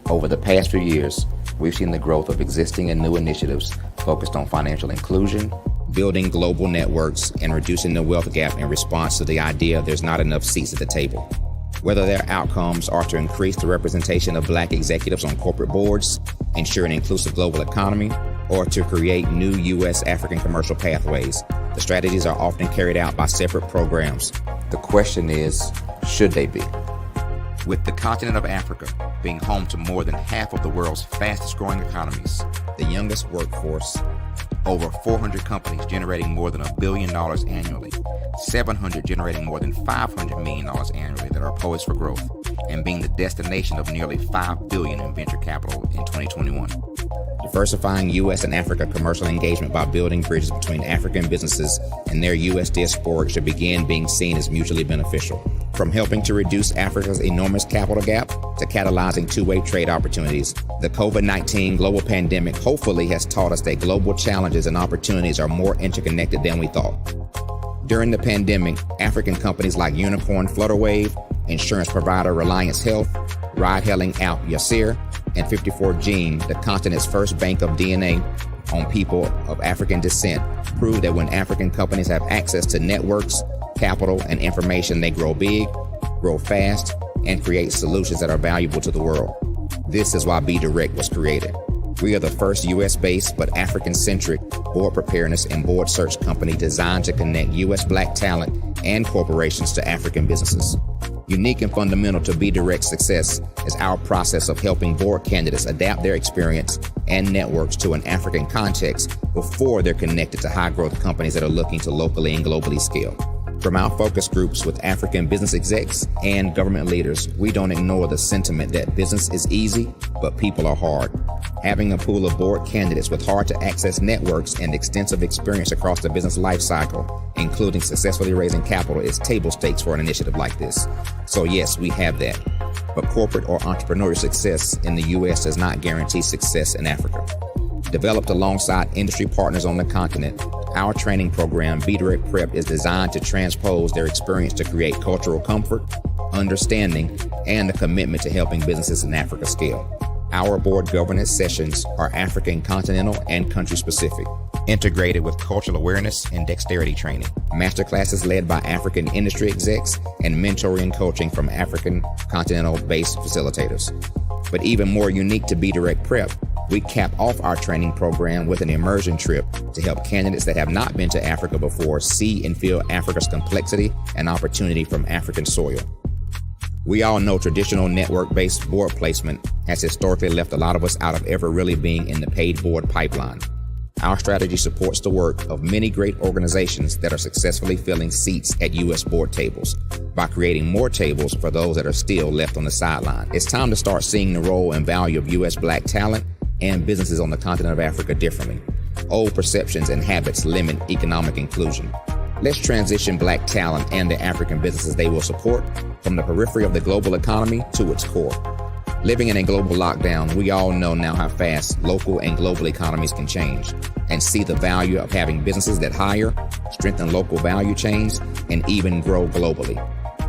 S17: Over the past few years, we've seen the growth of existing and new initiatives focused on financial inclusion, building global networks, and reducing the wealth gap in response to the idea there's not enough seats at the table. Whether their outcomes are to increase the representation of Black executives on corporate boards, ensure an inclusive global economy, or to create new U.S. African commercial pathways, the strategies are often carried out by separate programs. The question is, should they be? With the continent of Africa being home to more than half of the world's fastest growing economies, the youngest workforce, over 400 companies generating more than $1 billion annually, 700 generating more than $500 million annually that are poised for growth, and being the destination of nearly $5 billion in venture capital in 2021. Diversifying U.S. and Africa commercial engagement by building bridges between African businesses and their U.S. diaspora should begin being seen as mutually beneficial. From helping to reduce Africa's enormous capital gap to catalyzing two-way trade opportunities, the COVID-19 global pandemic hopefully has taught us that global challenges and opportunities are more interconnected than we thought. During the pandemic, African companies like Unicorn Flutterwave, insurance provider Reliance Health, ride-hailing app Yasir, and 54Gene, the continent's first bank of DNA on people of African descent, proved that when African companies have access to networks, capital, and information, they grow big, grow fast, and create solutions that are valuable to the world. This is why Be Direct was created. We are the first U.S.-based but African-centric board preparedness and board search company designed to connect U.S. Black talent and corporations to African businesses. Unique and fundamental to Be Direct's success is our process of helping board candidates adapt their experience and networks to an African context before they're connected to high-growth companies that are looking to locally and globally scale. From our focus groups with African business execs and government leaders, we don't ignore the sentiment that business is easy, but people are hard. Having a pool of board candidates with hard-to-access networks and extensive experience across the business life cycle, including successfully raising capital, is table stakes for an initiative like this. So yes, we have that. But corporate or entrepreneurial success in the U.S. does not guarantee success in Africa. Developed alongside industry partners on the continent, our training program, Be Direct Prep, is designed to transpose their experience to create cultural comfort, understanding, and a commitment to helping businesses in Africa scale. Our board governance sessions are African, continental, and country-specific, integrated with cultural awareness and dexterity training, masterclasses led by African industry execs, and mentoring and coaching from African continental-based facilitators. But even more unique to Be Direct Prep, we cap off our training program with an immersion trip to help candidates that have not been to Africa before see and feel Africa's complexity and opportunity from African soil. We all know traditional network-based board placement has historically left a lot of us out of ever really being in the paid board pipeline. Our strategy supports the work of many great organizations that are successfully filling seats at U.S. board tables by creating more tables for those that are still left on the sideline. It's time to start seeing the role and value of U.S. Black talent and businesses on the continent of Africa differently. Old perceptions and habits limit economic inclusion. Let's transition Black talent and the African businesses they will support from the periphery of the global economy to its core. Living in a global lockdown, we all know now how fast local and global economies can change, and see the value of having businesses that hire, strengthen local value chains, and even grow globally.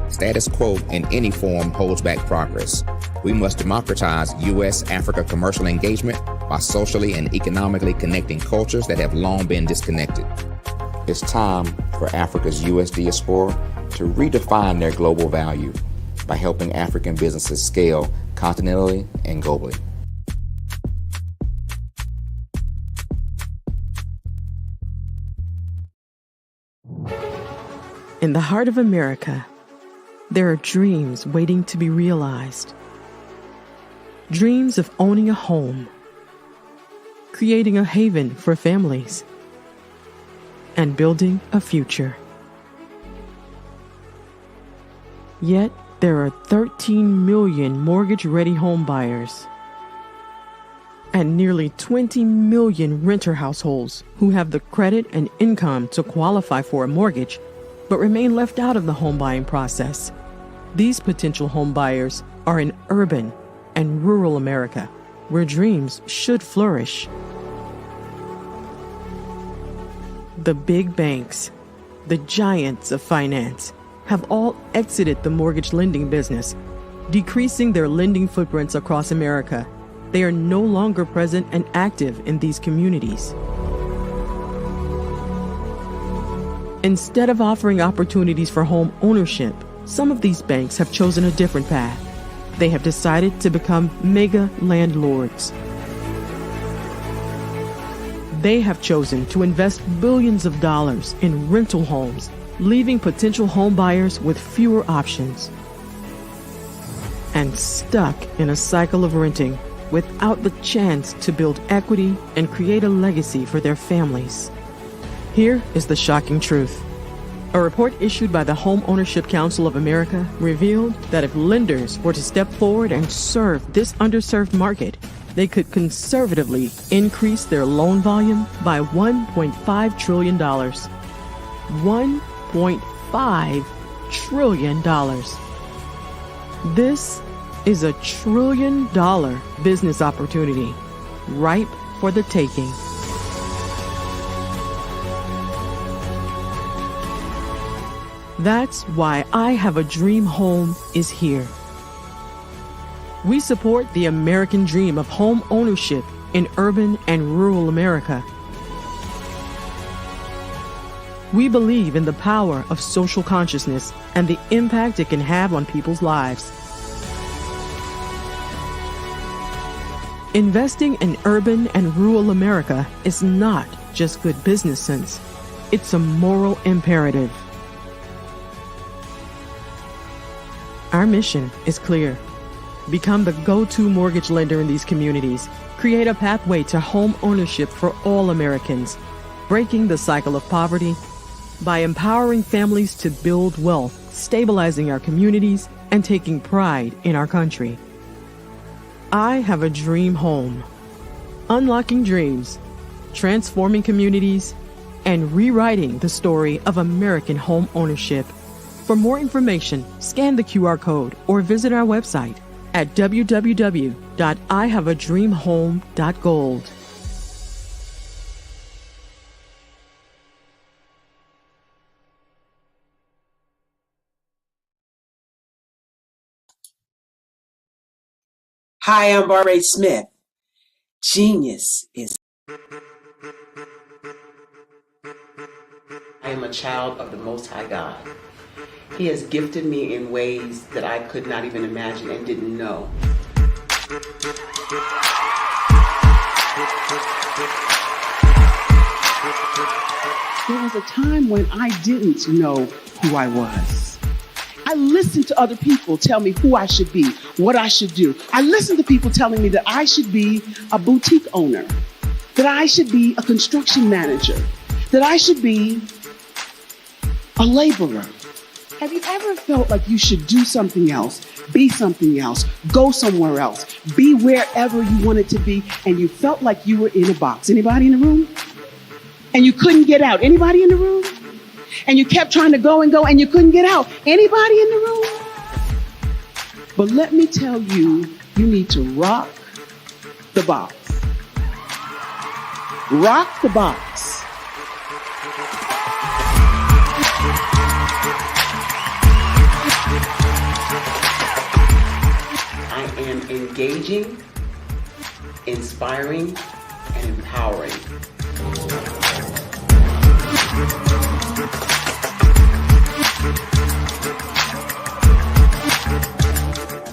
S17: Status quo in any form holds back progress. We must democratize U.S.-Africa commercial engagement by socially and economically connecting cultures that have long been disconnected. It's time for Africa's U.S. diaspora to redefine their global value by helping African businesses scale continentally and globally.
S10: In the heart of America, there are dreams waiting to be realized. Dreams of owning a home, creating a haven for families, and building a future. Yet, there are 13 million mortgage-ready home buyers and nearly 20 million renter households who have the credit and income to qualify for a mortgage but remain left out of the home buying process. These potential home buyers are in urban and rural America, where dreams should flourish. The big banks, the giants of finance, have all exited the mortgage lending business, decreasing their lending footprints across America. They are no longer present and active in these communities. Instead of offering opportunities for home ownership, some of these banks have chosen a different path. They have decided to become mega landlords. They have chosen to invest billions of dollars in rental homes, leaving potential home buyers with fewer options and stuck in a cycle of renting without the chance to build equity and create a legacy for their families. Here is the shocking truth. A report issued by the Home Ownership Council of America revealed that if lenders were to step forward and serve this underserved market, they could conservatively increase their loan volume by $1.5 trillion. $1.5 trillion. This is $1 trillion business opportunity, ripe for the taking. That's why I Have a Dream Home is here. We support the American dream of home ownership in urban and rural America. We believe in the power of social consciousness and the impact it can have on people's lives. Investing in urban and rural America is not just good business sense. It's a moral imperative. Our mission is clear. Become the go-to mortgage lender in these communities. Create a pathway to home ownership for all Americans, breaking the cycle of poverty by empowering families to build wealth, stabilizing our communities, and taking pride in our country. I Have a Dream Home. Unlocking dreams, transforming communities, and rewriting the story of American home ownership. For more information, scan the QR code or visit our website at www.ihaveadreamhome.gold.
S11: Hi, I'm Barbara Smith. Genius is... I am a child of the Most High God. He has gifted me in ways that I could not even imagine and didn't know. There was a time when I didn't know who I was. I listened to other people tell me who I should be, what I should do. I listened to people telling me that I should be a boutique owner, that I should be a construction manager, that I should be a laborer. Have you ever felt like you should do something else, be something else, go somewhere else, be wherever you wanted to be, and you felt like you were in a box? Anybody in the room? And you couldn't get out? Anybody in the room? and you kept trying to go and go and you couldn't get out. Anybody in the room? But let me tell you, you need to rock the box. Rock the box.
S8: I am engaging, inspiring, and empowering.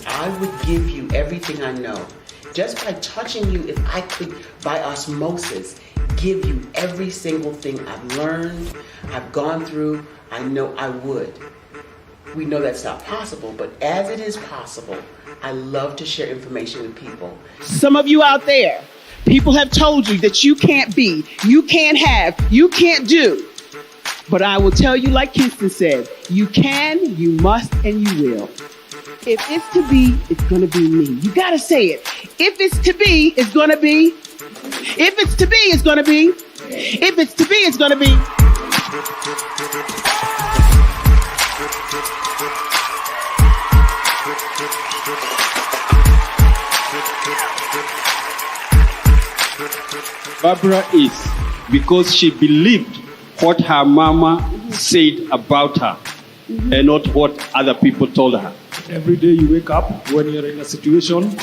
S8: I would give you everything I know. Just by touching you, if I could, by osmosis, give you every single thing I've learned, I've gone through, I know I would. We know that's not possible, but as it is possible, I love to share information with people.
S11: Some of you out there, people have told you that you can't be, you can't have, you can't do. But I will tell you, like Kingston said, you can, you must, and you will. If it's to be, it's gonna be me. You gotta say it. If it's to be, it's gonna be. If it's to be, it's gonna be. If it's to be, it's gonna be.
S12: Barbara is because she believed what her mama said about her and not what other people told her.
S14: Every day you wake up, when you're in a situation,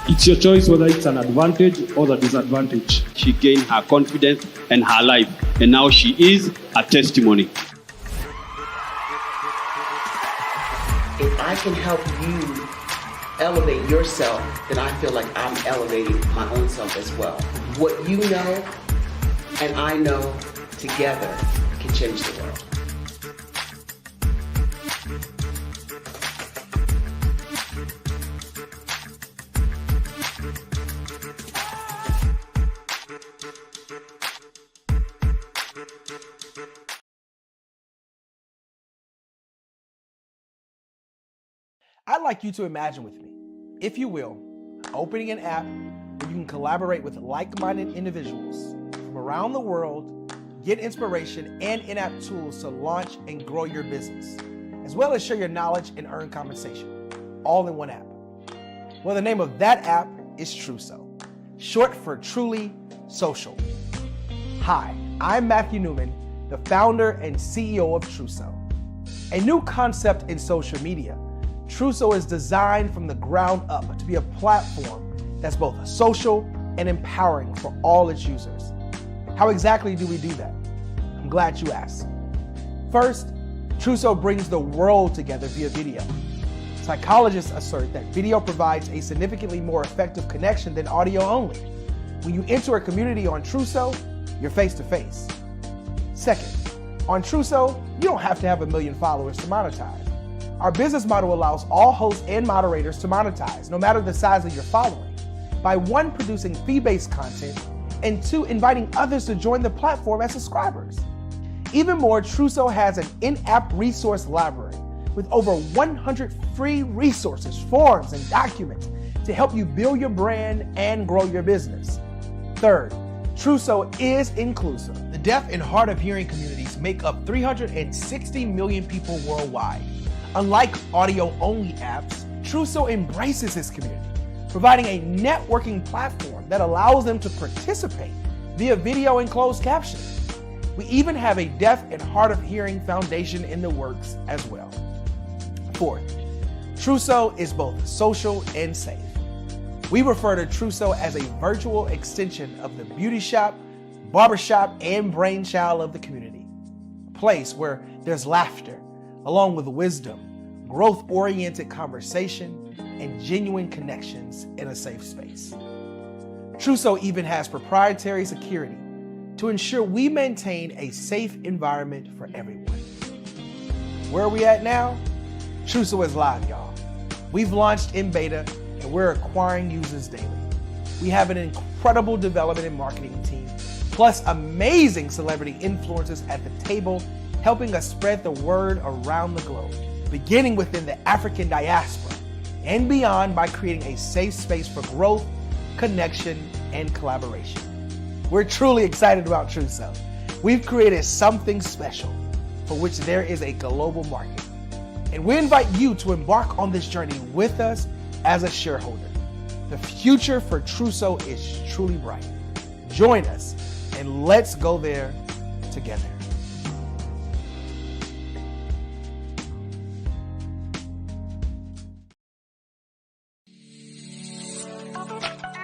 S14: it's your choice whether it's an advantage or the disadvantage.
S12: She gained her confidence and her life, and now she is a testimony.
S8: If I can help you elevate yourself, then I feel like I'm elevating my own self as well. What you know and I know together can change the world.
S9: I'd like you to imagine with me, if you will, opening an app where you can collaborate with like-minded individuals from around the world, get inspiration and in-app tools to launch and grow your business, as well as share your knowledge and earn compensation, all in one app. Well, the name of that app is Truso, short for Truly Social. Hi, I'm Matthew Newman, the founder and CEO of Truso, a new concept in social media. Truso is designed from the ground up to be a platform that's both social and empowering for all its users. How exactly do we do that? I'm glad you asked. First, Truso brings the world together via video. Psychologists assert that video provides a significantly more effective connection than audio only. When you enter a community on Truso, you're face to face. Second, on Truso, you don't have to have 1 million followers to monetize. Our business model allows all hosts and moderators to monetize, no matter the size of your following, by 1, producing fee-based content, and 2, inviting others to join the platform as subscribers. Even more, Truso has an in-app resource library with over 100 free resources, forms, and documents to help you build your brand and grow your business. Third, Truso is inclusive. The deaf and hard of hearing communities make up 360 million people worldwide. Unlike audio-only apps, Truso embraces its community, providing a networking platform that allows them to participate via video and closed captioning. We even have a deaf and hard of hearing foundation in the works as well. Fourth, Truso is both social and safe. We refer to Truso as a virtual extension of the beauty shop, barbershop, and brainchild of the community. A place where there's laughter, along with wisdom, growth-oriented conversation, and genuine connections in a safe space. Truso even has proprietary security to ensure we maintain a safe environment for everyone. Where are we at now? Truso is live, y'all. We've launched in beta, and we're acquiring users daily. We have an incredible development and marketing team, plus amazing celebrity influencers at the table, helping us spread the word around the globe, beginning within the African diaspora and beyond by creating a safe space for growth, connection, and collaboration. We're truly excited about Truso. We've created something special for which there is a global market. And we invite you to embark on this journey with us as a shareholder. The future for Trousseau is truly bright. Join us and let's go there together.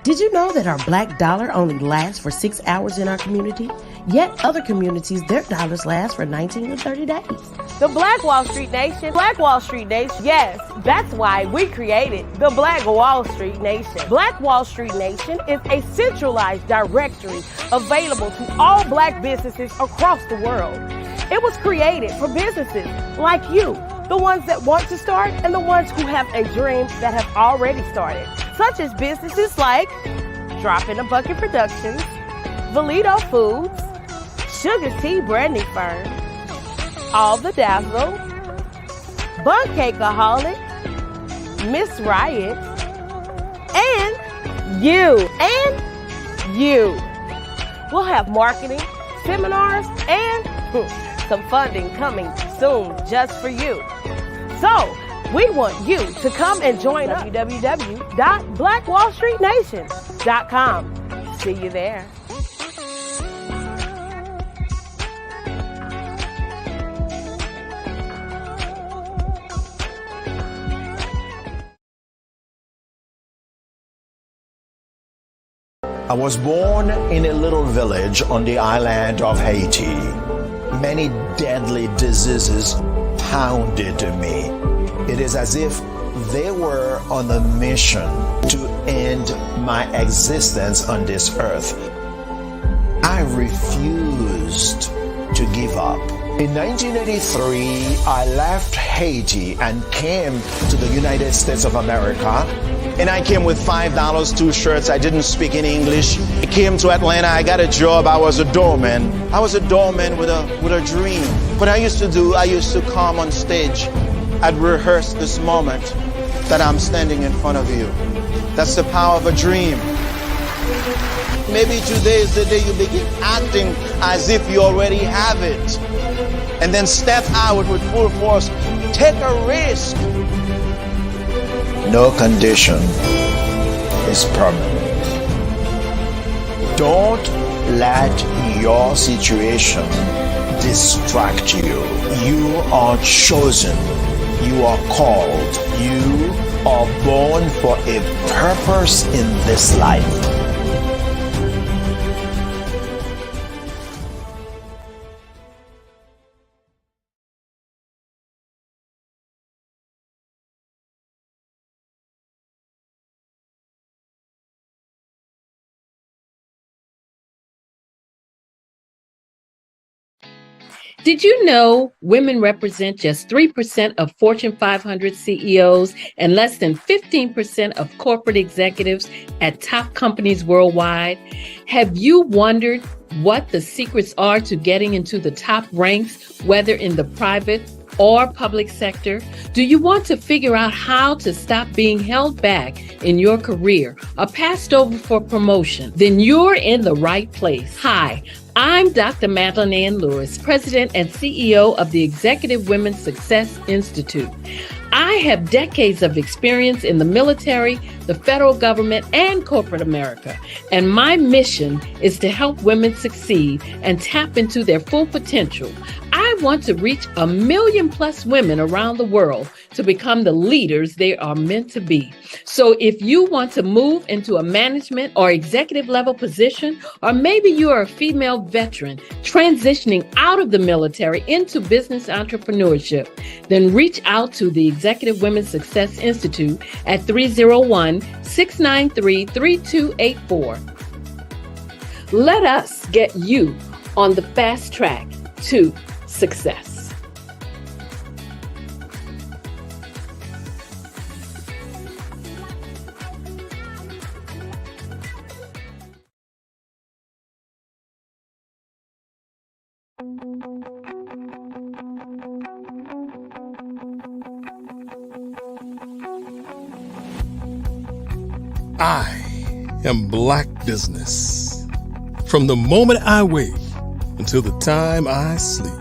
S15: Did you know that our black dollar only lasts for 6 hours in our community? Yet other communities, their dollars last for 19 to 30 days.
S22: The Black Wall Street Nation. Black Wall Street Nation. Yes, that's why we created the Black Wall Street Nation. Black Wall Street Nation is a centralized directory available to all black businesses across the world. It was created for businesses like you, the ones that want to start and the ones who have a dream that have already started, such as businesses like Drop in a Bucket Productions, Valito Foods, Sugar Tea Brandy Firm, All the Dazzle, Bun Cakeaholic, Miss Riot, and you. We'll have marketing, seminars, and some funding coming soon just for you. So, we want you to come and join us. www.blackwallstreetnation.com. See you there.
S18: I was born in a little village on the island of Haiti. Many deadly diseases pounded me. It is as if they were on a mission to end my existence on this earth. I refused to give up. In 1983, I left Haiti and came to the United States of America. And I came with $5, 2 shirts. I didn't speak any English. I came to Atlanta. I got a job. I was a doorman. I was a doorman with a dream. What I used to do, I used to come on stage. I'd rehearse this moment that I'm standing in front of you. That's the power of a dream. Maybe today is the day you begin acting as if you already have it. And then step out with full force. Take a risk. No condition is permanent. Don't let your situation distract you. You are chosen. You are called. You are born for a purpose in this life.
S19: Did you know women represent just 3% of Fortune 500 CEOs and less than 15% of corporate executives at top companies worldwide? Have you wondered what the secrets are to getting into the top ranks, whether in the private or public sector? Do you want to figure out how to stop being held back in your career or passed over for promotion? Then you're in the right place. Hi, I'm Dr. Madeline Ann Lewis, President and CEO of the Executive Women's Success Institute. I have decades of experience in the military, the federal government, and corporate America. And my mission is to help women succeed and tap into their full potential. I want to reach 1 million+ women around the world to become the leaders they are meant to be. So if you want to move into a management or executive level position, or maybe you are a female veteran transitioning out of the military into business entrepreneurship, then reach out to the Executive Women's Success Institute at 301-693-3284. Let us get you on the fast track to success.
S3: I am Black business. From the moment I wake until the time I sleep.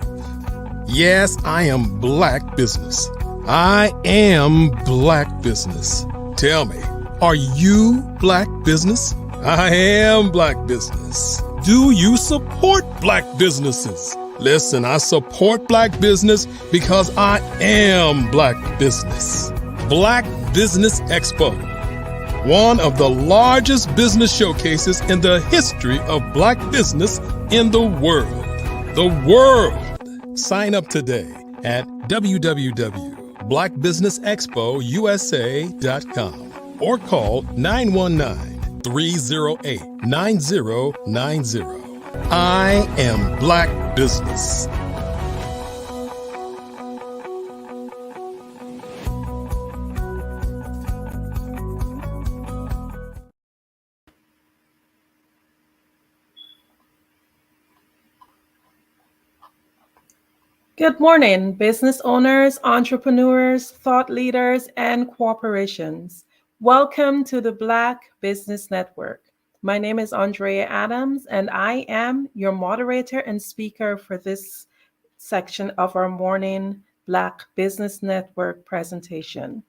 S3: Yes, I am Black business. I am Black business. Tell me, are you Black business? I am Black business. Do you support Black businesses? Listen, I support Black business because I am Black business. Black Business Expo, one of the largest business showcases in the history of Black business in the world. The world! Sign up today at www.blackbusinessexpousa.com or call 919-308-9090. I am Black business.
S13: Good morning, business owners, entrepreneurs, thought leaders, and corporations. Welcome to the Black Business Network. My name is Andrea Adams, and I am your moderator and speaker for this section of our morning Black Business Network presentation.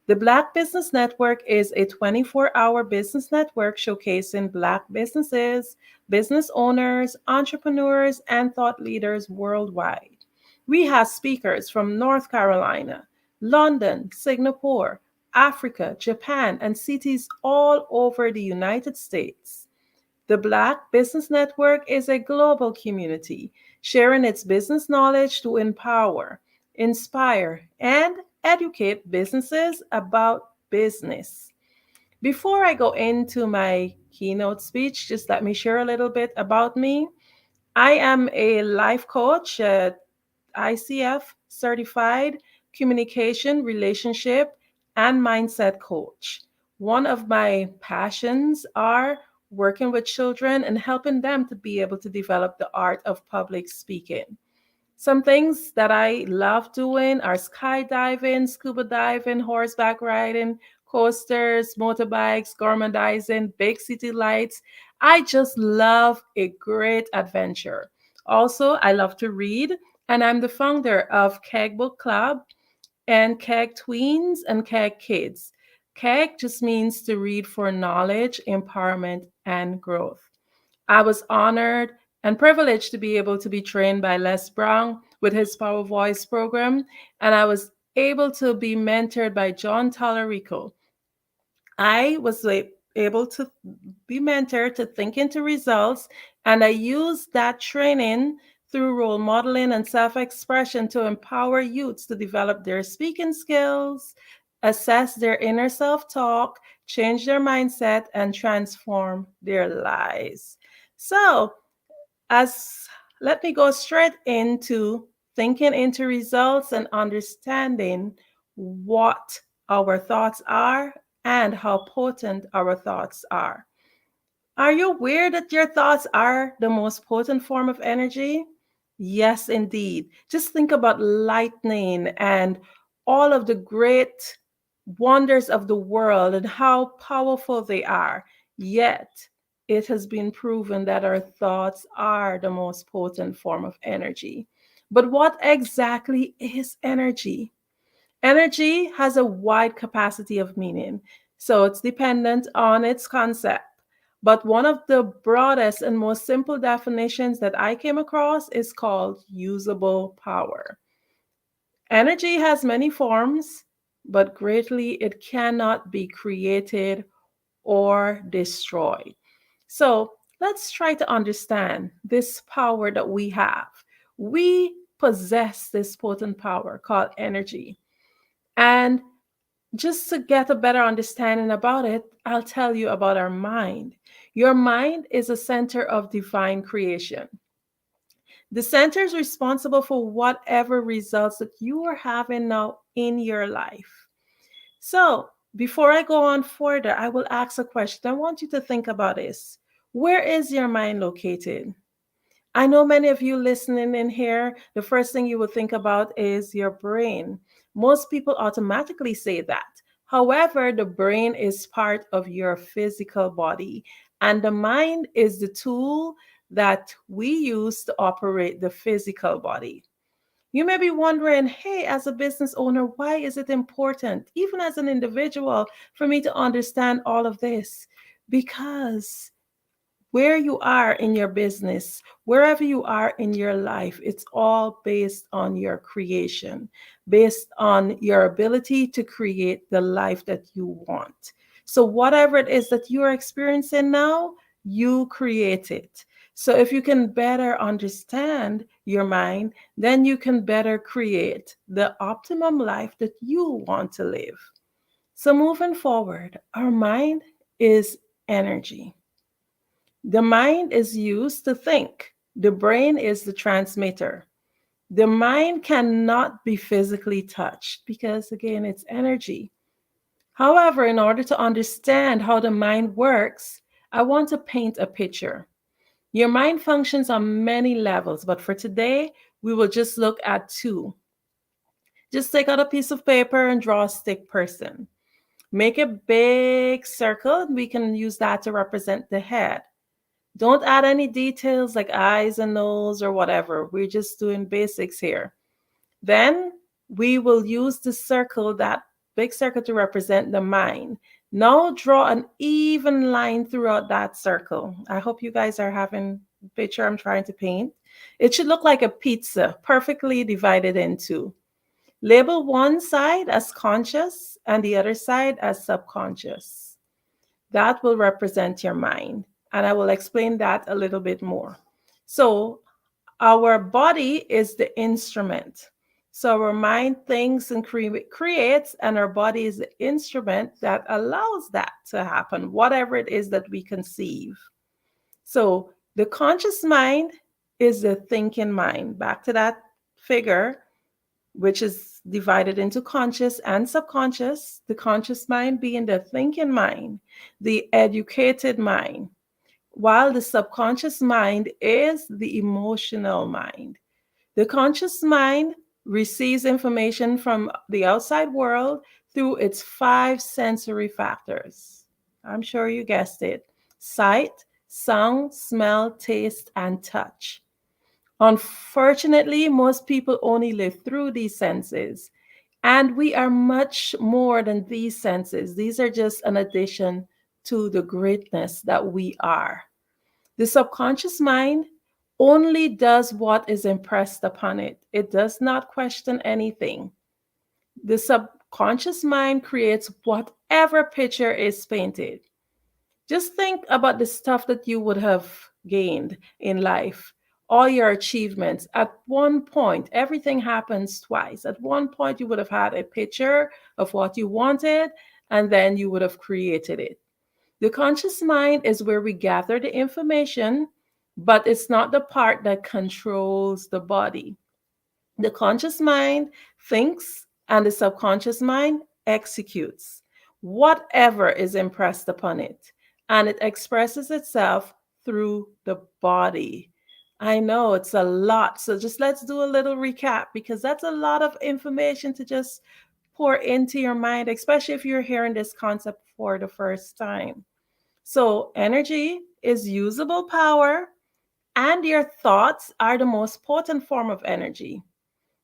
S13: The Black Business Network is a 24-hour business network showcasing Black businesses, business owners, entrepreneurs, and thought leaders worldwide. We have speakers from North Carolina, London, Singapore, Africa, Japan, and cities all over the United States. The Black Business Network is a global community sharing its business knowledge to empower, inspire, and educate businesses about business. Before I go into my keynote speech, just let me share a little bit about me. I am a life coach, ICF certified communication, relationship, and mindset coach. One of my passions are working with children and helping them to be able to develop the art of public speaking. Some things that I love doing are skydiving, scuba diving, horseback riding, coasters, motorbikes, gormandizing, big city lights. I just love a great adventure. Also, I love to read, and I'm the founder of Keg Book Club and Keg Tweens and Keg Kids. Keg just means to read for knowledge, empowerment, and growth. I was honored and privileged to be able to be trained by Les Brown with his Power Voice program, and I was able to be mentored by John Tallarico. I was able to be mentored to think into results, and I used that training through role modeling and self-expression to empower youths to develop their speaking skills, assess their inner self-talk, change their mindset, and transform their lives. So, let me go straight into thinking into results and understanding what our thoughts are and how potent our thoughts are. Are you aware that your thoughts are the most potent form of energy? Yes, indeed. Just think about lightning and all of the great wonders of the world and how powerful they are. Yet, it has been proven that our thoughts are the most potent form of energy. But what exactly is energy? Energy has a wide capacity of meaning, so it's dependent on its concept. But one of the broadest and most simple definitions that I came across is called usable power. Energy has many forms, but greatly it cannot be created or destroyed. So let's try to understand this power that we have. We possess this potent power called energy. And just to get a better understanding about it, I'll tell you about our mind. Your mind is a center of divine creation. The center is responsible for whatever results that you are having now in your life. So, before I go on further, I will ask a question. I want you to think about this. Where is your mind located? I know many of you listening in here, the first thing you would think about is your brain. Most people automatically say that. However, the brain is part of your physical body, and the mind is the tool that we use to operate the physical body. You may be wondering, hey, as a business owner, why is it important, even as an individual, for me to understand all of this? Because where you are in your business, wherever you are in your life, it's all based on your creation, based on your ability to create the life that you want. So, whatever it is that you're experiencing now, you create it. So, if you can better understand your mind, then you can better create the optimum life that you want to live. So, moving forward, our mind is energy. The mind is used to think. The brain is the transmitter. The mind cannot be physically touched because, again, it's energy. However, in order to understand how the mind works, I want to paint a picture. Your mind functions on many levels, but for today, we will just look at two. Just take out a piece of paper and draw a stick person. Make a big circle. We can use that to represent the head. Don't add any details like eyes and nose or whatever. We're just doing basics here. Then we will use the circle, that big circle, to represent the mind. Now draw an even line throughout that circle. I hope you guys are having the picture I'm trying to paint. It should look like a pizza, perfectly divided in two. Label one side as conscious and the other side as subconscious. That will represent your mind. And I will explain that a little bit more. So our body is the instrument. So our mind thinks and creates, and our body is the instrument that allows that to happen, whatever it is that we conceive. So the conscious mind is the thinking mind. Back to that figure, which is divided into conscious and subconscious, the conscious mind being the thinking mind, the educated mind, while the subconscious mind is the emotional mind. The conscious mind receives information from the outside world through its 5 sensory factors. I'm sure you guessed it: sight, sound, smell, taste, and touch. Unfortunately, most people only live through these senses, and we are much more than these senses. These are just an addition to the greatness that we are. The subconscious mind only does what is impressed upon it. It does not question anything. The subconscious mind creates whatever picture is painted. Just think about the stuff that you would have gained in life, all your achievements. At one point, everything happens twice. At one point, you would have had a picture of what you wanted, and then you would have created it. The conscious mind is where we gather the information, but it's not the part that controls the body. The conscious mind thinks, and the subconscious mind executes whatever is impressed upon it, and it expresses itself through the body. I know it's a lot, so just let's do a little recap, because that's a lot of information to just pour into your mind, especially if you're hearing this concept for the first time. So, energy is usable power, and your thoughts are the most potent form of energy.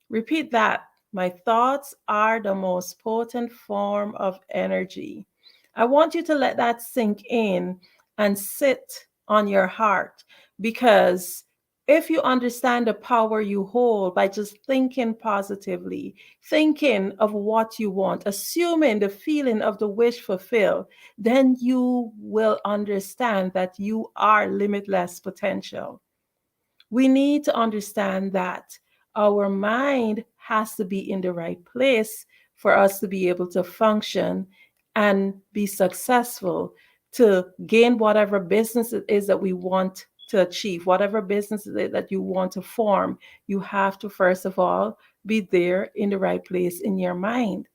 S13: Repeat that. My thoughts are the most potent form of energy. I want you to let that sink in and sit on your heart, because if you understand the power you hold by just thinking positively, thinking of what you want, assuming the feeling of the wish fulfilled, then you will understand that you are limitless potential. We need to understand that our mind has to be in the right place for us to be able to function and be successful, to gain whatever business it is that we want to achieve, whatever business it is that you want to form. You have to, first of all, be there in the right place in your mind.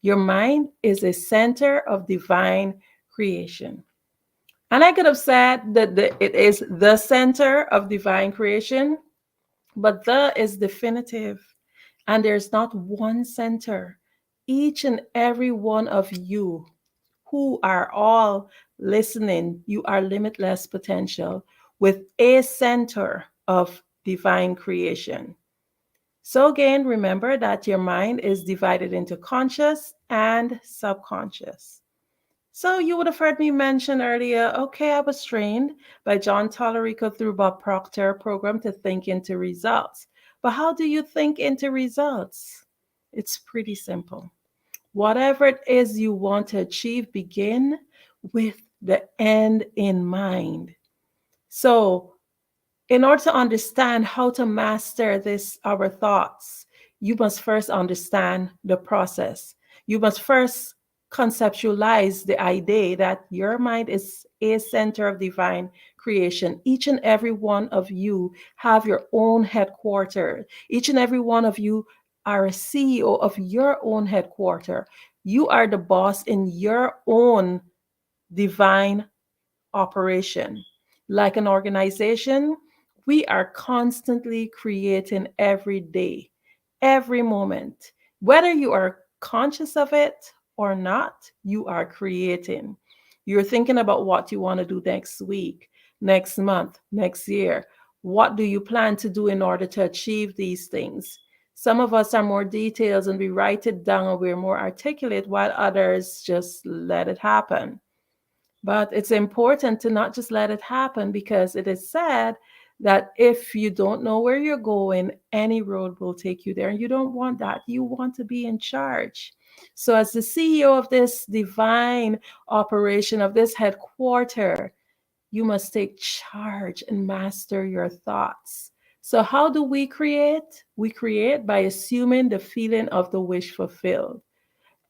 S13: Your mind is a center of divine creation. And I could have said that it is the center of divine creation, but the is definitive. And there's not one center. Each and every one of you who are all listening, you are limitless potential with a center of divine creation. So again, remember that your mind is divided into conscious and subconscious. So you would have heard me mention earlier, okay, I was trained by John Tallarico through Bob Proctor program to think into results. But how do you think into results? It's pretty simple. Whatever it is you want to achieve, begin with the end in mind. So in order to understand how to master this, our thoughts, you must first understand the process. You must first conceptualize the idea that your mind is a center of divine creation. Each and every one of you have your own headquarters. Each and every one of you are a CEO of your own headquarters. You are the boss in your own divine operation. Like an organization, we are constantly creating every day, every moment. Whether you are conscious of it or not, you are creating. You're thinking about what you want to do next week, next month, next year. What do you plan to do in order to achieve these things? Some of us are more detailed and we write it down and we're more articulate, while others just let it happen. But it's important to not just let it happen, because it is said that if you don't know where you're going, any road will take you there. And you don't want that. You want to be in charge. So, as the CEO of this divine operation, of this headquarter, you must take charge and master your thoughts. So, how do we create? We create by assuming the feeling of the wish fulfilled.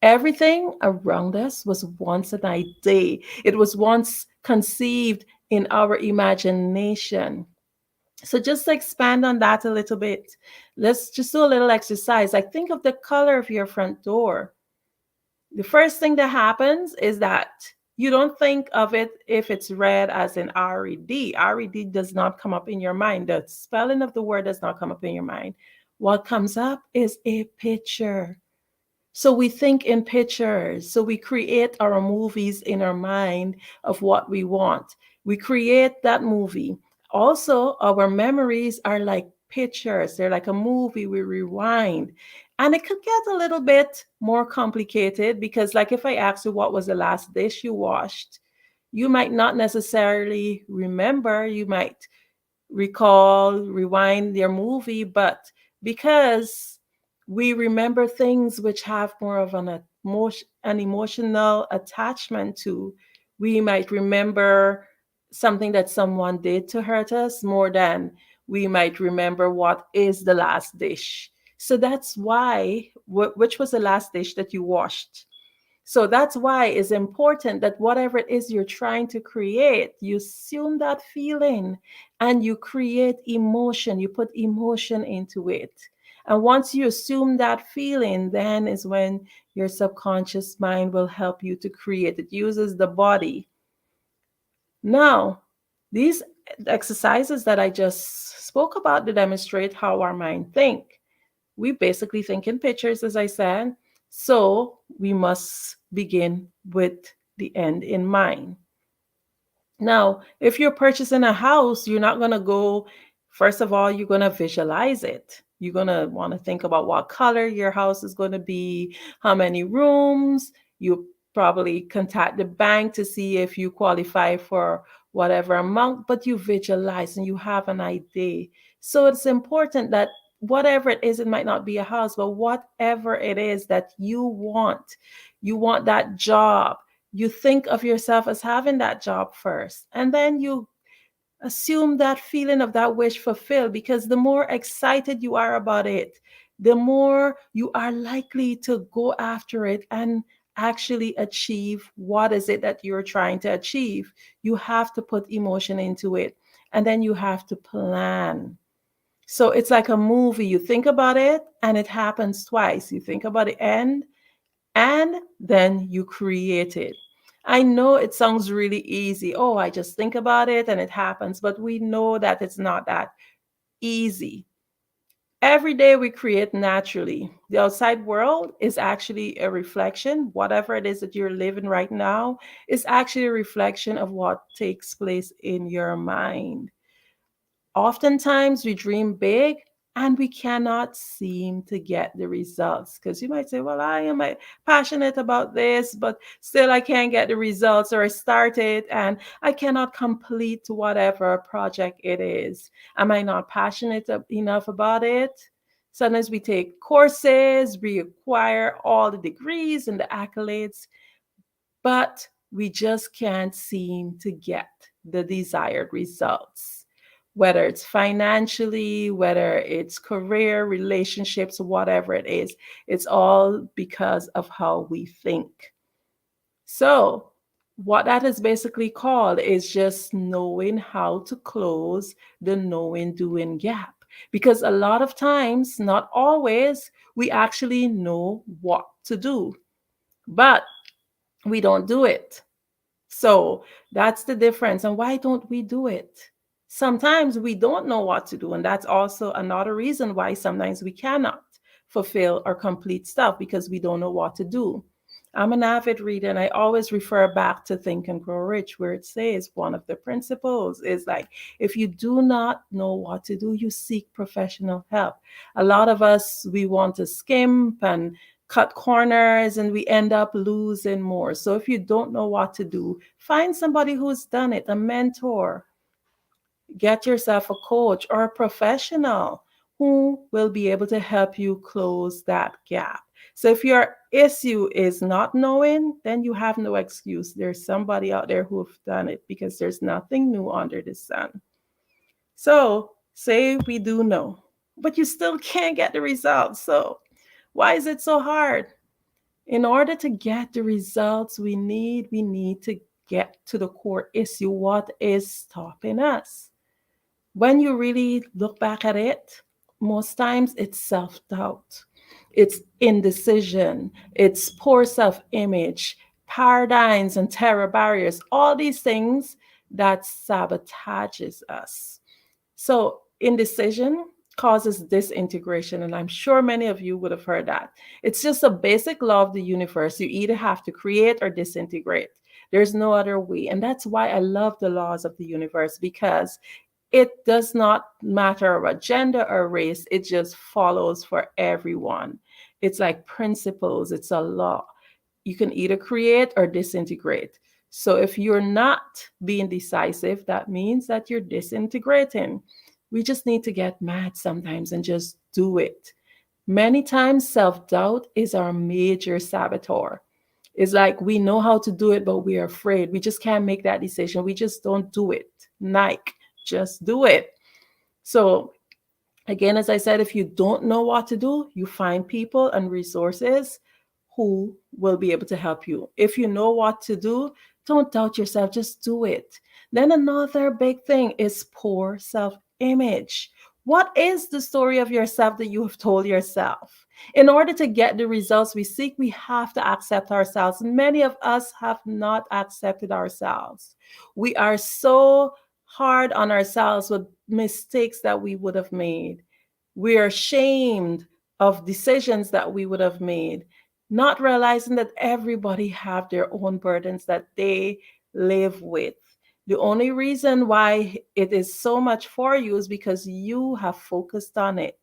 S13: Everything around us was once an idea. It was once conceived in our imagination. So just to expand on that a little bit, let's just do a little exercise. Like, think of the color of your front door. The first thing that happens is that you don't think of it if it's red as in R-E-D. R-E-D does not come up in your mind. The spelling of the word does not come up in your mind. What comes up is a picture. So we think in pictures. So we create our movies in our mind of what we want. We create that movie. Also, our memories are like pictures. They're like a movie. We rewind. And it could get a little bit more complicated, because, like, if I ask you what was the last dish you washed, you might not necessarily remember. You might recall, rewind your movie, but because we remember things which have more of an emotional attachment to, we might remember something that someone did to hurt us more than we might remember what is the last dish. So that's why, which was the last dish that you washed? So that's why it's important that whatever it is you're trying to create, you assume that feeling and you create emotion. You put emotion into it. And once you assume that feeling, then is when your subconscious mind will help you to create. It uses the body. Now, these exercises that I just spoke about to demonstrate how our mind think. We basically think in pictures, as I said. So we must begin with the end in mind. Now, if you're purchasing a house, you're not going to go, first of all, you're going to visualize it. You're going to want to think about what color your house is going to be, how many rooms. You probably contact the bank to see if you qualify for whatever amount, but you visualize and you have an idea. So it's important that whatever it is, it might not be a house, but whatever it is that you want that job. You think of yourself as having that job first, and then you assume that feeling of that wish fulfilled, because the more excited you are about it, the more you are likely to go after it and actually achieve what is it that you're trying to achieve. You have to put emotion into it, and then you have to plan. So it's like a movie. You think about it and it happens twice. You think about the end and then you create it. I know it sounds really easy. Oh, I just think about it and it happens. But we know that it's not that easy. Every day we create naturally. The outside world is actually a reflection. Whatever it is that you're living right now is actually a reflection of what takes place in your mind. Oftentimes we dream big and we cannot seem to get the results. Because you might say, well, I am passionate about this, but still I can't get the results, or I started and I cannot complete whatever project it is. Am I not passionate enough about it? Sometimes we take courses, we acquire all the degrees and the accolades, but we just can't seem to get the desired results. Whether it's financially, whether it's career, relationships, whatever it is, it's all because of how we think. So, what that is basically called is just knowing how to close the knowing doing gap. Because a lot of times, not always, we actually know what to do, but we don't do it. So that's the difference. And why don't we do it? Sometimes we don't know what to do. And that's also another reason why sometimes we cannot fulfill or complete stuff, because we don't know what to do. I'm an avid reader, and I always refer back to Think and Grow Rich, where it says one of the principles is like, if you do not know what to do, you seek professional help. A lot of us, we want to skimp and cut corners, and we end up losing more. So if you don't know what to do, find somebody who's done it, a mentor. Get yourself a coach or a professional who will be able to help you close that gap. So if your issue is not knowing, then you have no excuse. There's somebody out there who have done it, because there's nothing new under the sun. So say we do know, but you still can't get the results. So why is it so hard? In order to get the results we need to get to the core issue. What is stopping us? When you really look back at it, most times it's self-doubt, it's indecision, it's poor self-image, paradigms and terror barriers, all these things that sabotages us. So indecision causes disintegration, and I'm sure many of you would have heard that. It's just a basic law of the universe. You either have to create or disintegrate. There's no other way. And that's why I love the laws of the universe, because it does not matter about gender or race. It just follows for everyone. It's like principles. It's a law. You can either create or disintegrate. So if you're not being decisive, that means that you're disintegrating. We just need to get mad sometimes and just do it. Many times, self-doubt is our major saboteur. It's like we know how to do it, but we are afraid. We just can't make that decision. We just don't do it. Nike, just do it. So again, as I said, if you don't know what to do, you find people and resources who will be able to help you. If you know what to do, don't doubt yourself, just do it. Then another big thing is poor self-image. What is the story of yourself that you have told yourself? In order to get the results we seek, we have to accept ourselves. Many of us have not accepted ourselves. We are so hard on ourselves with mistakes that we would have made. We are ashamed of decisions that we would have made, not realizing that everybody have their own burdens that they live with. The only reason why it is so much for you is because you have focused on it.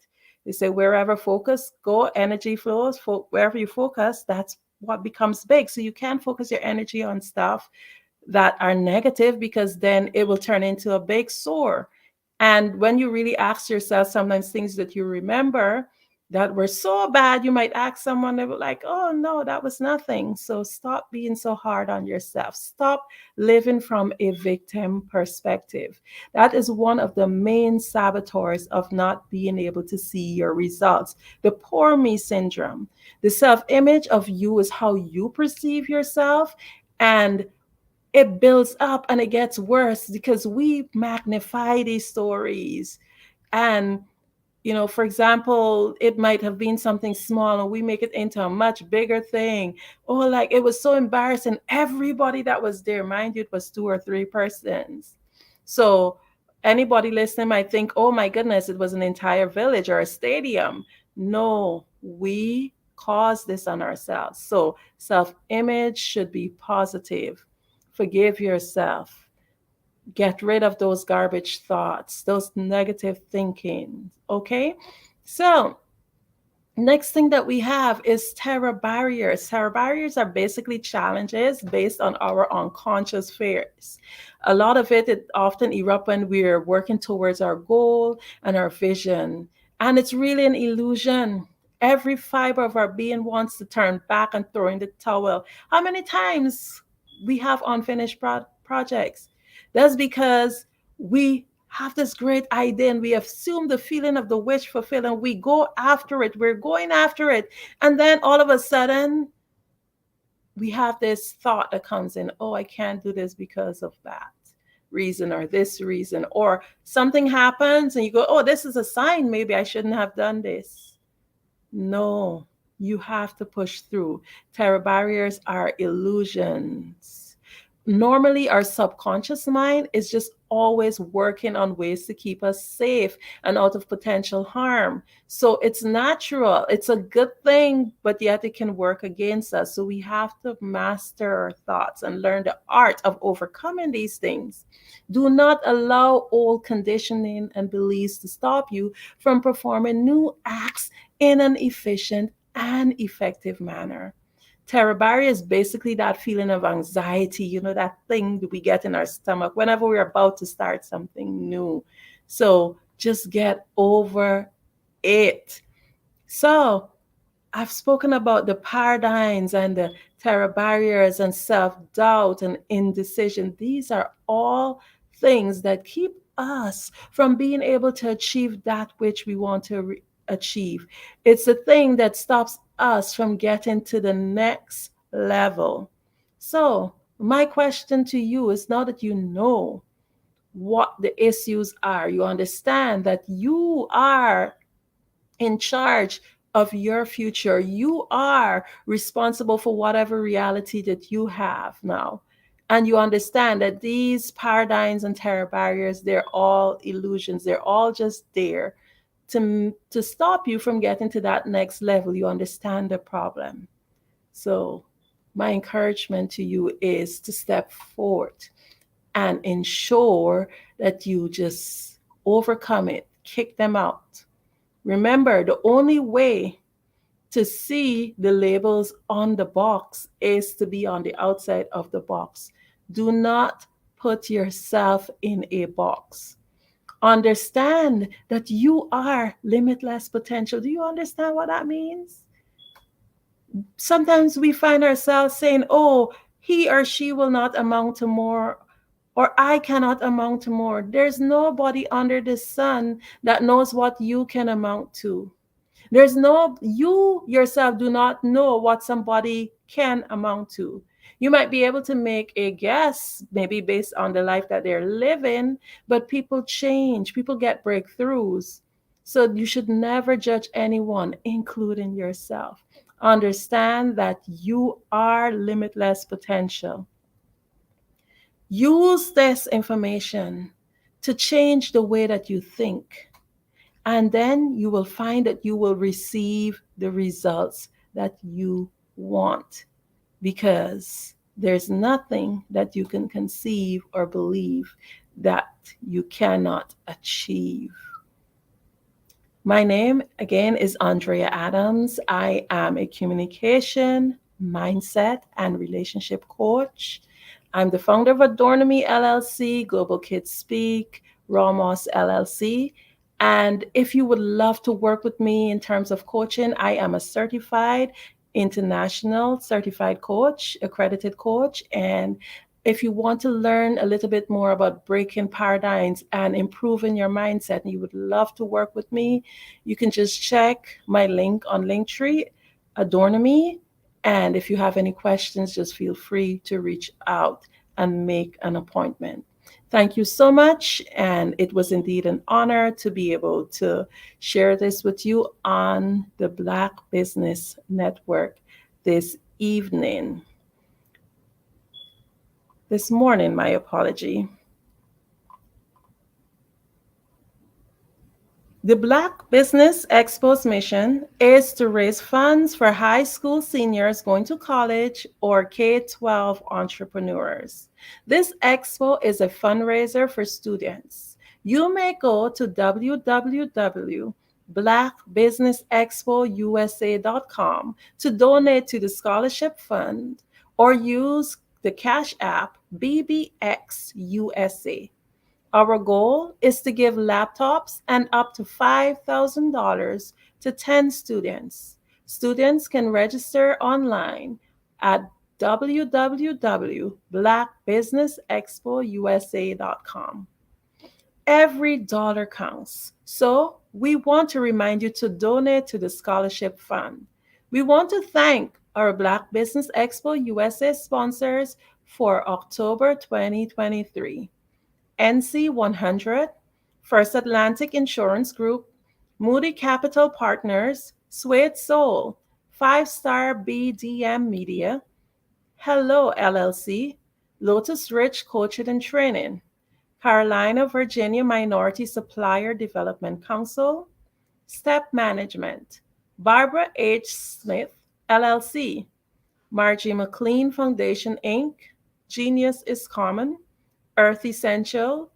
S13: They say wherever focus go, energy flows. Wherever you focus, that's what becomes big. So you can't focus your energy on stuff that are negative, because then it will turn into a big sore. And when you really ask yourself, sometimes things that you remember that were so bad, you might ask someone, they were like, oh no, that was nothing. So stop being so hard on yourself. Stop living from a victim perspective. That is one of the main saboteurs of not being able to see your results. The poor me syndrome. The self-image of you is how you perceive yourself, and it builds up and it gets worse because we magnify these stories. And for example, it might have been something small and we make it into a much bigger thing. Or like, it was so embarrassing. Everybody that was there, mind you, it was 2 or 3 persons. So anybody listening might think, oh my goodness, it was an entire village or a stadium. No, we caused this on ourselves. So self-image should be positive. Forgive yourself. Get rid of those garbage thoughts, those negative thinking. Okay? So, next thing that we have is terror barriers. Terror barriers are basically challenges based on our unconscious fears. A lot of it often erupts when we're working towards our goal and our vision. And it's really an illusion. Every fiber of our being wants to turn back and throw in the towel. How many times we have unfinished projects? That's because we have this great idea and we assume the feeling of the wish fulfilled, we go after it. We're going after it. And then all of a sudden, we have this thought that comes in, oh, I can't do this because of that reason or this reason. Or something happens and you go, oh, this is a sign. Maybe I shouldn't have done this. No, you have to push through. Terror barriers are illusions. Normally, our subconscious mind is just always working on ways to keep us safe and out of potential harm. So it's natural. It's a good thing, but yet it can work against us. So we have to master our thoughts and learn the art of overcoming these things. Do not allow old conditioning and beliefs to stop you from performing new acts in an efficient and effective manner. Terror barrier is basically that feeling of anxiety, that thing that we get in our stomach whenever we're about to start something new. So just get over it. So I've spoken about the paradigms and the terror barriers and self-doubt and indecision. These are all things that keep us from being able to achieve that which we want to achieve. It's the thing that stops us from getting to the next level. So my question to you is, now that you know what the issues are, you understand that you are in charge of your future. You are responsible for whatever reality that you have now. And you understand that these paradigms and terror barriers, they're all illusions. They're all just there to stop you from getting to that next level. You understand the problem. So my encouragement to you is to step forward and ensure that you just overcome it, kick them out. Remember, the only way to see the labels on the box is to be on the outside of the box. Do not put yourself in a box. Understand that you are limitless potential. Do you understand what that means? Sometimes we find ourselves saying, oh, he or she will not amount to more, or I cannot amount to more. There's nobody under the sun that knows what you can amount to. You yourself do not know what somebody can amount to. You might be able to make a guess, maybe based on the life that they're living, but people change, people get breakthroughs. So you should never judge anyone, including yourself. Understand that you are limitless potential. Use this information to change the way that you think. And then you will find that you will receive the results that you want, because there's nothing that you can conceive or believe that you cannot achieve. My name, again, is Andrea Adams. I am a communication, mindset, and relationship coach. I'm the founder of Adornomy LLC, Global Kids Speak, Ramos LLC. And if you would love to work with me in terms of coaching, I am a certified international certified coach, accredited coach. And if you want to learn a little bit more about breaking paradigms and improving your mindset, and you would love to work with me, you can just check my link on Linktree, Adornomy. And if you have any questions, just feel free to reach out and make an appointment. Thank you so much. And it was indeed an honor to be able to share this with you on the Black Business Network this evening. This morning, my apology. The Black Business Expo's mission is to raise funds for high school seniors going to college or K-12 entrepreneurs. This expo is a fundraiser for students. You may go to www.blackbusinessexpousa.com to donate to the scholarship fund or use the Cash App BBXUSA. Our goal is to give laptops and up to $5,000 to 10 students. Students can register online at www.blackbusinessexpousa.com. Every dollar counts, so we want to remind you to donate to the scholarship fund. We want to thank our Black Business Expo USA sponsors for October 2023. NC 100, First Atlantic Insurance Group, Moody Capital Partners, Suede Soul, 5-Star BDM Media, Hello LLC, Lotus Rich Coaching and Training, Carolina, Virginia Minority Supplier Development Council, Step Management, Barbara H. Smith LLC, Margie McLean Foundation Inc., Genius is Common, Earth Essential,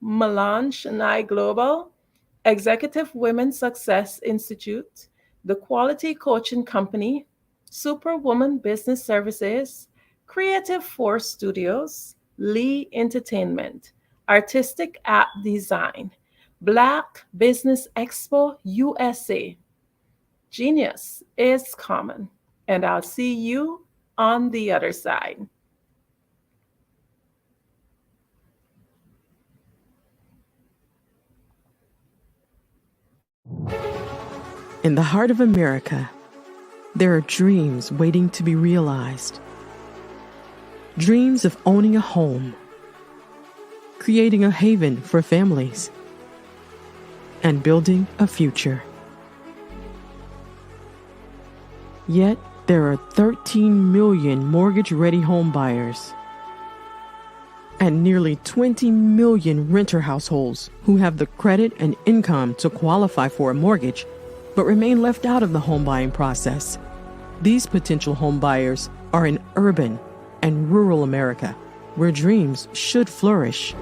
S13: Melange Nye Global, Executive Women Success Institute, The Quality Coaching Company, Superwoman Business Services, Creative Force Studios, Lee Entertainment, Artistic App Design, Black Business Expo USA. Genius is common, and I'll see you on the other side.
S10: In the heart of America, there are dreams waiting to be realized. Dreams of owning a home, creating a haven for families, and building a future. Yet, there are 13 million mortgage-ready home buyers and nearly 20 million renter households who have the credit and income to qualify for a mortgage but remain left out of the home buying process. These potential home buyers are in urban and rural America, where dreams should flourish.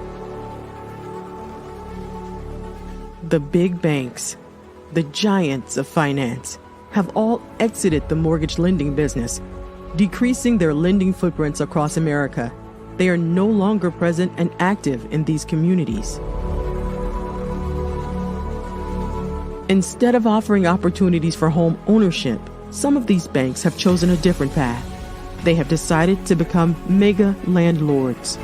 S10: The big banks, the giants of finance, have all exited the mortgage lending business, decreasing their lending footprints across America. They are no longer present and active in these communities. Instead of offering opportunities for home ownership, some of these banks have chosen a different path. They have decided to become mega landlords.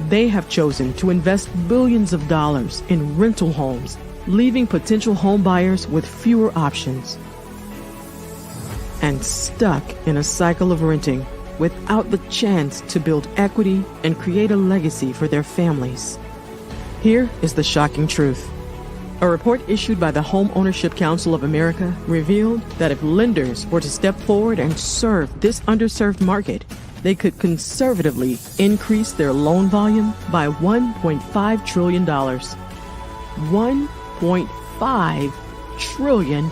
S10: They have chosen to invest billions of dollars in rental homes, leaving potential home buyers with fewer options and stuck in a cycle of renting without the chance to build equity and create a legacy for their families. Here is the shocking truth. A report issued by the Home Ownership Council of America revealed that if lenders were to step forward and serve this underserved market, they could conservatively increase their loan volume by $1.5 trillion. $1.5 trillion.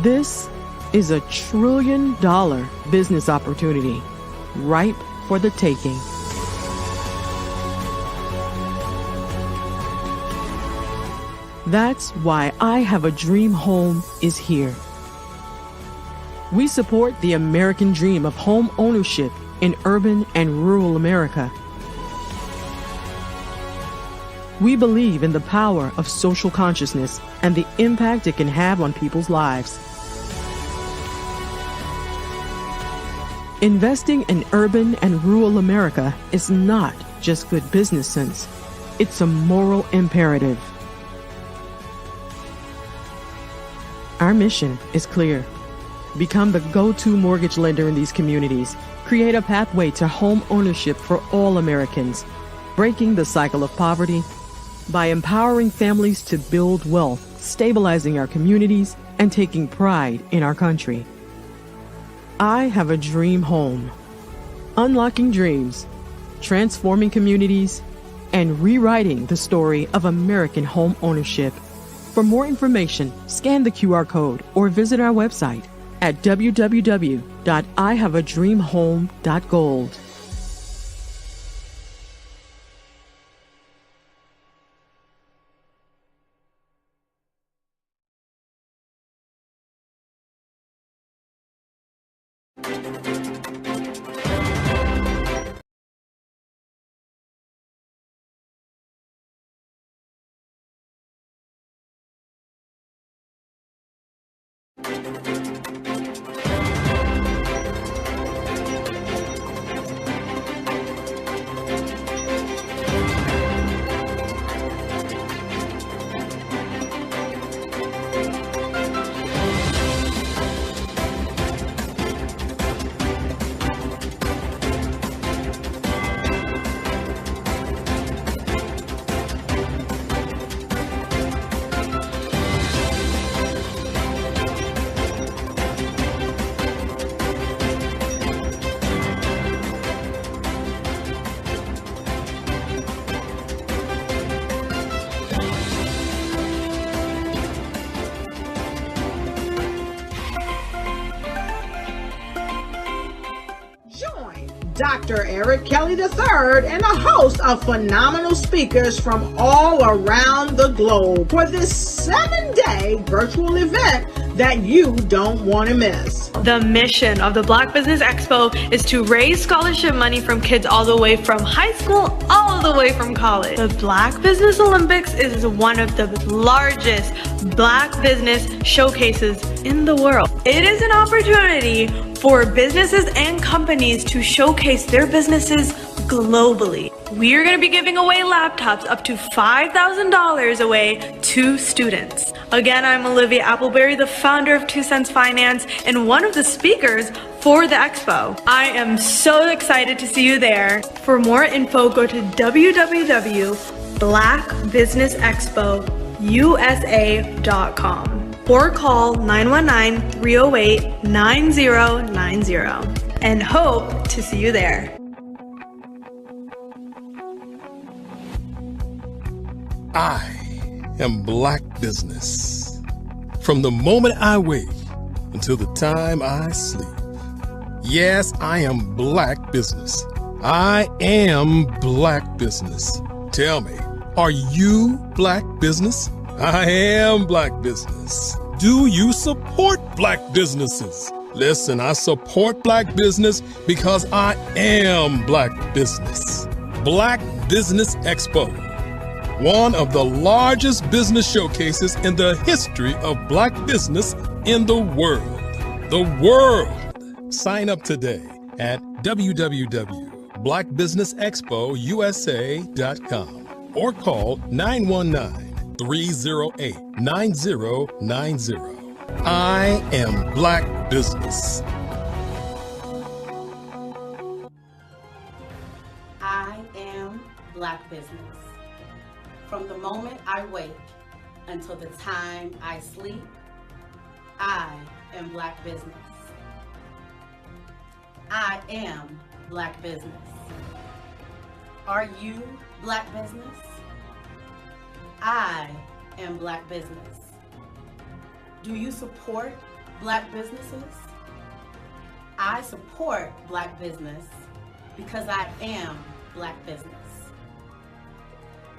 S10: This is a $1 trillion business opportunity, ripe for the taking. That's why I Have a Dream Home is here. We support the American dream of home ownership in urban and rural America. We believe in the power of social consciousness and the impact it can have on people's lives. Investing in urban and rural America is not just good business sense. It's a moral imperative. Our mission is clear. Become the go-to mortgage lender in these communities. Create a pathway to home ownership for all Americans, breaking the cycle of poverty by empowering families to build wealth, stabilizing our communities, and taking pride in our country. I Have a Dream Home. Unlocking dreams, transforming communities, and rewriting the story of American home ownership. For more information, scan the QR code or visit our website at www.ihaveadreamhome.gold.
S1: Dr. Eric Kelly III and a host of phenomenal speakers from all around the globe for this 7-day virtual event that you don't want to miss.
S2: The mission of the Black Business Expo is to raise scholarship money from kids all the way from high school, all the way from college. The Black Business Olympics is one of the largest Black business showcases in the world. It is an opportunity for businesses and companies to showcase their businesses globally. We are going to be giving away laptops up to $5,000 away to students. Again, I'm Olivia Appleberry, the founder of 2 Cents Finance and one of the speakers for the expo. I am so excited to see you there. For more info, go to www.blackbusinessexpousa.com or call 919-308-9090 and hope to see you there.
S3: I am Black business. From the moment I wake until the time I sleep. Yes, I am Black business. I am Black business. Tell me, are you Black business? I am Black business. Do you support Black businesses? Listen, I support Black business because I am Black business. Black Business Expo, one of the largest business showcases in the history of Black business in the world. The world! Sign up today at www.blackbusinessexpousa.com or call 919-308-9090. I am Black business.
S4: I am Black business. From the moment I wake until the time I sleep, I am Black business. I am Black business. Are you Black business? I am Black business. Do you support Black businesses? I support Black business because I am Black business.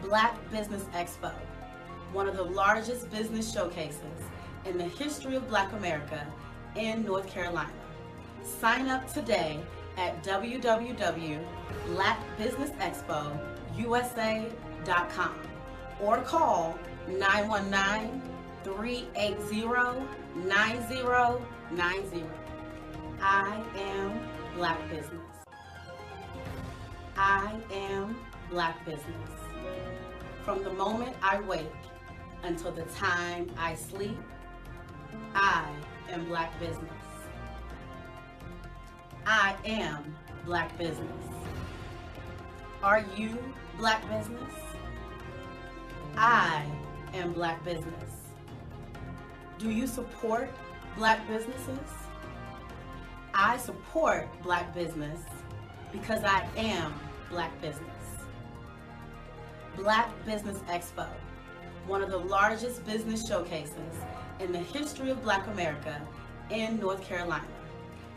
S4: Black Business Expo, one of the largest business showcases in the history of Black America in North Carolina. Sign up today at www.blackbusinessexpousa.com or call 919-380-9090. I am Black business. I am Black business. From the moment I wake until the time I sleep, I am Black business. I am Black business. Are you Black business? I am Black business. Do you support Black businesses? I support Black business because I am Black business. Black Business Expo, one of the largest business showcases in the history of Black America in North Carolina.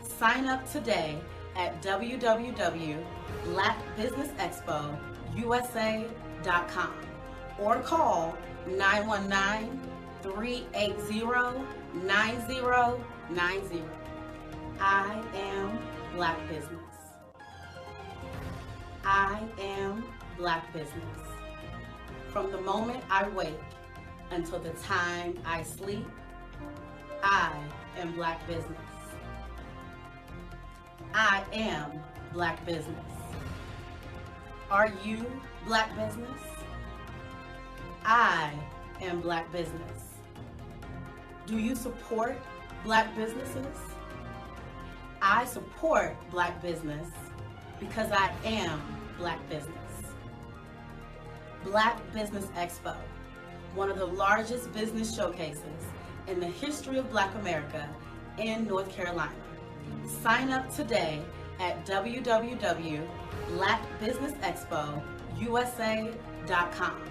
S4: Sign up today at www.blackbusinessexpousa.com or call 919-380-9090. I am Black Business. I am Black Business. From the moment I wake until the time I sleep, I am Black Business. I am Black Business. Are you Black Business? I am Black Business. Do you support Black businesses? I support Black business because I am Black business. Black Business Expo, one of the largest business showcases in the history of Black America in North Carolina. Sign up today at www.blackbusinessexpousa.com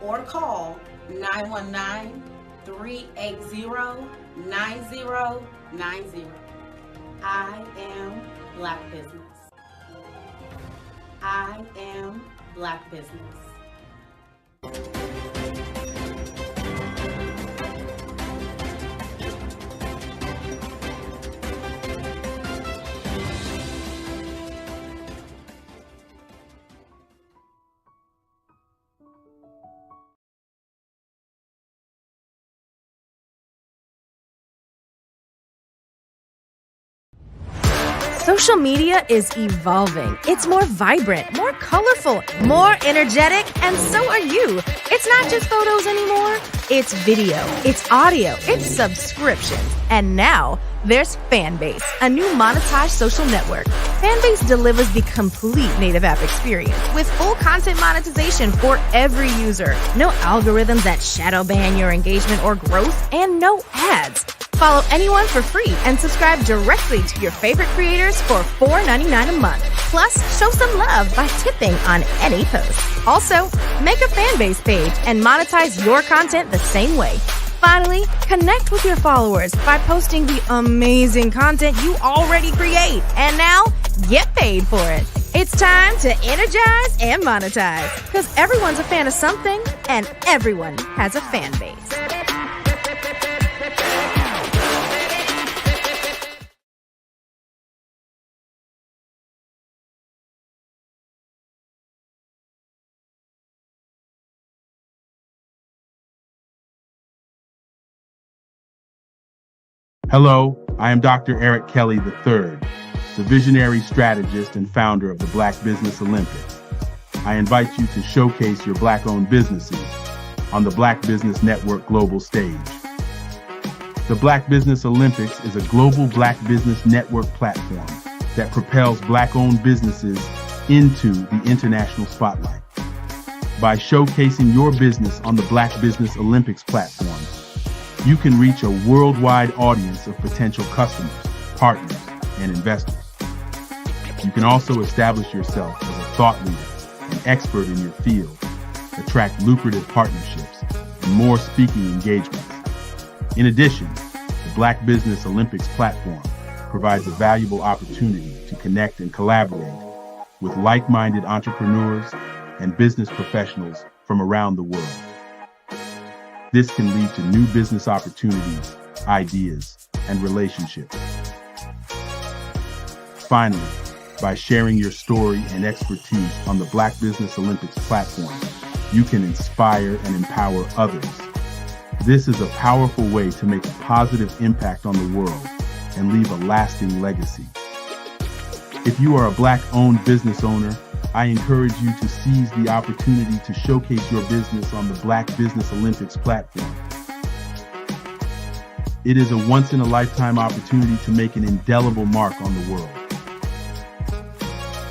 S4: or call 919-380-9090. I am Black Business. I am Black Business.
S20: Social media is evolving. It's more vibrant, more colorful, more energetic, and so are you. It's not just photos anymore. It's video, it's audio, it's subscriptions. And now there's Fanbase, a new monetized social network. Fanbase delivers the complete native app experience with full content monetization for every user. No algorithms that shadow ban your engagement or growth, and no ads. Follow anyone for free and subscribe directly to your favorite creators for $4.99 a month. Plus, show some love by tipping on any post. Also, make a Fanbase page and monetize your content the same way. Finally, connect with your followers by posting the amazing content you already create. And now, get paid for it. It's time to energize and monetize, because everyone's a fan of something and everyone has a fan base.
S21: Hello, I am Dr. Eric Kelly III, the visionary strategist and founder of the Black Business Olympics. I invite you to showcase your Black-owned businesses on the Black Business Network global stage. The Black Business Olympics is a global Black Business Network platform that propels Black-owned businesses into the international spotlight. By showcasing your business on the Black Business Olympics platform, you can reach a worldwide audience of potential customers, partners, and investors. You can also establish yourself as a thought leader, an expert in your field, attract lucrative partnerships, and more speaking engagements. In addition, the Black Business Olympics platform provides a valuable opportunity to connect and collaborate with like-minded entrepreneurs and business professionals from around the world. This can lead to new business opportunities, ideas, and relationships. Finally, by sharing your story and expertise on the Black Business Olympics platform, you can inspire and empower others. This is a powerful way to make a positive impact on the world and leave a lasting legacy. If you are a Black-owned business owner, I encourage you to seize the opportunity to showcase your business on the Black Business Olympics platform. It is a once-in-a-lifetime opportunity to make an indelible mark on the world.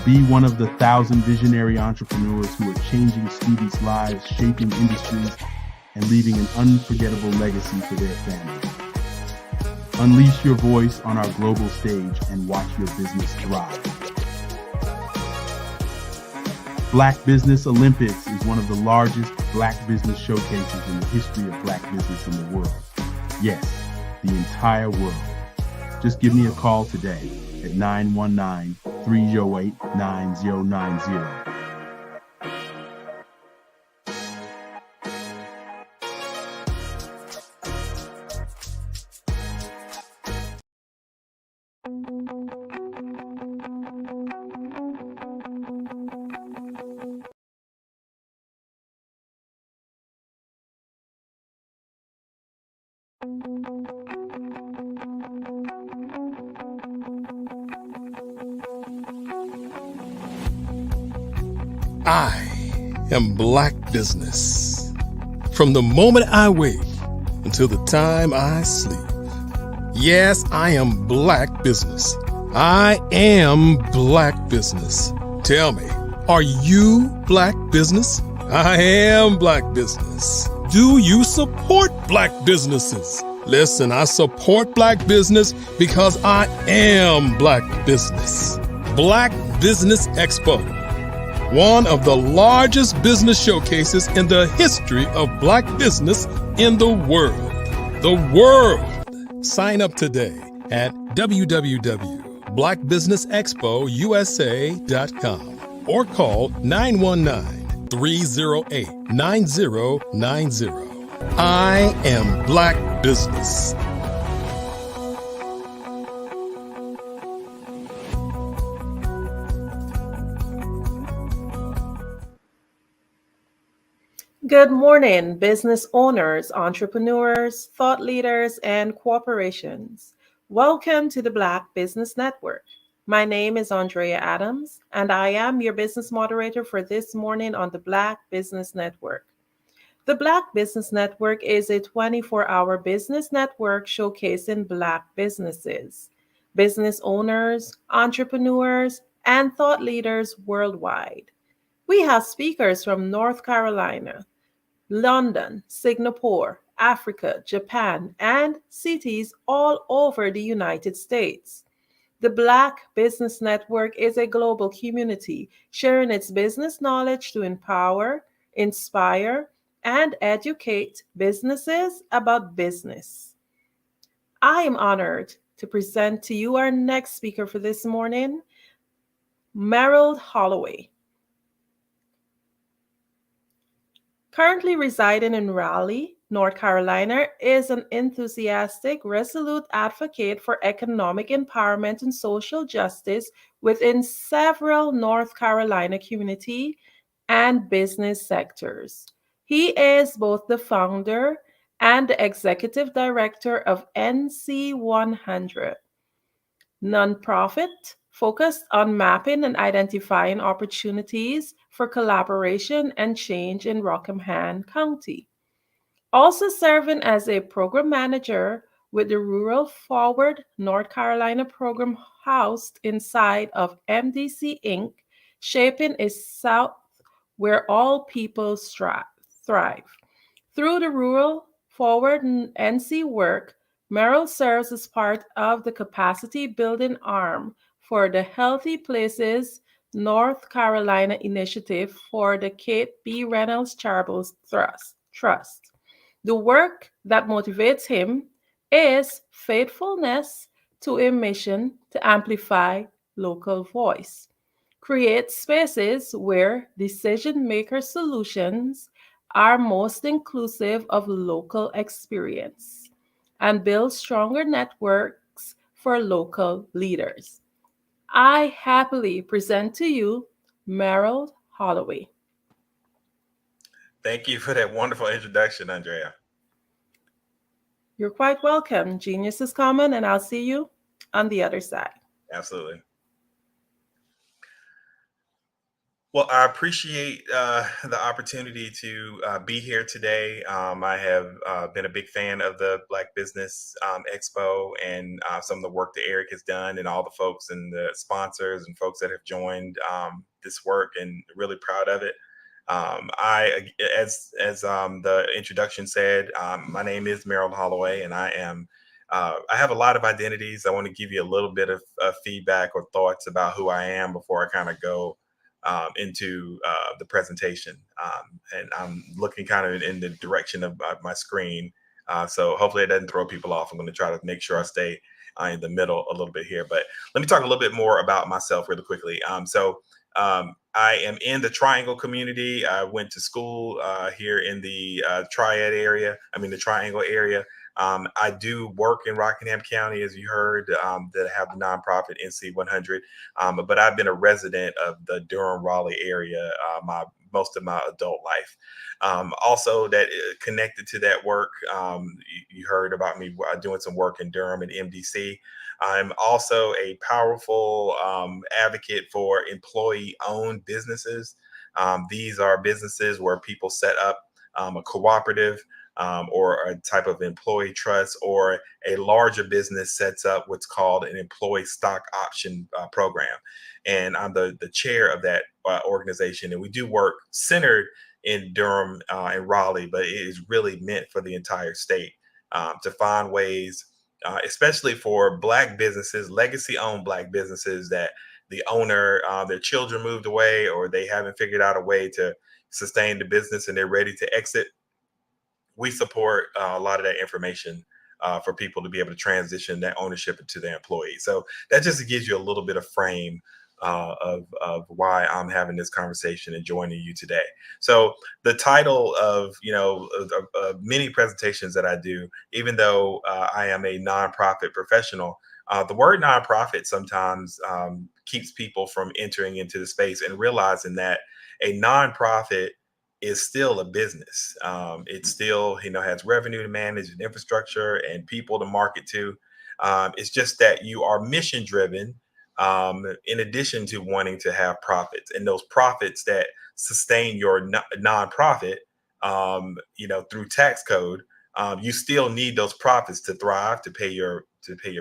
S21: Be one of the 1,000 visionary entrepreneurs who are changing students' lives, shaping industries, and leaving an unforgettable legacy for their families. Unleash your voice on our global stage and watch your business thrive. Black Business Olympics is one of the largest black business showcases in the history of black business in the world. Yes, the entire world. Just give me a call today at 919-308-9090.
S3: I am black business. From the moment I wake until the time I sleep. Yes, I am black business. I am black business. Tell me, are you black business? I am black business. Do you support black businesses? Listen, I support black business because I am black business. Black Business Expo, one of the largest business showcases in the history of black business in the world. The world. Sign up today at www.blackbusinessexpousa.com or call 919-308-9090. I am black business.
S13: Good morning, business owners, entrepreneurs, thought leaders, and corporations. Welcome to the Black Business Network. My name is Andrea Adams, and I am your business moderator for this morning on the Black Business Network. The Black Business Network is a 24-hour business network showcasing Black businesses, business owners, entrepreneurs, and thought leaders worldwide. We have speakers from North Carolina, London, Singapore, Africa, Japan, and cities all over the United States. The Black Business Network is a global community sharing its business knowledge to empower, inspire, and educate businesses about business. I am honored to present to you our next speaker for this morning, Merrill Holloway. Currently residing in Raleigh, North Carolina, is an enthusiastic, resolute advocate for economic empowerment and social justice within several North Carolina community and business sectors. He is both the founder and the executive director of NC 100, nonprofit focused on mapping and identifying opportunities for collaboration and change in Rockingham County. Also serving as a program manager with the Rural Forward North Carolina program housed inside of MDC Inc., shaping a South where all people thrive. Through the Rural Forward NC work, Merrill serves as part of the capacity building arm for the Healthy Places North Carolina initiative for the Kate B. Reynolds Charitable Trust. The work that motivates him is faithfulness to a mission to amplify local voice, create spaces where decision-maker solutions are most inclusive of local experience, and build stronger networks for local leaders. I happily present to you Merrill Holloway.
S5: Thank you for that wonderful introduction, Andrea.
S13: You're quite welcome. Genius is common, and I'll see you on the other side.
S5: Absolutely. Well, I appreciate the opportunity to be here today. I have been a big fan of the Black Business Expo and some of the work that Eric has done, and all the folks and the sponsors and folks that have joined this work, and really proud of it. As the introduction said, my name is Merrill Holloway, and I have a lot of identities. I want to give you a little bit of feedback or thoughts about who I am before I kind of go into the presentation. And I'm looking kind of in the direction of my screen. So hopefully it doesn't throw people off. I'm going to try to make sure I stay in the middle a little bit here. But let me talk a little bit more about myself really quickly. I am in the Triangle community. I went to school here in the the Triangle area. I do work in Rockingham County, as you heard, that I have the nonprofit NC 100, but I've been a resident of the Durham-Raleigh area most of my adult life. Also, that connected to that work, you heard about me doing some work in Durham and MDC. I'm also a powerful advocate for employee-owned businesses. These are businesses where people set up a cooperative or a type of employee trust, or a larger business sets up what's called an employee stock option program. And I'm the chair of that organization. And we do work centered in Durham and Raleigh, but it is really meant for the entire state to find ways, especially for Black businesses, legacy-owned Black businesses that the owner, their children moved away, or they haven't figured out a way to sustain the business and they're ready to exit. We support a lot of that information for people to be able to transition that ownership into their employees. So that just gives you a little bit of frame of why I'm having this conversation and joining you today. So the title of many presentations that I do, even though I am a nonprofit professional, the word nonprofit sometimes keeps people from entering into the space and realizing that a nonprofit is still a business. It still, has revenue to manage and infrastructure and people to market to. It's just that you are mission driven, in addition to wanting to have profits, and those profits that sustain your nonprofit, through tax code. You still need those profits to thrive, to pay your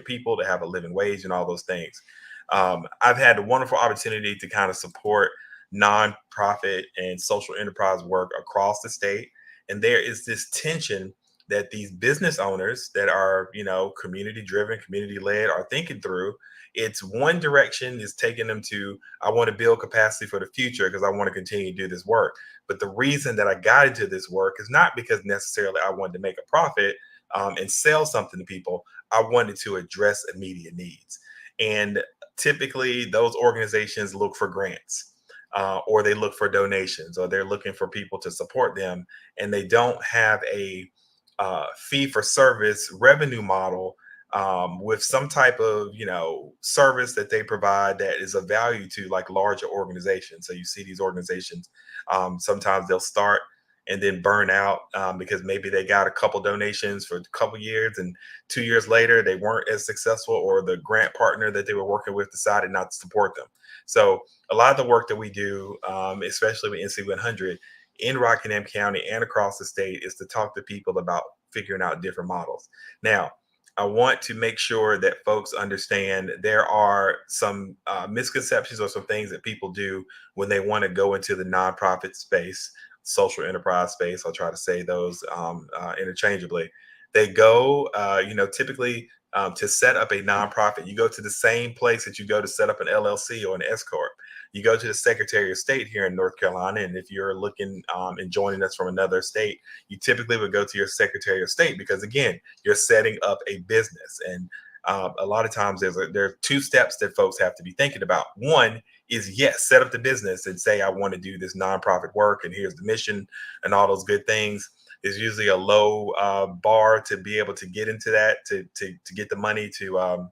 S5: people, to have a living wage, and all those things. I've had the wonderful opportunity to kind of support nonprofit and social enterprise work across the state. And there is this tension that these business owners that are, community driven, community led, are thinking through. It's one direction is taking them to, I want to build capacity for the future because I want to continue to do this work. But the reason that I got into this work is not because necessarily I wanted to make a profit and sell something to people. I wanted to address immediate needs. And typically those organizations look for grants. Or they look for donations, or they're looking for people to support them, and they don't have a fee for service revenue model with some type of service that they provide that is of value to like larger organizations. So you see these organizations, sometimes they'll start and then burn out because maybe they got a couple donations for a couple years, and 2 years later they weren't as successful, or the grant partner that they were working with decided not to support them. So a lot of the work that we do, especially with NC 100 in Rockingham County and across the state, is to talk to people about figuring out different models. Now, I want to make sure that folks understand there are some misconceptions or some things that people do when they want to go into the nonprofit space, social enterprise space. I'll try to say those interchangeably. They go, typically to set up a nonprofit, you go to the same place that you go to set up an LLC or an S corp. You go to the Secretary of State here in North Carolina, and if you're looking and joining us from another state, you typically would go to your Secretary of State because, again, you're setting up a business. And a lot of times there are two steps that folks have to be thinking about. One is, yes, set up the business and say, I want to do this nonprofit work, and here's the mission and all those good things. Is usually a low bar to be able to get into that, to get the money to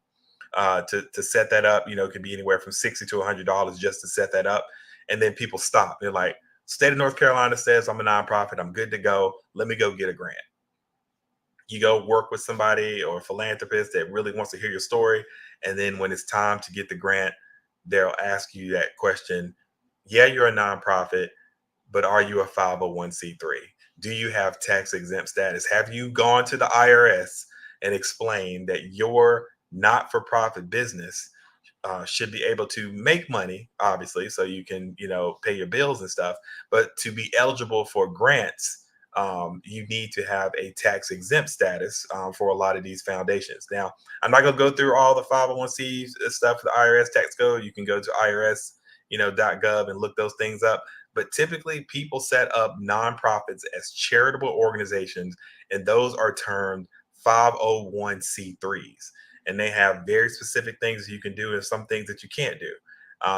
S5: set that up. It could be anywhere from $60 to $100 just to set that up. And then people stop. They're like, state of North Carolina says I'm a nonprofit, I'm good to go. Let me go get a grant. You go work with somebody or a philanthropist that really wants to hear your story. And then when it's time to get the grant, they'll ask you that question. Yeah, you're a nonprofit, but are you a 501c3? Do you have tax exempt status? Have you gone to the IRS and explained that your not-for-profit business should be able to make money, obviously, so you can, pay your bills and stuff, but to be eligible for grants, you need to have a tax exempt status for a lot of these foundations. Now, I'm not going to go through all the 501c stuff, the IRS tax code. You can go to IRS, .gov and look those things up. But typically people set up nonprofits as charitable organizations, and those are termed 501c3s. And they have very specific things you can do and some things that you can't do.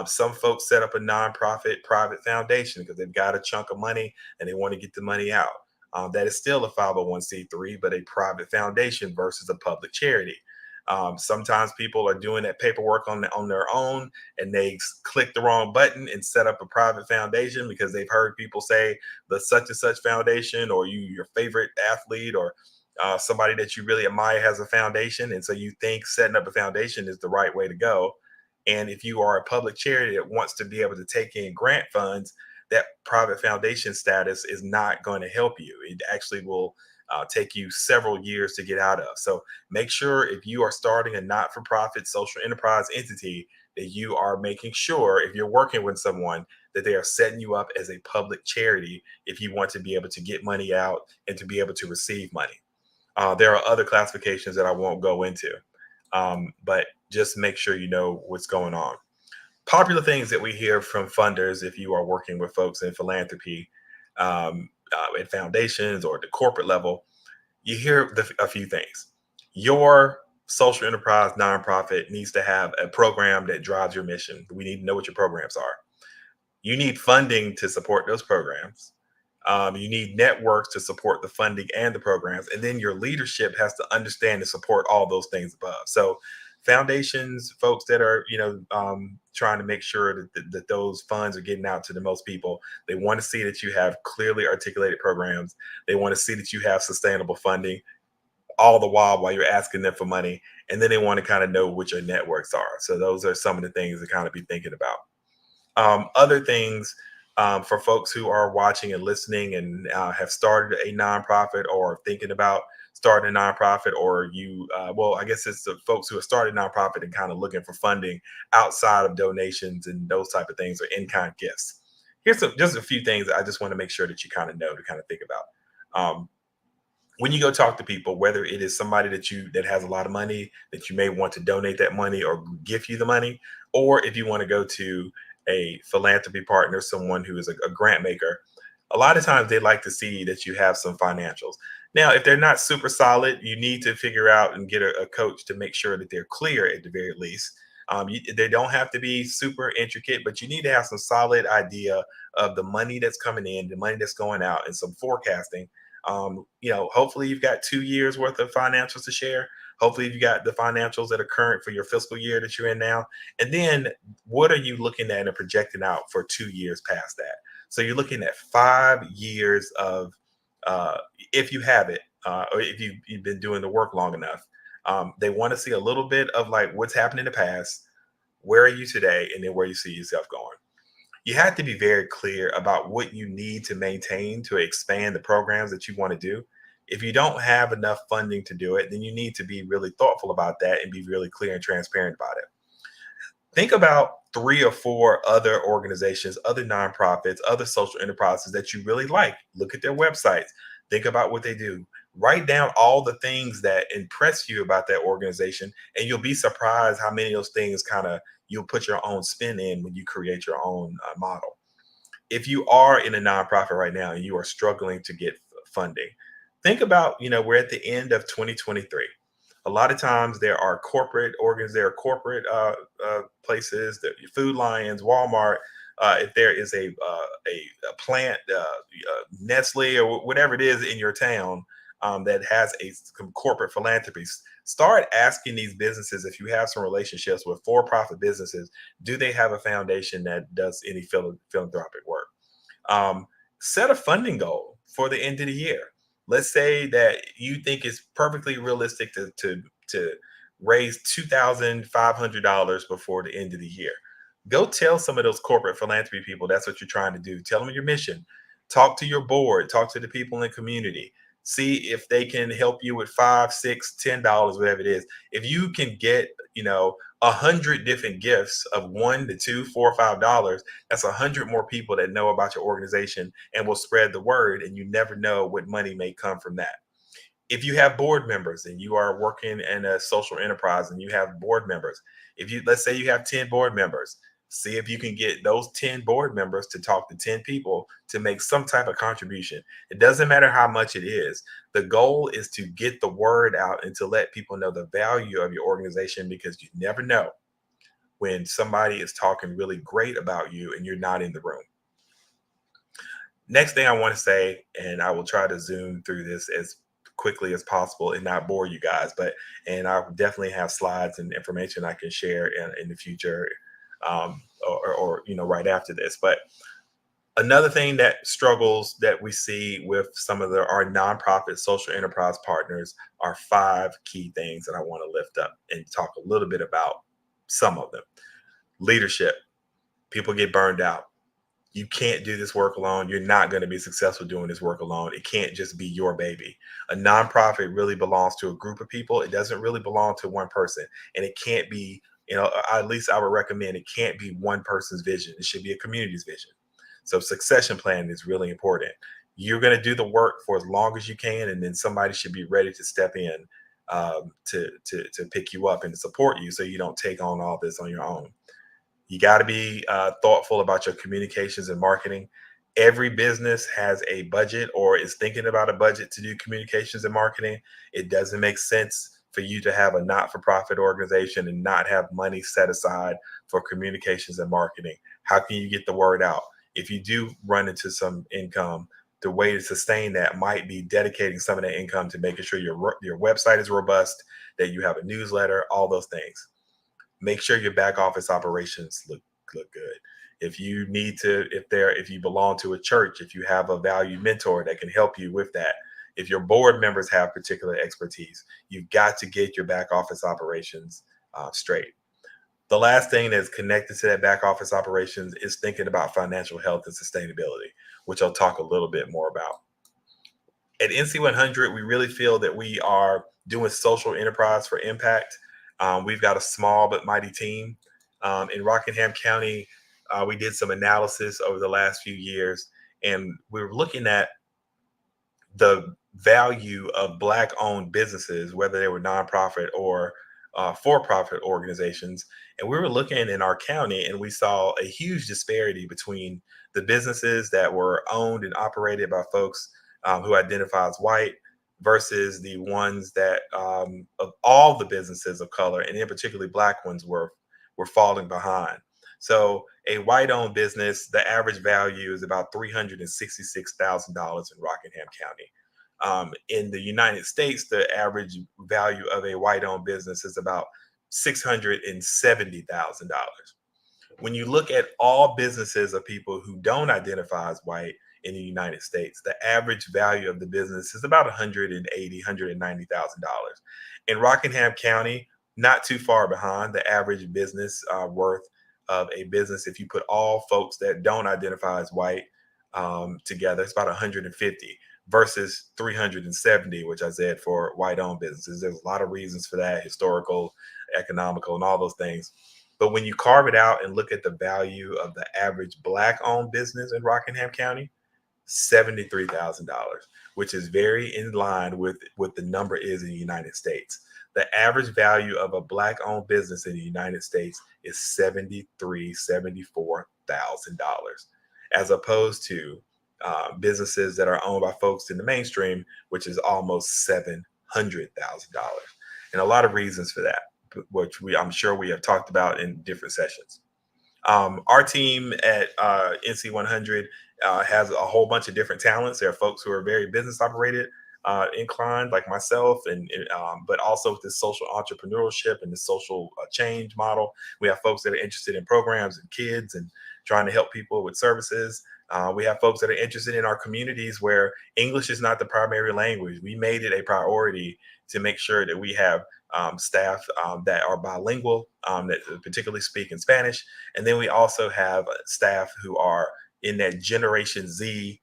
S5: Some folks set up a nonprofit private foundation because they've got a chunk of money and they want to get the money out. That is still a 501c3, but a private foundation versus a public charity. Sometimes people are doing that paperwork on their own, and they click the wrong button and set up a private foundation because they've heard people say the such and such foundation, or your favorite athlete, or somebody that you really admire has a foundation. And so you think setting up a foundation is the right way to go. And if you are a public charity that wants to be able to take in grant funds, that private foundation status is not going to help you. It actually will take you several years to get out of. So make sure if you are starting a not-for-profit social enterprise entity, that you are making sure, if you're working with someone, that they are setting you up as a public charity if you want to be able to get money out and to be able to receive money. There are other classifications that I won't go into, but just make sure you know what's going on. Popular things that we hear from funders, if you are working with folks in philanthropy, at foundations or at the corporate level, you hear a few things. Your social enterprise nonprofit needs to have a program that drives your mission. We need to know what your programs are. You need funding to support those programs. You need networks to support the funding and the programs. And then your leadership has to understand and support all those things above. So foundations, folks that are, trying to make sure that those funds are getting out to the most people. They want to see that you have clearly articulated programs. They want to see that you have sustainable funding, all the while you're asking them for money. And then they want to kind of know what your networks are. So those are some of the things to kind of be thinking about. Other things for folks who are watching and listening and have started a nonprofit or thinking about starting a nonprofit, or I guess it's the folks who have started a nonprofit and kind of looking for funding outside of donations and those type of things, or in-kind gifts. Here's just a few things that I just want to make sure that you kind of know to kind of think about. When you go talk to people, whether it is somebody that has a lot of money that you may want to donate that money or gift you the money, or if you want to go to a philanthropy partner, someone who is a grant maker, a lot of times they like to see that you have some financials. Now, if they're not super solid, you need to figure out and get a coach to make sure that they're clear at the very least. They don't have to be super intricate, but you need to have some solid idea of the money that's coming in, the money that's going out, and some forecasting. Hopefully you've got 2 years worth of financials to share. Hopefully you've got the financials that are current for your fiscal year that you're in now. And then what are you looking at and projecting out for 2 years past that? So you're looking at 5 years of, if you have it, or if you've been doing the work long enough. They want to see a little bit of like what's happened in the past, where are you today, and then where you see yourself going. You have to be very clear about what you need to maintain to expand the programs that you want to do. If you don't have enough funding to do it, then you need to be really thoughtful about that and be really clear and transparent about it. Think about 3 or 4 other organizations, other nonprofits, other social enterprises that you really like. Look at their websites. Think about what they do. Write down all the things that impress you about that organization, and you'll be surprised how many of those things you'll put your own spin in when you create your own model. If you are in a nonprofit right now and you are struggling to get funding, think about, we're at the end of 2023. A lot of times there are corporate places, the Food Lions, Walmart. If there is a plant, Nestle or whatever it is in your town that has some corporate philanthropy, start asking these businesses, if you have some relationships with for-profit businesses, do they have a foundation that does any philanthropic work? Set a funding goal for the end of the year. Let's say that you think it's perfectly realistic to raise $2,500 before the end of the year. Go tell some of those corporate philanthropy people that's what you're trying to do. Tell them your mission. Talk to your board. Talk to the people in the community. See if they can help you with $5, $6, $10, whatever it is. If you can get, 100 different gifts of $1 to $2, $4, or $5, that's 100 more people that know about your organization and will spread the word. And you never know what money may come from that. If you have board members and you are working in a social enterprise and you have board members, let's say you have 10 board members, See if you can get those 10 board members to talk to 10 people to make some type of contribution. It doesn't matter how much it is. The goal is to get the word out and to let people know the value of your organization, because you never know when somebody is talking really great about you and you're not in the room. Next thing I want to say, and I will try to zoom through this as quickly as possible and not bore you guys, and I definitely have slides and information I can share in the future, or right after this. But another thing that struggles that we see with some of our nonprofit social enterprise partners are 5 key things that I want to lift up and talk a little bit about some of them. Leadership. People get burned out. You can't do this work alone. You're not going to be successful doing this work alone. It can't just be your baby. A nonprofit really belongs to a group of people. It doesn't really belong to one person. And it can't be, at least I would recommend, it can't be one person's vision. It should be a community's vision. So succession planning is really important. You're going to do the work for as long as you can, and then somebody should be ready to step in to pick you up and to support you so you don't take on all this on your own. You got to be thoughtful about your communications and marketing. Every business has a budget or is thinking about a budget to do communications and marketing. It doesn't make sense for you to have a not-for-profit organization and not have money set aside for communications and marketing. How can you get the word out? If you do run into some income, the way to sustain that might be dedicating some of that income to making sure your website is robust, that you have a newsletter, all those things. Make sure your back office operations look good. If you need to, if you belong to a church, if you have a valued mentor that can help you with that, if your board members have particular expertise, you've got to get your back office operations straight. The last thing that's connected to that back office operations is thinking about financial health and sustainability, which I'll talk a little bit more about. At NC100, we really feel that we are doing social enterprise for impact. We've got a small but mighty team. In Rockingham County, we did some analysis over the last few years, and we were looking at the value of Black-owned businesses, whether they were nonprofit or for-profit organizations. And we were looking in our county, and we saw a huge disparity between the businesses that were owned and operated by folks who identify as white versus the ones that of all the businesses of color, and in particularly Black ones, were falling behind. So a white-owned business, the average value is about $366,000 in Rockingham County. In the United States, the average value of a white-owned business is about $670,000. When you look at all businesses of people who don't identify as white in the United States, the average value of the business is about $180,000, $190,000. In Rockingham County, not too far behind, the average business worth of a business, if you put all folks that don't identify as white together, it's about 150 versus 370, which I said for white-owned businesses. There's a lot of reasons for that, historical, economical, and all those things. But when you carve it out and look at the value of the average Black-owned business in Rockingham County, $73,000, which is very in line with what the number is in the United States. The average value of a Black-owned business in the United States is $74,000, as opposed to businesses that are owned by folks in the mainstream, which is almost $700,000. And a lot of reasons for that, which I'm sure we have talked about in different sessions. Our team at NC100 has a whole bunch of different talents. There are folks who are very business operated inclined, like myself, but also with this social entrepreneurship and the social change model. We have folks that are interested in programs and kids and trying to help people with services. We have folks that are interested in our communities where English is not the primary language. We made it a priority to make sure that we have staff that are bilingual, that particularly speak in Spanish. And then we also have staff who are in that Generation Z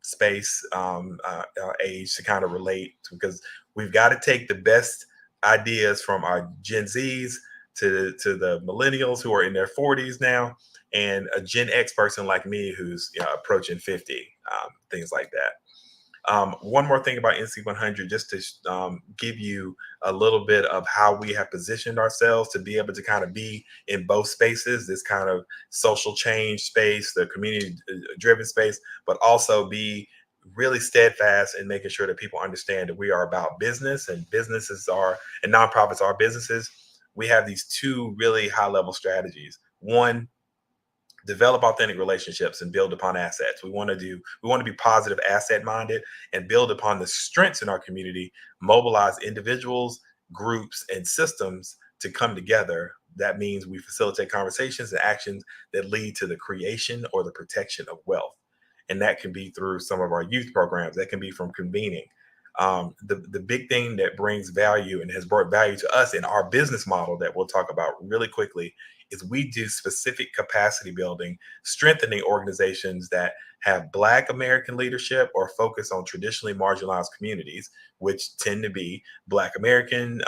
S5: space, age, to kind of relate, because we've got to take the best ideas from our Gen Zs to the millennials who are in their 40s now, and a Gen X person like me who's approaching 50, things like that. One more thing about NC100, just to give you a little bit of how we have positioned ourselves to be able to kind of be in both spaces, this kind of social change space, the community driven space, but also be really steadfast in making sure that people understand that we are about business, and businesses are, and nonprofits are businesses. We have these two really high level strategies. One, develop authentic relationships and build upon assets. We want to be positive asset minded and build upon the strengths in our community, mobilize individuals, groups, and systems to come together. That means we facilitate conversations and actions that lead to the creation or the protection of wealth. And that can be through some of our youth programs, that can be from convening. The big thing that brings value and has brought value to us in our business model that we'll talk about really quickly is we do specific capacity building, strengthening organizations that have Black American leadership or focus on traditionally marginalized communities, which tend to be Black American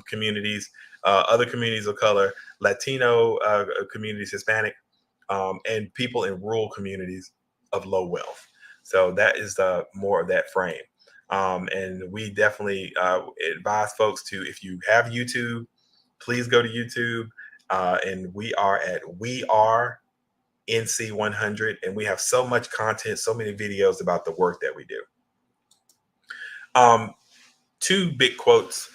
S5: communities, other communities of color, Latino communities, Hispanic, and people in rural communities of low wealth. So that is more of that frame. And we definitely advise folks to, if you have YouTube, please go to YouTube. And we are at We Are NC100, and we have so much content, so many videos about the work that we do. Two big quotes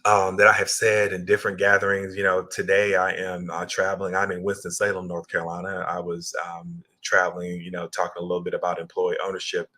S5: that I have said in different gatherings. Today I am traveling. I'm in Winston-Salem, North Carolina. I was traveling, talking a little bit about employee ownership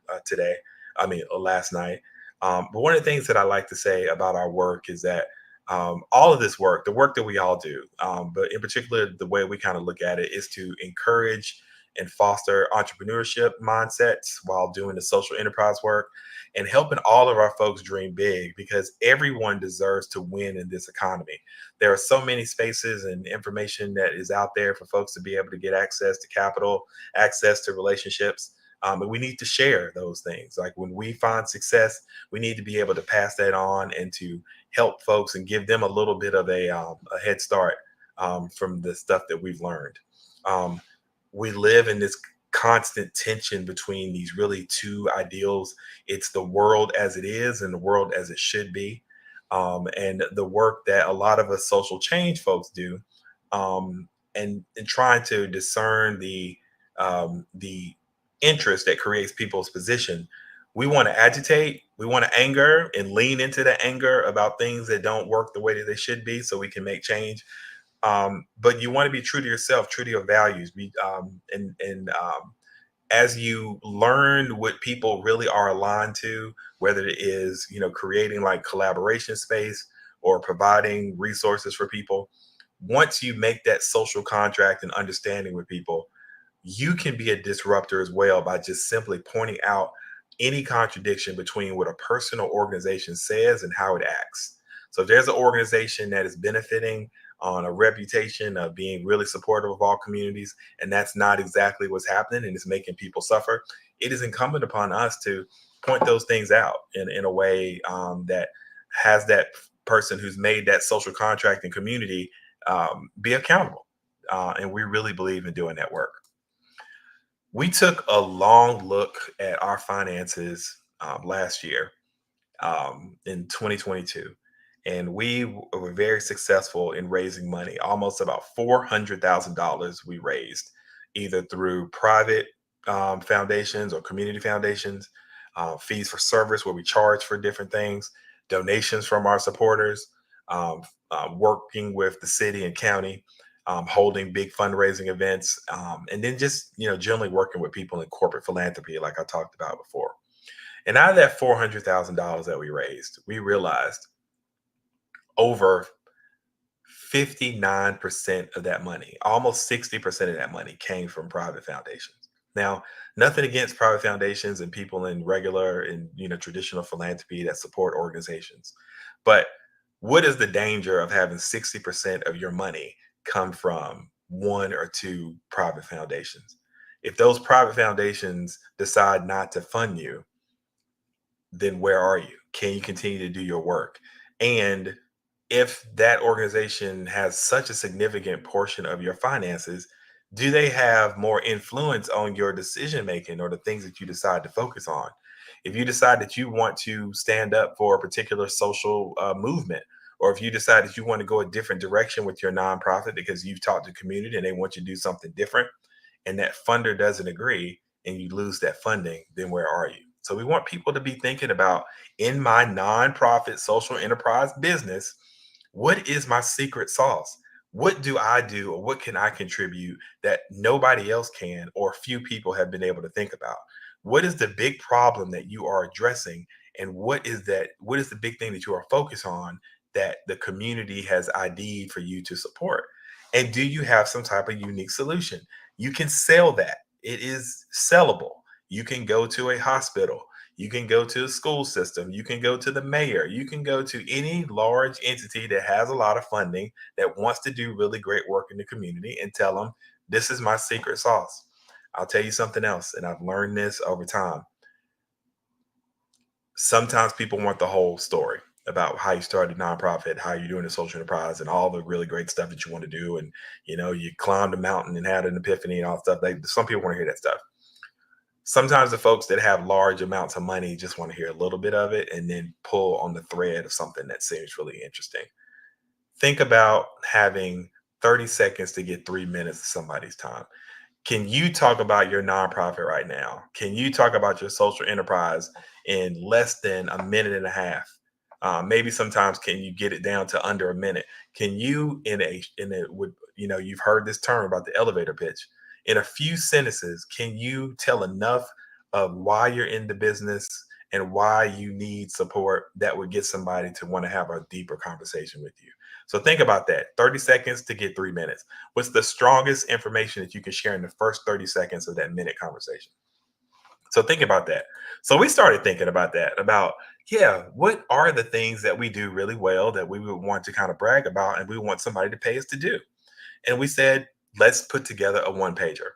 S5: last night. But one of the things that I like to say about our work is that all of this work, the work that we all do, but in particular, the way we kind of look at it is to encourage and foster entrepreneurship mindsets while doing the social enterprise work and helping all of our folks dream big, because everyone deserves to win in this economy. There are so many spaces and information that is out there for folks to be able to get access to capital, access to relationships. And we need to share those things. Like when we find success, we need to be able to pass that on and to help folks and give them a little bit of a head start from the stuff that we've learned. We live in this constant tension between these really two ideals. It's the world as it is and the world as it should be. And the work that a lot of us social change folks do, and trying to discern the interest that creates people's position. We want to agitate, we want to anger and lean into the anger about things that don't work the way that they should be so we can make change. But you want to be true to yourself, true to your values. As you learn what people really are aligned to, whether it is, creating like collaboration space or providing resources for people, once you make that social contract and understanding with people, you can be a disruptor as well by just simply pointing out any contradiction between what a person or organization says and how it acts. So if there's an organization that is benefiting on a reputation of being really supportive of all communities, and that's not exactly what's happening and it's making people suffer, it is incumbent upon us to point those things out in a way that has that person who's made that social contract and community be accountable. And we really believe in doing that work. We took a long look at our finances last year in 2022, and we were very successful in raising money. Almost about $400,000 we raised, either through private foundations or community foundations, fees for service where we charge for different things, donations from our supporters, working with the city and county, holding big fundraising events, and then just generally working with people in corporate philanthropy, like I talked about before. And out of that $400,000 that we raised, we realized over 59% of that money, almost 60% of that money, came from private foundations. Now, nothing against private foundations and people in regular and traditional philanthropy that support organizations, but what is the danger of having 60% of your money come from one or two private foundations? If those private foundations decide not to fund you, then where are you? Can you continue to do your work? And if that organization has such a significant portion of your finances, do they have more influence on your decision making or the things that you decide to focus on? If you decide that you want to stand up for a particular social movement, or if you decide that you want to go a different direction with your nonprofit because you've talked to the community and they want you to do something different, and that funder doesn't agree and you lose that funding, then where are you? So we want people to be thinking about, in my nonprofit social enterprise business, what is my secret sauce? What do I do, or what can I contribute that nobody else can, or few people have been able to think about? What is the big problem that you are addressing, and what is the big thing that you are focused on that the community has ID'd for you to support? And do you have some type of unique solution? You can sell that. It is sellable. You can go to a hospital. You can go to a school system. You can go to the mayor. You can go to any large entity that has a lot of funding that wants to do really great work in the community and tell them, this is my secret sauce. I'll tell you something else, and I've learned this over time. Sometimes people want the whole story about how you started a nonprofit, how you're doing a social enterprise, and all the really great stuff that you want to do. And, you climbed a mountain and had an epiphany and all that stuff. Some people want to hear that stuff. Sometimes the folks that have large amounts of money just want to hear a little bit of it and then pull on the thread of something that seems really interesting. Think about having 30 seconds to get 3 minutes of somebody's time. Can you talk about your nonprofit right now? Can you talk about your social enterprise in less than a minute and a half? Maybe sometimes can you get it down to under a minute? Can you you've heard this term about the elevator pitch. In a few sentences, can you tell enough of why you're in the business and why you need support that would get somebody to want to have a deeper conversation with you? So think about that. 30 seconds to get 3 minutes. What's the strongest information that you can share in the first 30 seconds of that minute conversation? So think about that. So we started thinking about that, what are the things that we do really well that we would want to kind of brag about and we want somebody to pay us to do? And we said, let's put together a one-pager.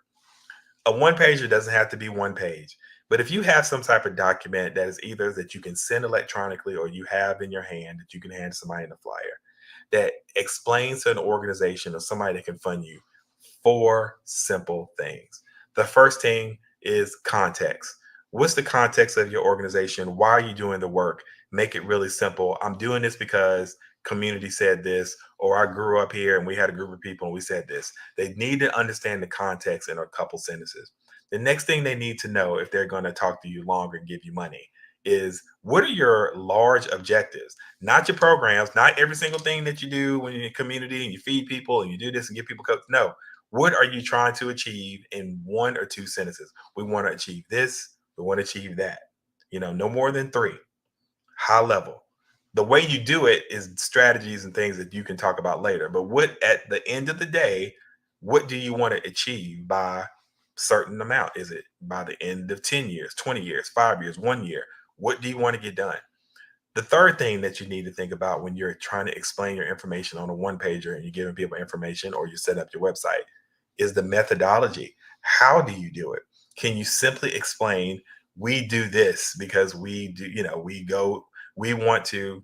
S5: A one-pager doesn't have to be one page, but if you have some type of document that is either that you can send electronically or you have in your hand that you can hand somebody in a flyer that explains to an organization or somebody that can fund you 4 simple things. The first thing is context. What's the context of your organization? Why are you doing the work? Make it really simple. I'm doing this because community said this, or I grew up here and we had a group of people and we said this. They need to understand the context in a couple sentences. The next thing they need to know if they're going to talk to you longer and give you money is, what are your large objectives? Not your programs, not every single thing that you do when you're in a community and you feed people and you do this and give people coats. No, what are you trying to achieve in 1 or 2 sentences? We want to achieve this. We want to achieve that. No more than 3. High level. The way you do it is strategies and things that you can talk about later. But what, at the end of the day, what do you want to achieve by certain amount? Is it by the end of 10 years, 20 years, 5 years, 1 year? What do you want to get done? The third thing that you need to think about when you're trying to explain your information on a one-pager and you're giving people information or you set up your website is the methodology. How do you do it? Can you simply explain, we do this because we do, we want to,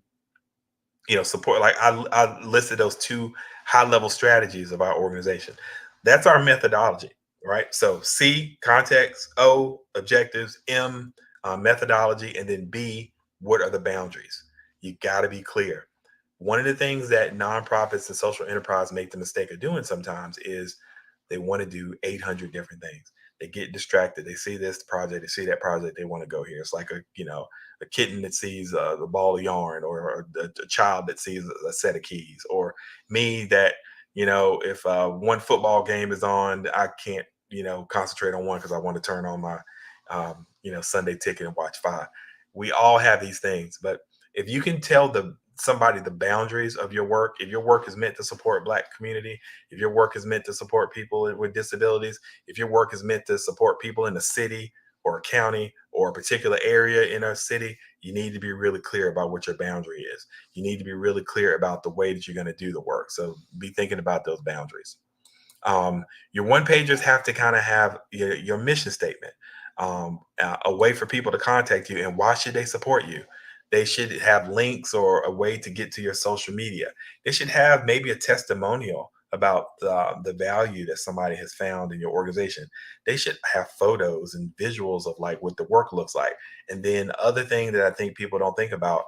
S5: support, like I listed those 2 high-level strategies of our organization. That's our methodology, right? So C, context, O, objectives, M, methodology, and then B, what are the boundaries? You got to be clear. One of the things that nonprofits and social enterprise make the mistake of doing sometimes is they want to do 800 different things. They get distracted. They see this project, they see that project, they want to go here. It's like a kitten that sees a ball of yarn, or a child that sees a set of keys, or me that, if one football game is on, I can't, concentrate on one because I want to turn on my, Sunday ticket and watch 5. We all have these things, but if you can tell somebody the boundaries of your work, if your work is meant to support Black community, if your work is meant to support people with disabilities, if your work is meant to support people in a city or a county or a particular area in a city, you need to be really clear about what your boundary is. You need to be really clear about the way that you're going to do the work. So be thinking about those boundaries. Your one-pagers have to kind of have your mission statement, a way for people to contact you, and why should they support you? They should have links or a way to get to your social media. They should have maybe a testimonial about the value that somebody has found in your organization, they should have photos and visuals of like what the work looks like. And then other thing that I think people don't think about,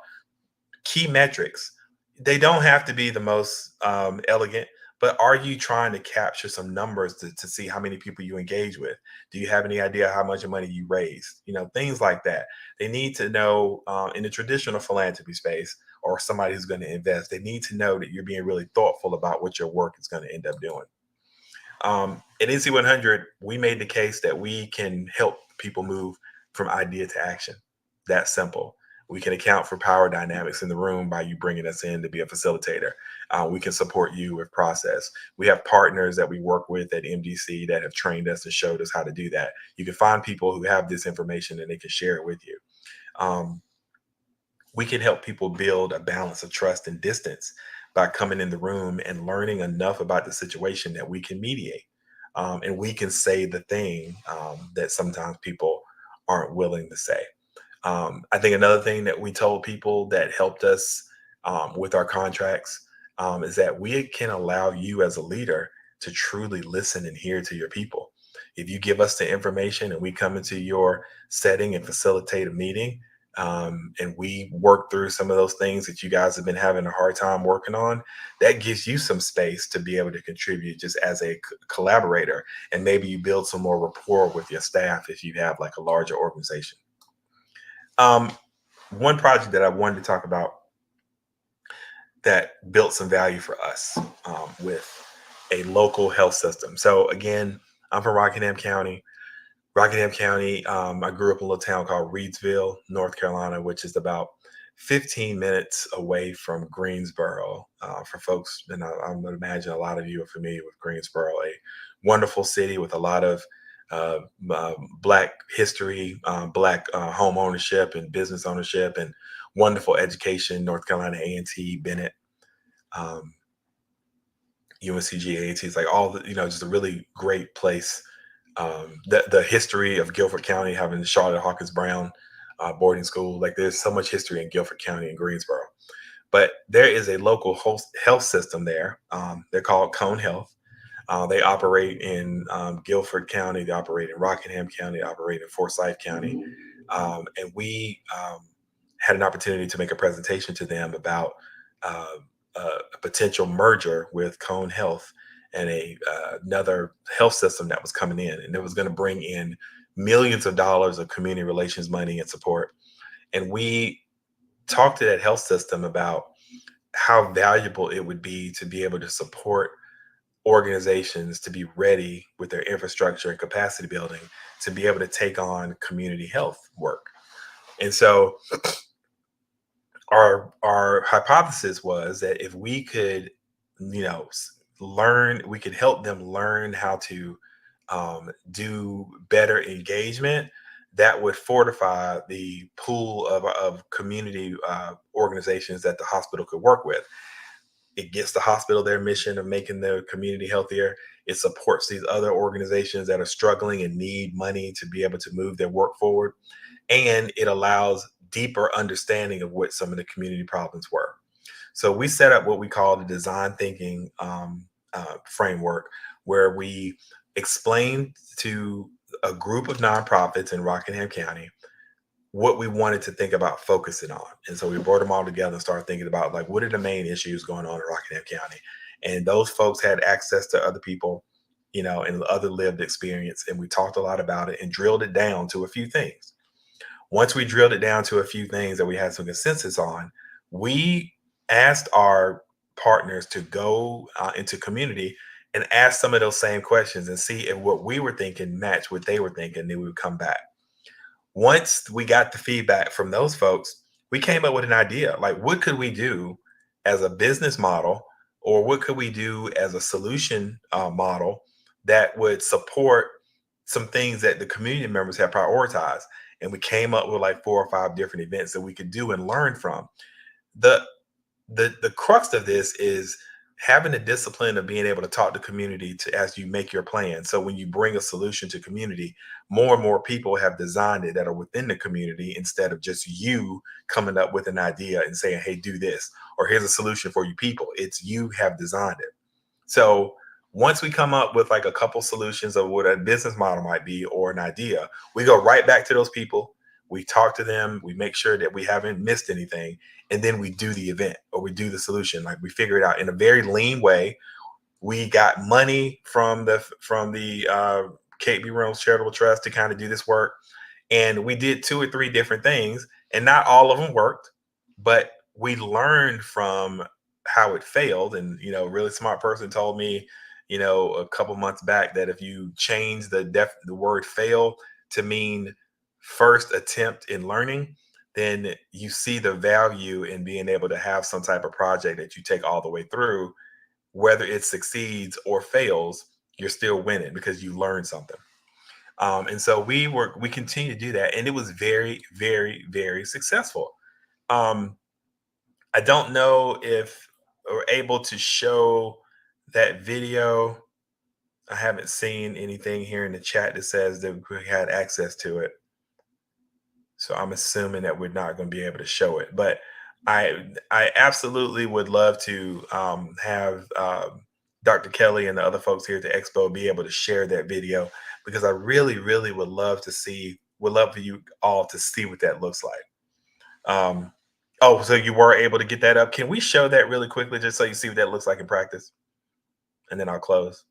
S5: key metrics. They don't have to be the most elegant, but are you trying to capture some numbers to see how many people you engage with? Do you have any idea how much money you raised? You know, things like that. They need to know in the traditional philanthropy space, or somebody who's going to invest, they need to know that you're being really thoughtful about what your work is going to end up doing. At NC100, we made the case that we can help people move from idea to action. That simple. We can account for power dynamics in the room by you bringing us in to be a facilitator. We can support you with process. We have partners that we work with at MDC that have trained us and showed us how to do that. You can find people who have this information and they can share it with you. We can help people build a balance of trust and distance by coming in the room and learning enough about the situation that we can mediate. And we can say the thing that sometimes people aren't willing to say. I think another thing that we told people that helped us with our contracts is that we can allow you as a leader to truly listen and hear to your people. If you give us the information and we come into your setting and facilitate a meeting, and we work through some of those things that you guys have been having a hard time working on, that gives you some space to be able to contribute just as a collaborator. And maybe you build some more rapport with your staff if you have like a larger organization. One project that I wanted to talk about that built some value for us with a local health system. So again, I'm from Rockingham County. I grew up in a little town called Reidsville, North Carolina, which is about 15 minutes away from Greensboro. For folks, and I would imagine a lot of you are familiar with Greensboro, a wonderful city with a lot of Black history, Black home ownership and business ownership, and wonderful education. North Carolina A&T, Bennett, UNCG, A&T. It's like all the, just a really great place. The history of Guilford County, having the Charlotte Hawkins Brown boarding school, like there's so much history in Guilford County and Greensboro. But there is a local health system there. They're called Cone Health. They operate in Guilford County, they operate in Rockingham County, they operate in Forsyth County. And we had an opportunity to make a presentation to them about a potential merger with Cone Health and another health system that was coming in, and it was going to bring in millions of dollars of community relations money and support. And we talked to that health system about how valuable it would be to be able to support organizations to be ready with their infrastructure and capacity building to be able to take on community health work. And so our hypothesis was that if we could, we could help them learn how to do better engagement, that would fortify the pool of community organizations that the hospital could work with. It gets the hospital their mission of making the community healthier. It supports these other organizations that are struggling and need money to be able to move their work forward. And it allows deeper understanding of what some of the community problems were. So we set up what we call the design thinking framework, where we explained to a group of nonprofits in Rockingham County what we wanted to think about focusing on. And so we brought them all together and started thinking about, like, what are the main issues going on in Rockingham County? And those folks had access to other people, and other lived experience. And we talked a lot about it and drilled it down to a few things. Once we drilled it down to a few things that we had some consensus on, we asked our partners to go into community and ask some of those same questions and see if what we were thinking matched what they were thinking. Then we would come back. Once we got the feedback from those folks, we came up with an idea, like, what could we do as a business model, or what could we do as a solution model that would support some things that the community members have prioritized. And we came up with like 4 or 5 different events that we could do and learn from. The crux of this is having the discipline of being able to talk to community as you make your plan. So when you bring a solution to community, more and more people have designed it that are within the community, instead of just you coming up with an idea and saying, hey, do this, or here's a solution for you people. It's you have designed it. So once we come up with like a couple solutions of what a business model might be or an idea, we go right back to those people. We talk to them. We make sure that we haven't missed anything. And then we do the event or we do the solution. Like we figure it out in a very lean way. We got money from the Kate B. Reynolds Charitable Trust to kind of do this work. And we did 2 or 3 different things, and not all of them worked, but we learned from how it failed. And, you know, a really smart person told me, you know, a couple months back that if you change the word fail to mean first attempt in learning, then you see the value in being able to have some type of project that you take all the way through. Whether it succeeds or fails, you're still winning because you learned something. And so we continue to do that. And it was very, very, very successful. I don't know if we're able to show that video. I haven't seen anything here in the chat that says that we had access to it. So I'm assuming that we're not going to be able to show it. But I absolutely would love to have Dr. Kelly and the other folks here at the Expo be able to share that video, because I really, really would love for you all to see what that looks like. Oh, so you were able to get that up. Can we show that really quickly just so you see what that looks like in practice? And then I'll close.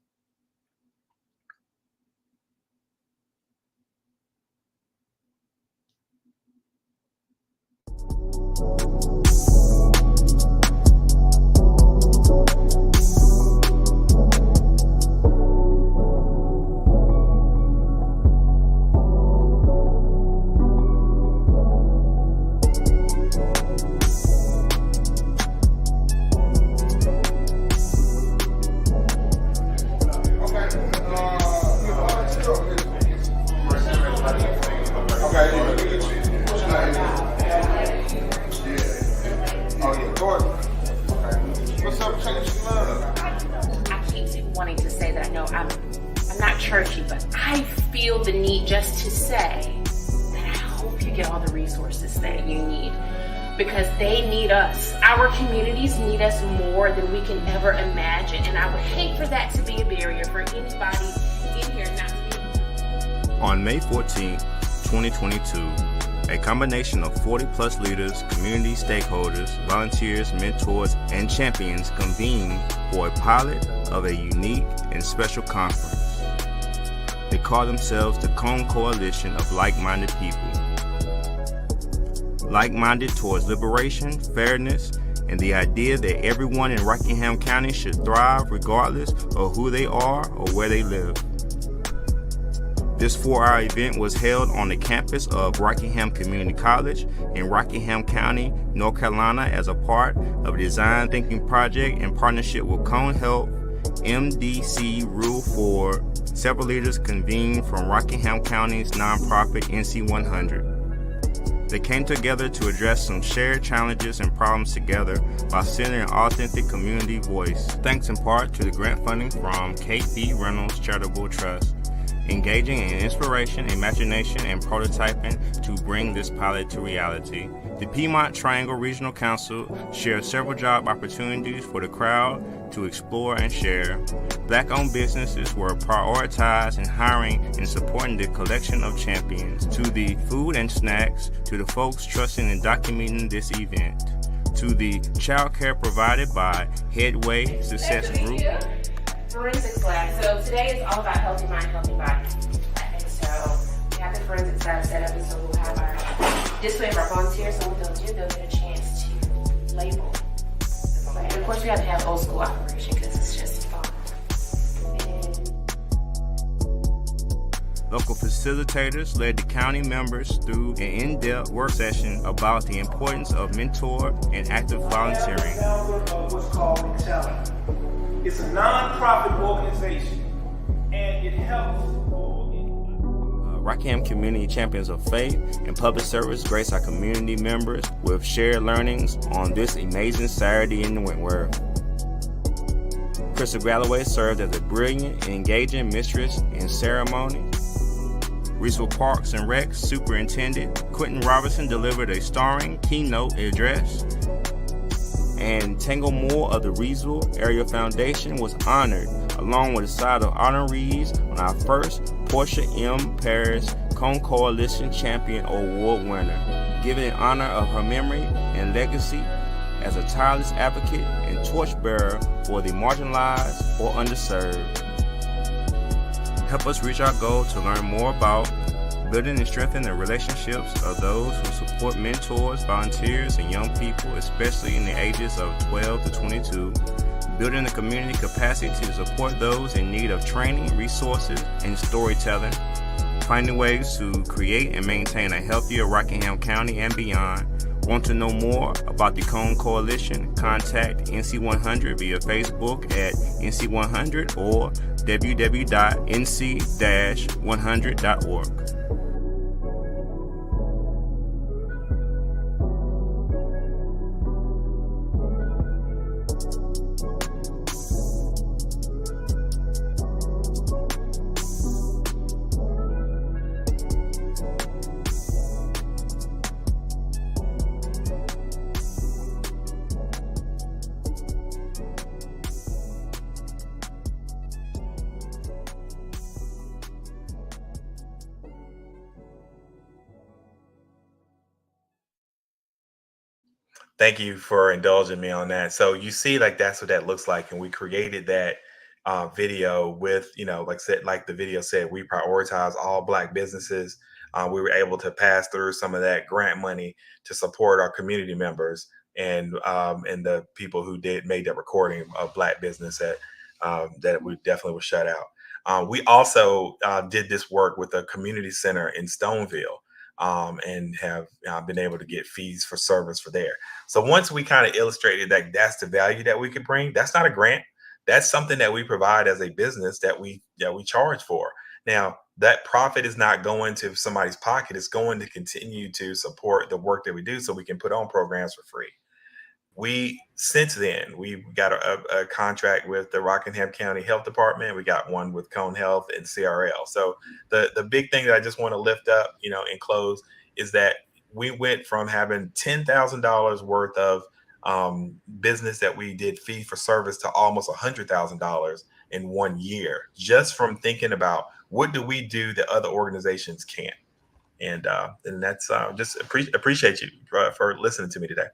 S6: Because they need us. Our communities need us more than we can ever imagine. And I would hate for that to be a barrier for anybody in here not to be.
S16: On May 14, 2022, a combination of 40+ leaders, community stakeholders, volunteers, mentors, and champions convened for a pilot of a unique and special conference. They call themselves the Cone Coalition of Like-Minded People. Like-minded towards liberation, fairness, and the idea that everyone in Rockingham County should thrive regardless of who they are or where they live. This 4-hour event was held on the campus of Rockingham Community College in Rockingham County, North Carolina, as a part of a design thinking project in partnership with Cone Health, MDC Rule 4. Several leaders convened from Rockingham County's nonprofit NC 100. They came together to address some shared challenges and problems together by centering an authentic community voice, thanks in part to the grant funding from Kate B. Reynolds Charitable Trust, engaging in inspiration, imagination, and prototyping to bring this pilot to reality. The Piedmont Triangle Regional Council shared several job opportunities for the crowd to explore and share. Black-owned businesses were prioritized in hiring and supporting the collection of champions, to the food and snacks, to the folks trusting and documenting this event, to the childcare provided by Headway Success Group.
S6: Forensics lab. So today is all about healthy mind, healthy body. And so we have the forensics lab set up, and so we'll have our display of our volunteers. So what they'll get a chance to label. And of course, we have to have old school operation because it's just fun.
S16: Local facilitators led the county members through an in-depth work session about the importance of mentor and active volunteering.
S23: What's called excelling. It's a non-profit organization, and it helps.
S16: Rockingham Community Champions of Faith and Public Service grace our community members with shared learnings on this amazing Saturday in Wentworth. Crystal Galloway served as a brilliant and engaging mistress in ceremony. Reesville Parks and Rec Superintendent Quentin Robinson delivered a starring keynote address. and Tango Moore of the Reesville Area Foundation was honored, along with a side of honorees on our first Portia M. Paris Cone Coalition Champion Award winner, given in honor of her memory and legacy as a tireless advocate and torchbearer for the marginalized or underserved. Help us reach our goal to learn more about building and strengthening the relationships of those who support mentors, volunteers, and young people, especially in the ages of 12 to 22, building the community capacity to support those in need of training, resources, and storytelling, finding ways to create and maintain a healthier Rockingham County and beyond. Want to know more about the Cone Coalition? Contact NC100 via Facebook at NC100 or www.nc-100.org.
S5: Thank you for indulging me on that. So you see, like that's what that looks like, and we created that video with, like said, like the video said, we prioritize all Black businesses. We were able to pass through some of that grant money to support our community members and the people who made that recording of Black business that we definitely was shut out. We also did this work with a community center in Stoneville. And have been able to get fees for service for there. So once we kind of illustrated that that's the value that we could bring, that's not a grant. That's something that we provide as a business that we charge for. Now, that profit is not going to somebody's pocket. It's going to continue to support the work that we do so we can put on programs for free. Since then, we got a contract with the Rockingham County Health Department. We got one with Cone Health and CRL. So the big thing that I just want to lift up, and close is that we went from having $10,000 worth of business that we did fee for service to almost $100,000 in 1 year, just from thinking about what do we do that other organizations can't. And that's just appreciate you for listening to me today.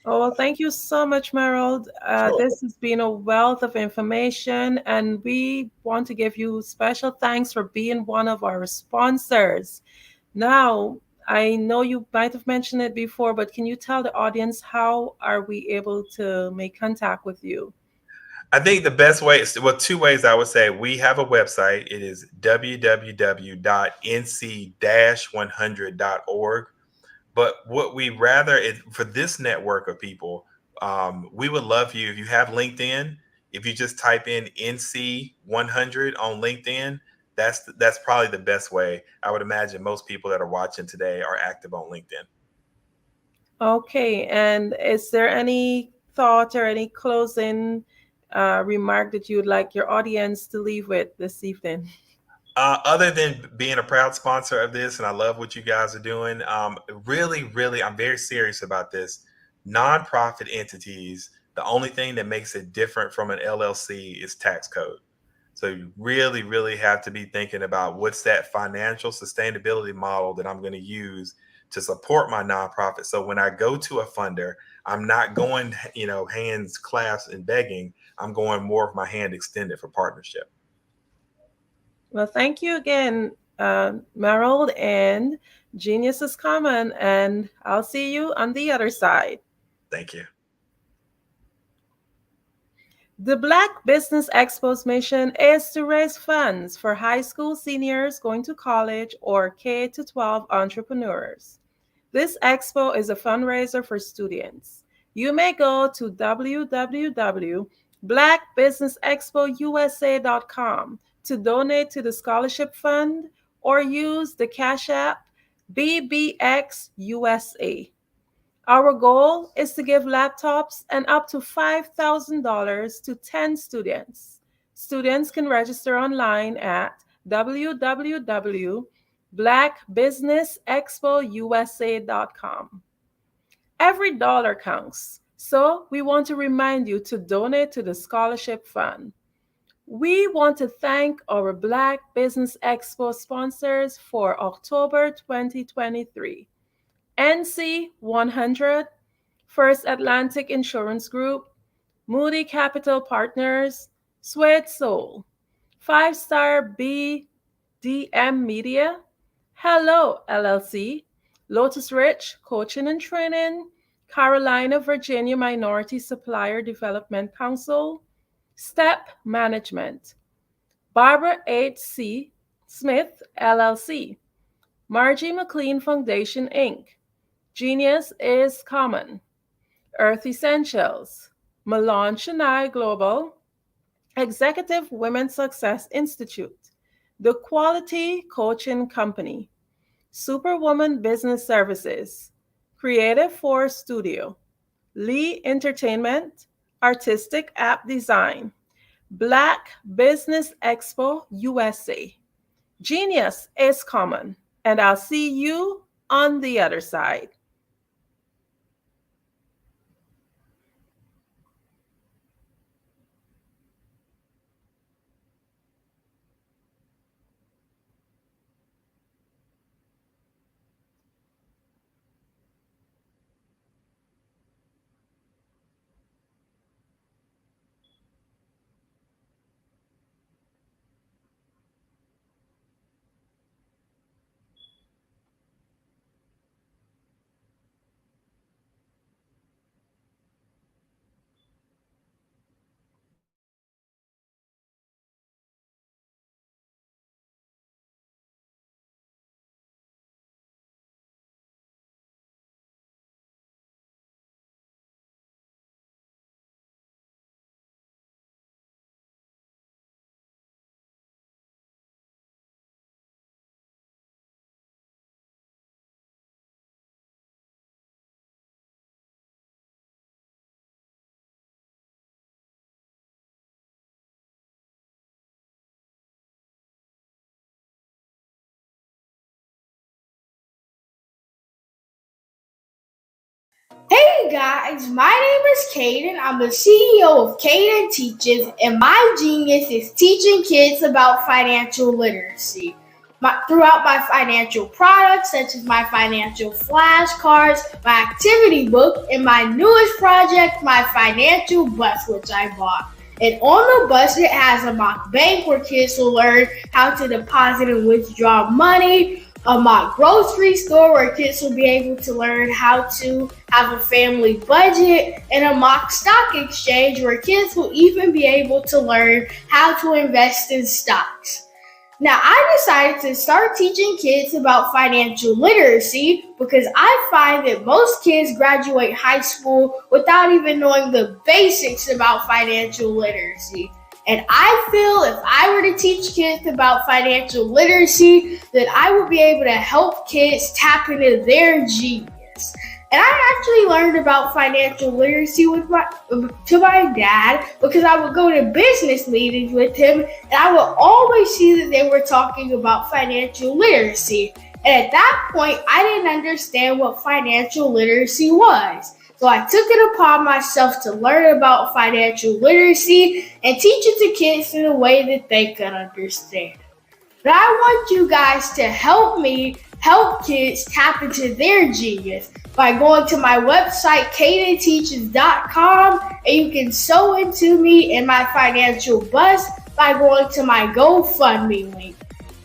S13: Oh, well, thank you so much, Meryl.
S5: Sure.
S13: This has been a wealth of information, and we want to give you special thanks for being one of our sponsors. Now, I know you might have mentioned it before, but can you tell the audience how are we able to make contact with you?
S5: I think the best way is, well, two ways I would say. We have a website. It is www.nc-100.org. But what we rather is for this network of people, we would love you if you have LinkedIn. If you just type in NC100 on LinkedIn, that's probably the best way. I would imagine most people that are watching today are active on LinkedIn.
S13: Okay. And is there any thought or any closing remark that you would like your audience to leave with this evening?
S5: Other than being a proud sponsor of this, and I love what you guys are doing, really, I'm very serious about this. Nonprofit entities, the only thing that makes it different from an LLC is tax code. So you really have to be thinking about what's that financial sustainability model that I'm going to use to support my nonprofit. So when I go to a funder, I'm not going, hands clasped and begging. I'm going more of my hand extended for partnership.
S13: Well, thank you again, Meryl, and Genius is Common, and I'll see you on the other side.
S5: Thank you.
S13: The Black Business Expo's mission is to raise funds for high school seniors going to college or K-12 entrepreneurs. This expo is a fundraiser for students. You may go to www.blackbusinessexpousa.com to donate to the scholarship fund or use the Cash App BBXUSA. Our goal is to give laptops and up to $5,000 to 10 students. Students can register online at www.blackbusinessexpousa.com. Every dollar counts. So we want to remind you to donate to the Scholarship Fund. We want to thank our Black Business Expo sponsors for October 2023. NC 100, First Atlantic Insurance Group, Moody Capital Partners, Suede Soul, 5-Star BDM Media, Hello LLC, Lotus Rich Coaching and Training, Carolina, Virginia Minority Supplier Development Council, Step Management, Barbara H.C. Smith LLC, Margie McLean Foundation Inc., Genius is Common, Earth Essentials, Milan Chennai Global, Executive Women's Success Institute, The Quality Coaching Company, Superwoman Business Services, Creative Force Studio, Lee Entertainment, Artistic App Design, Black Business Expo USA. Genius is Common, and I'll see you on the other side.
S7: Hey guys, my name is Caden. I'm the CEO of Caden Teaches, and my genius is teaching kids about financial literacy. Throughout my financial products, such as my financial flashcards, my activity book, and my newest project, my financial bus, which I bought. And on the bus, it has a mock bank where kids will learn how to deposit and withdraw money, a mock grocery store where kids will be able to learn how to have a family budget, and a mock stock exchange where kids will even be able to learn how to invest in stocks. Now, I decided to start teaching kids about financial literacy because I find that most kids graduate high school without even knowing the basics about financial literacy. And I feel if I were to teach kids about financial literacy, that I would be able to help kids tap into their genius. And I actually learned about financial literacy to my dad because I would go to business meetings with him and I would always see that they were talking about financial literacy. And at that point, I didn't understand what financial literacy was. So I took it upon myself to learn about financial literacy and teach it to kids in a way that they could understand. But I want you guys to help me help kids tap into their genius by going to my website, cadenteaches.com, and you can sew into me in my financial bus by going to my GoFundMe link.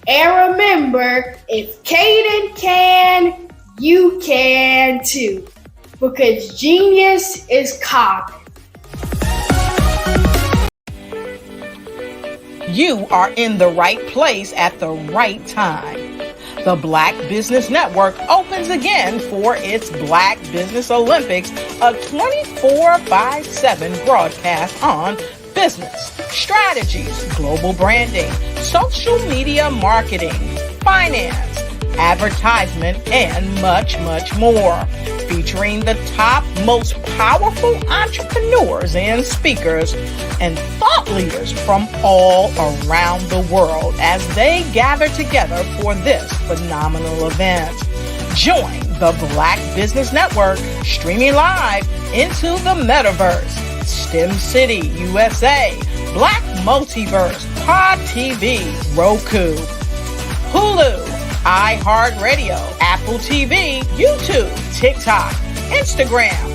S7: And remember, if Caden can, you can too. Because genius is common.
S1: You are in the right place at the right time. The Black Business Network opens again for its Black Business Olympics, a 24/7 broadcast on business, strategies, global branding, social media marketing, finance, advertisement, and much, much more. Featuring the top, most powerful entrepreneurs and speakers and thought leaders from all around the world as they gather together for this phenomenal event. Join the Black Business Network, streaming live into the metaverse. STEM City, USA, Black Multiverse, Pod TV, Roku, Hulu, iHeartRadio, Apple TV, YouTube, TikTok, Instagram,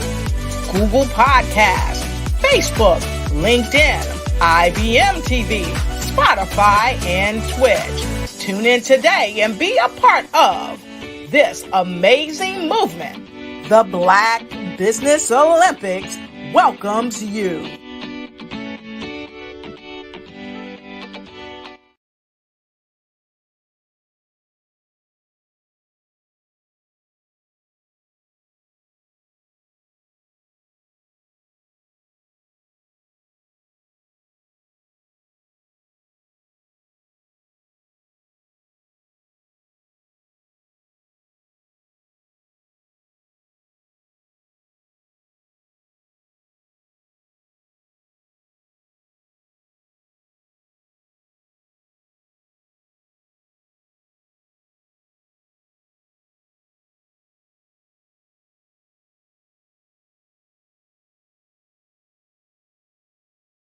S1: Google Podcasts, Facebook, LinkedIn, IBM TV, Spotify, and Twitch. Tune in today and be a part of this amazing movement. The Black Business Olympics welcomes you.